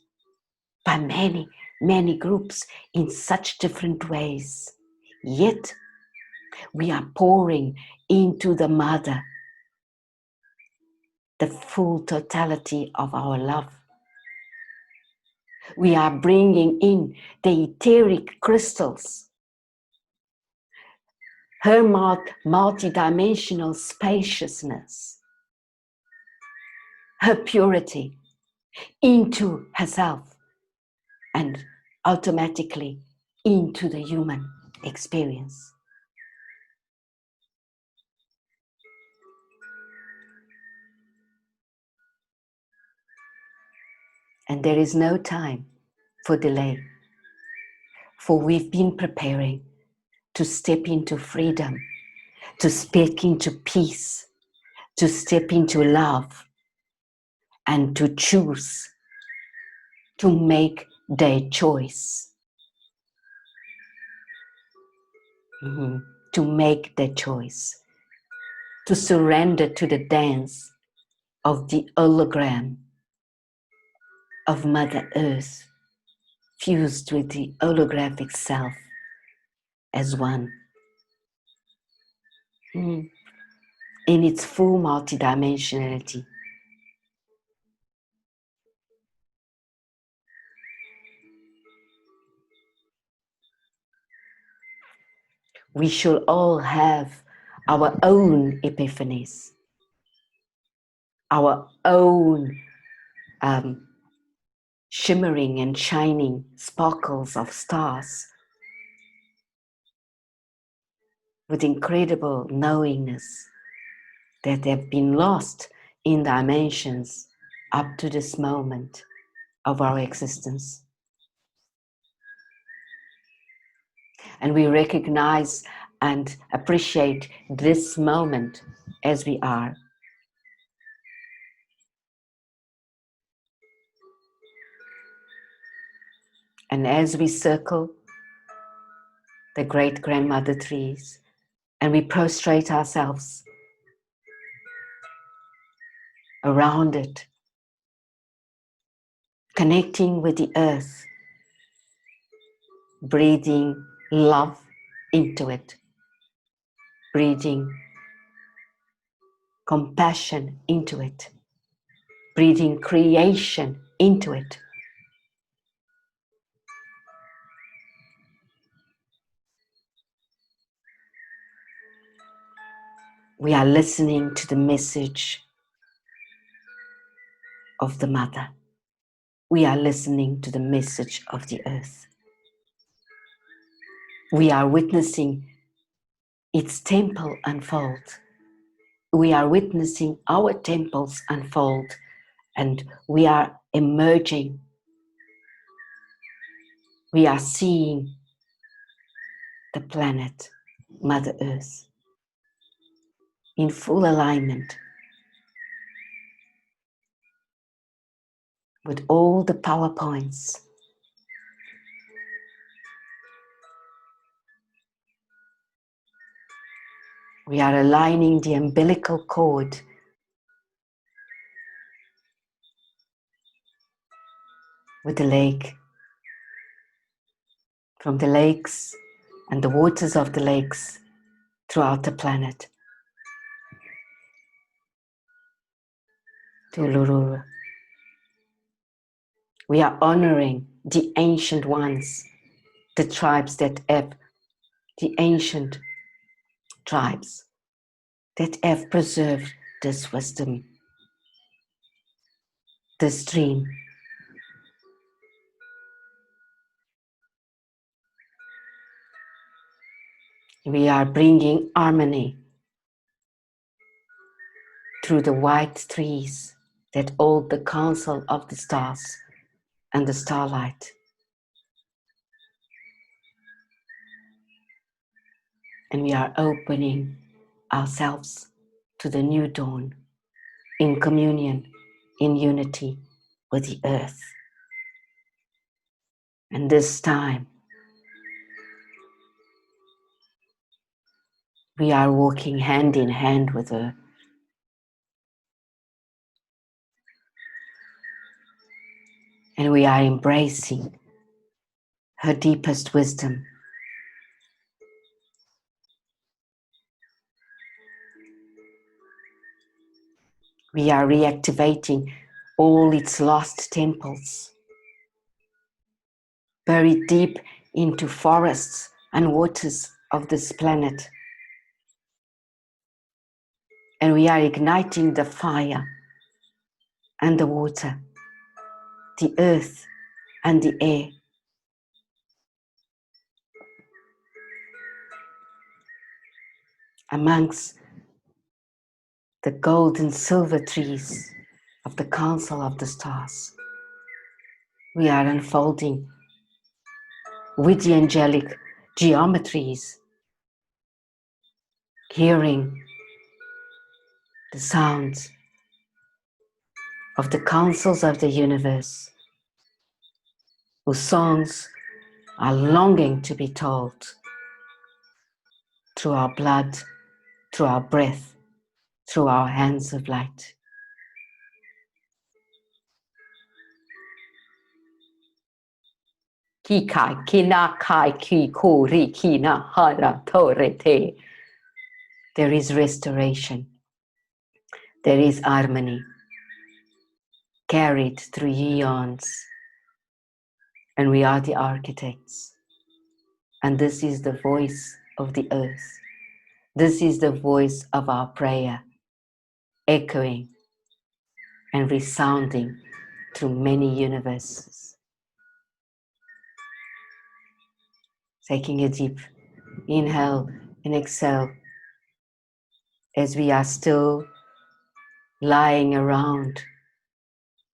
by many, many groups in such different ways. Yet we are pouring into the mother the full totality of our love. We are bringing in the etheric crystals, her multidimensional spaciousness, her purity into herself, and automatically into the human experience. And there is no time for delay, for we've been preparing to step into freedom, to step into peace, to step into love, and to choose, to make their choice. To make their choice, to surrender to the dance of the hologram of Mother Earth, fused with the holographic self as one, in its full multidimensionality. We should all have our own epiphanies, our own shimmering and shining sparkles of stars with incredible knowingness that have been lost in dimensions up to this moment of our existence. And we recognize and appreciate this moment as we are. And as we circle the great grandmother trees and we prostrate ourselves around it, connecting with the earth, breathing love into it, breathing compassion into it, breathing creation into it. We are listening to the message of the Mother. We are listening to the message of the earth. We are witnessing its temple unfold. We are witnessing our temples unfold, and we are emerging. We are seeing the planet, Mother Earth, in full alignment with all the power points. We are aligning the umbilical cord with the lake, from the lakes and the waters of the lakes throughout the planet to Uluru. We are honoring the ancient ones, the tribes that have, the ancient tribes that have preserved this wisdom, this dream. We are bringing harmony through the white trees that hold the council of the stars and the starlight. And we are opening ourselves to the new dawn in communion, in unity with the earth. And this time, we are walking hand in hand with her. And we are embracing her deepest wisdom. We are reactivating all its lost temples, buried deep into forests and waters of this planet. And we are igniting the fire and the water, the earth and the air. Amongst the gold and silver trees of the Council of the Stars, we are unfolding with the angelic geometries, hearing the sounds of the councils of the universe, whose songs are longing to be told through our blood, through our breath, through our hands of light. Ki kai kina kai ki kuri kina hara torete. There is restoration. There is harmony carried through eons. And we are the architects. And this is the voice of the earth. This is the voice of our prayer, echoing and resounding through many universes. Taking a deep inhale and exhale as we are still lying around,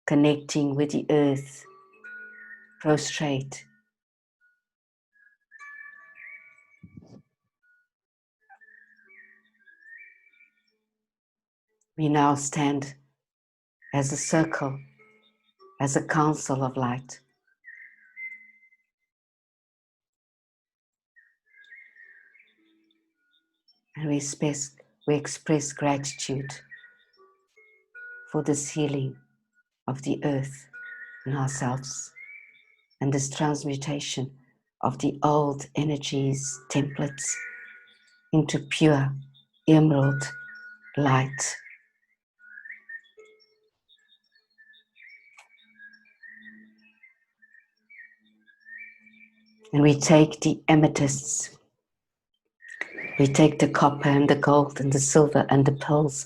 connecting with the earth, prostrate. We now stand as a circle, as a council of light. And we express gratitude for this healing of the earth and ourselves, and this transmutation of the old energies, templates, into pure emerald light. And we take the amethysts, we take the copper and the gold and the silver and the pearls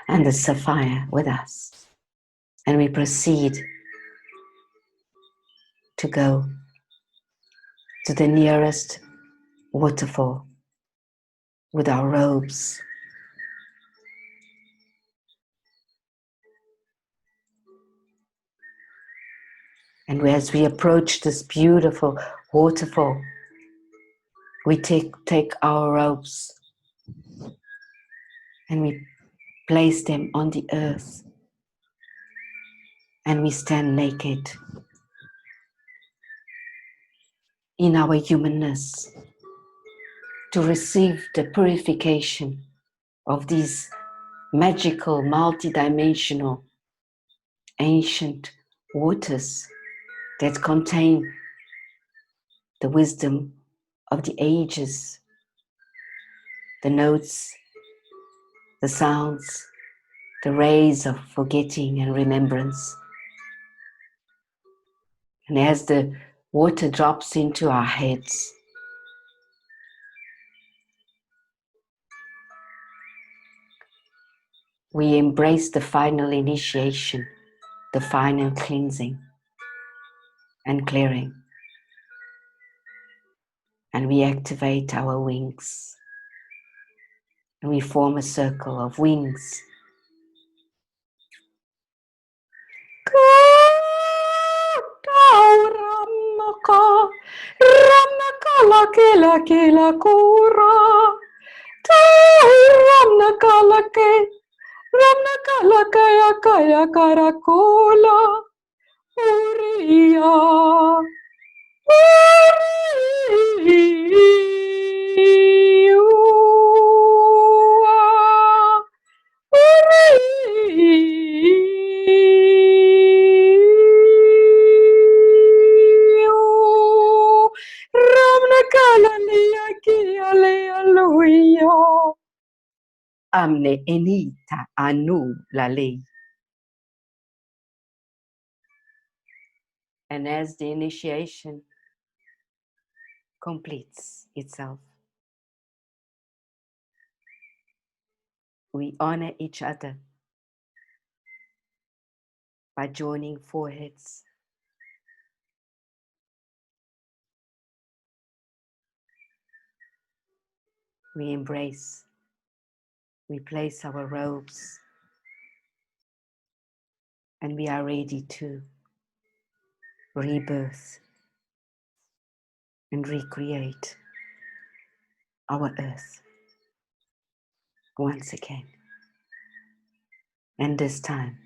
and the sapphire with us. And we proceed to go to the nearest waterfall with our robes. And as we approach this beautiful waterfall, we take our robes and we place them on the earth, and we stand naked in our humanness to receive the purification of these magical, multidimensional, ancient waters that contain the wisdom of the ages, the notes, the sounds, the rays of forgetting and remembrance. And as the water drops into our heads, we embrace the final initiation, the final cleansing and clearing. And we activate our wings. And we form a circle of wings. Amne enita anu lalei. And as the initiation completes itself, we honor each other by joining foreheads. We embrace, we place our robes, and we are ready to rebirth and recreate our earth once again. And this time,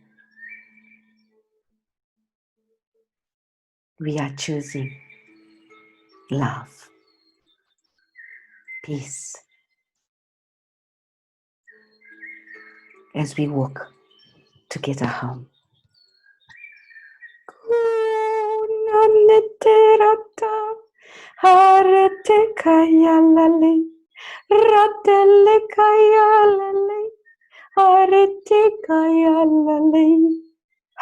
we are choosing love, peace, as we walk together home. Harate kayalale, ratele kayalale, harate kayalale.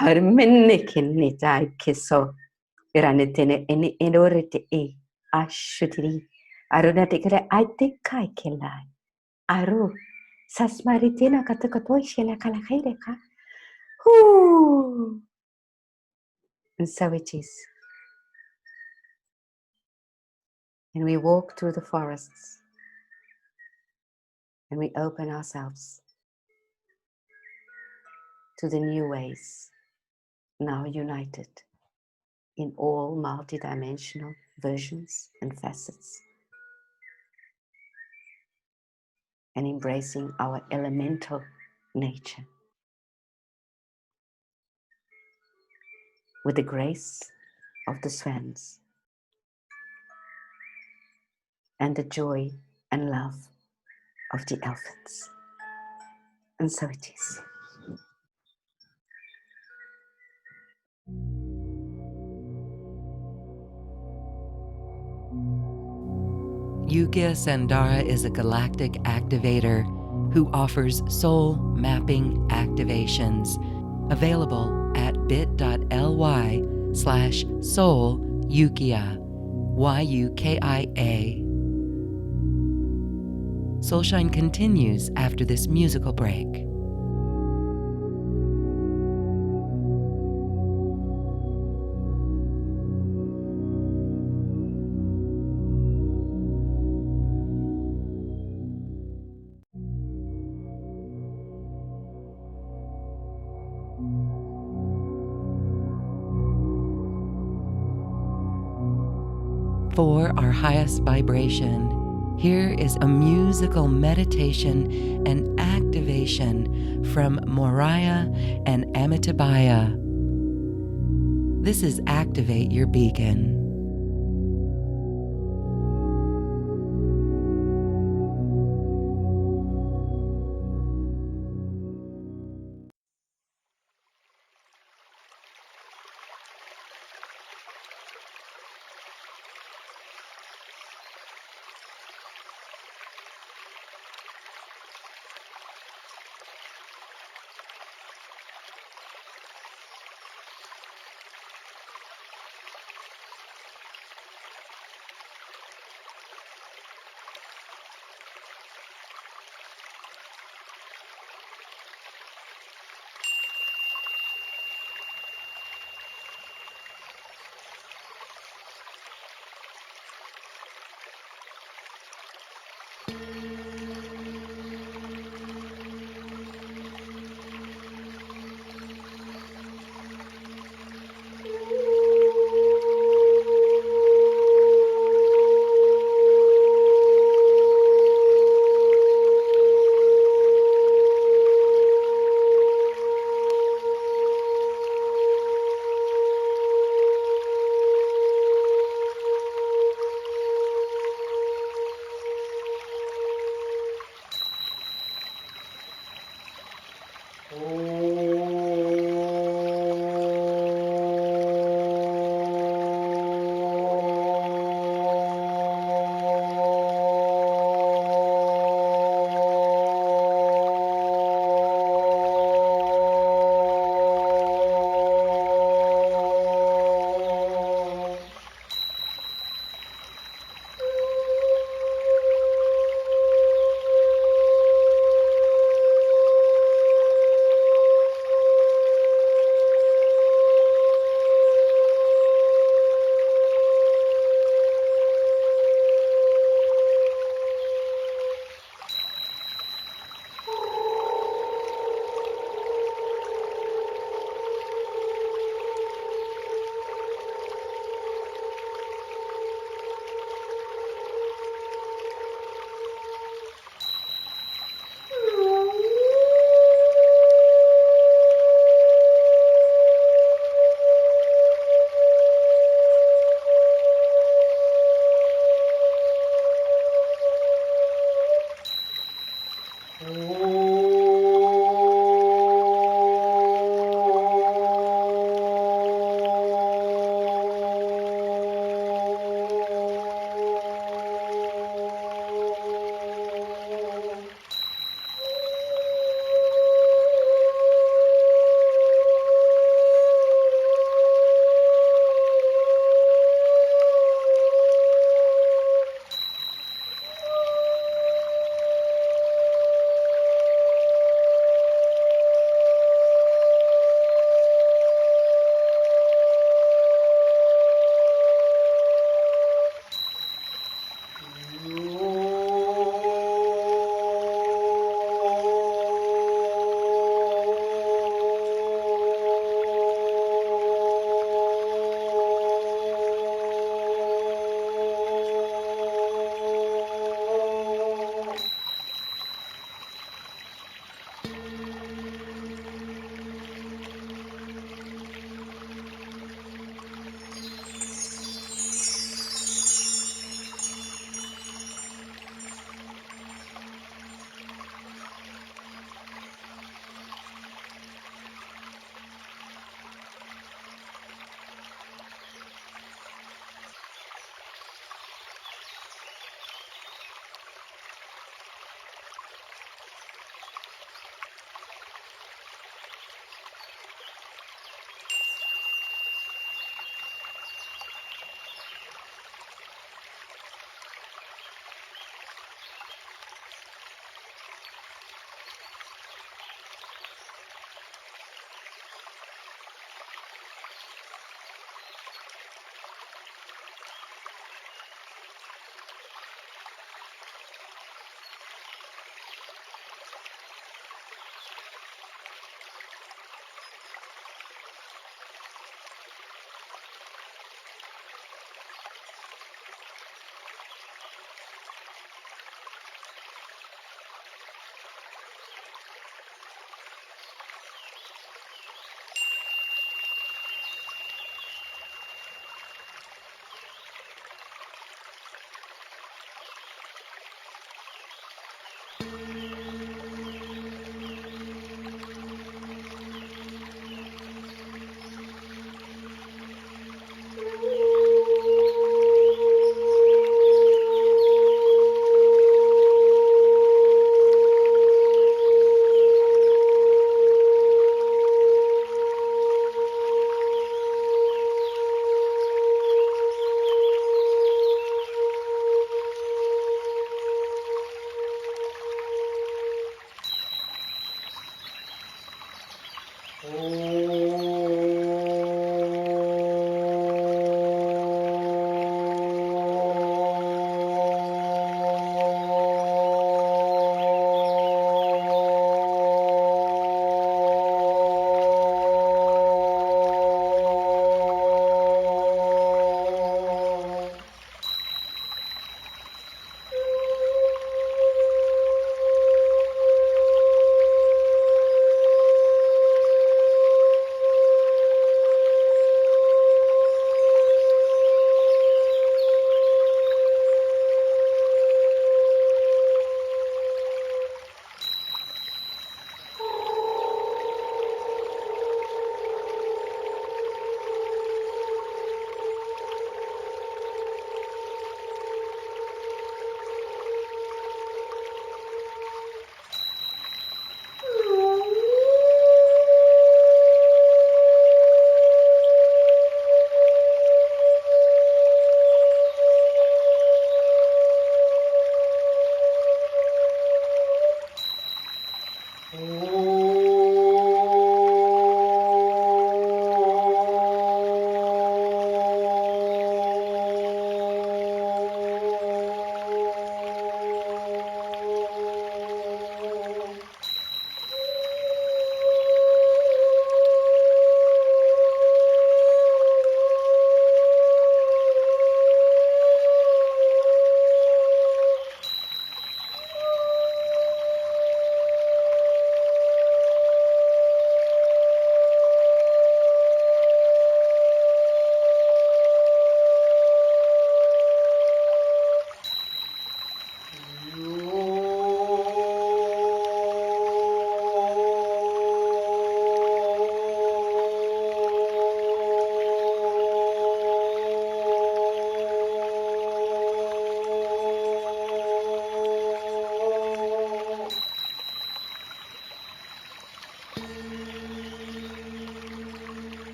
Harmenne kinne tai kiso, iranetene eni enorete e ashutiri, arunate kare aite kai kelai, aru sasmaritina katakatoi shela kalakaireka. And so it is. And we walk through the forests and we open ourselves to the new ways, now united in all multidimensional versions and facets, and embracing our elemental nature with the grace of the swans and the joy and love of the elephants. And so it is. Yukia Sandara is a galactic activator who offers soul mapping activations, available at bit.ly/soulyukia. Yukia. Soulshine continues after this musical break. For our highest vibration, here is a musical meditation and activation from Moriah and Amitabhaya. This is Activate Your Beacon.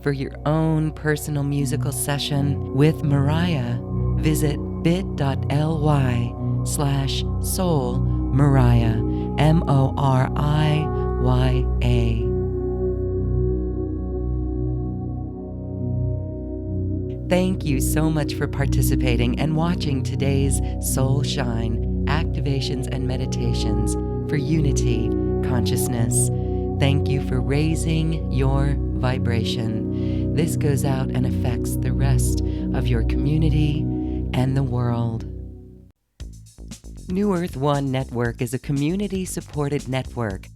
For your own personal musical session with Mariah, visit bit.ly/soulmariah, MORIYA. Thank you so much for participating and watching today's Soul Shine activations and meditations for unity consciousness. Thank you for raising your vibration. This goes out and affects the rest of your community and the world. New Earth One Network is a community-supported network.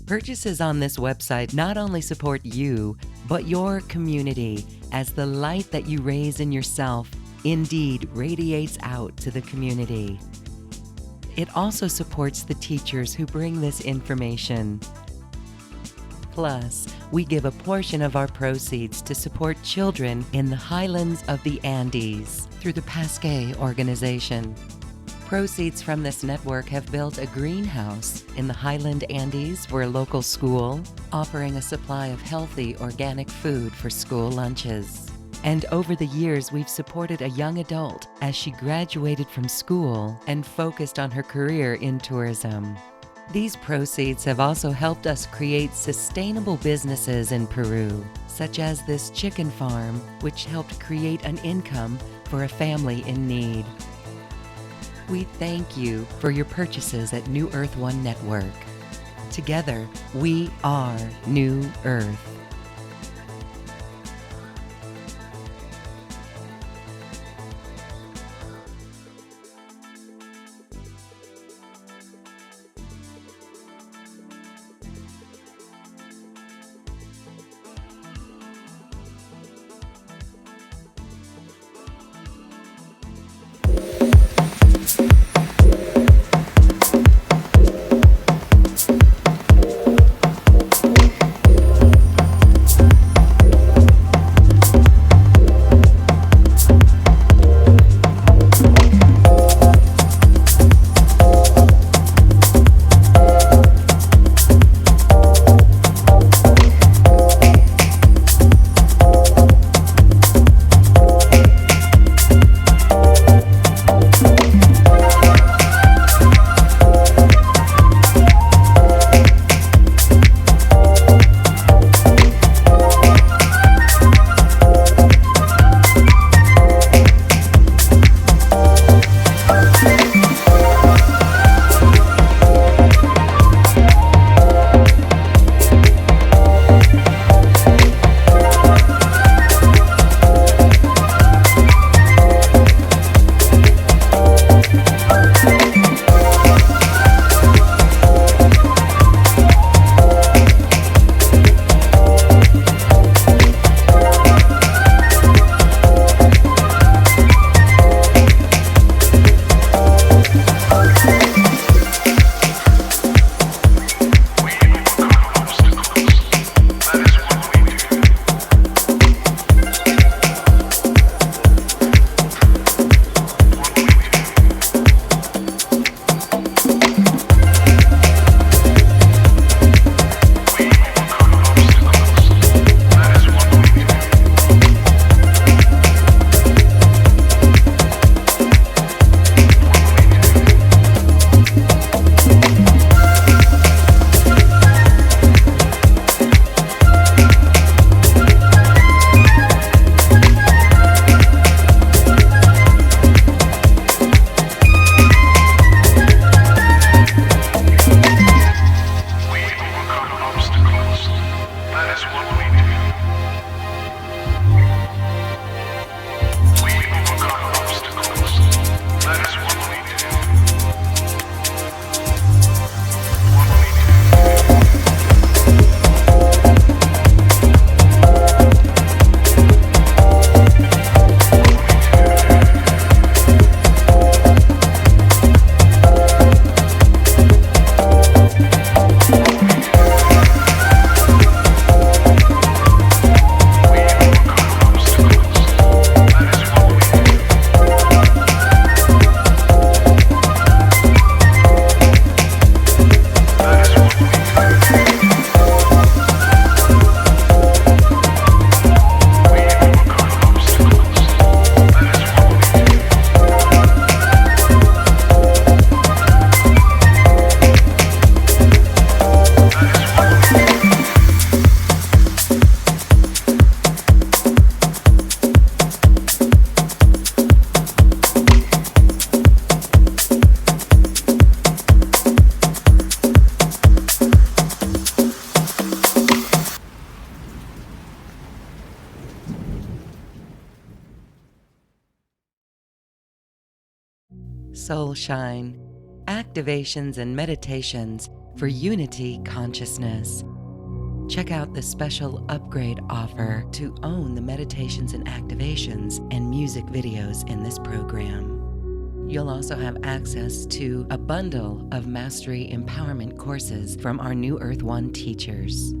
Purchases on this website not only support you, but your community, as the light that you raise in yourself indeed radiates out to the community. It also supports the teachers who bring this information. Plus, we give a portion of our proceeds to support children in the highlands of the Andes through the Pasquet organization. Proceeds from this network have built a greenhouse in the Highland Andes for a local school, offering a supply of healthy organic food for school lunches. And over the years, we've supported a young adult as she graduated from school and focused on her career in tourism. These proceeds have also helped us create sustainable businesses in Peru, such as this chicken farm, which helped create an income for a family in need. We thank you for your purchases at New Earth One Network. Together, we are New Earth. Soul Shine, activations and meditations for unity consciousness. Check out the special upgrade offer to own the meditations and activations and music videos in this program. You'll also have access to a bundle of mastery empowerment courses from our New Earth One teachers.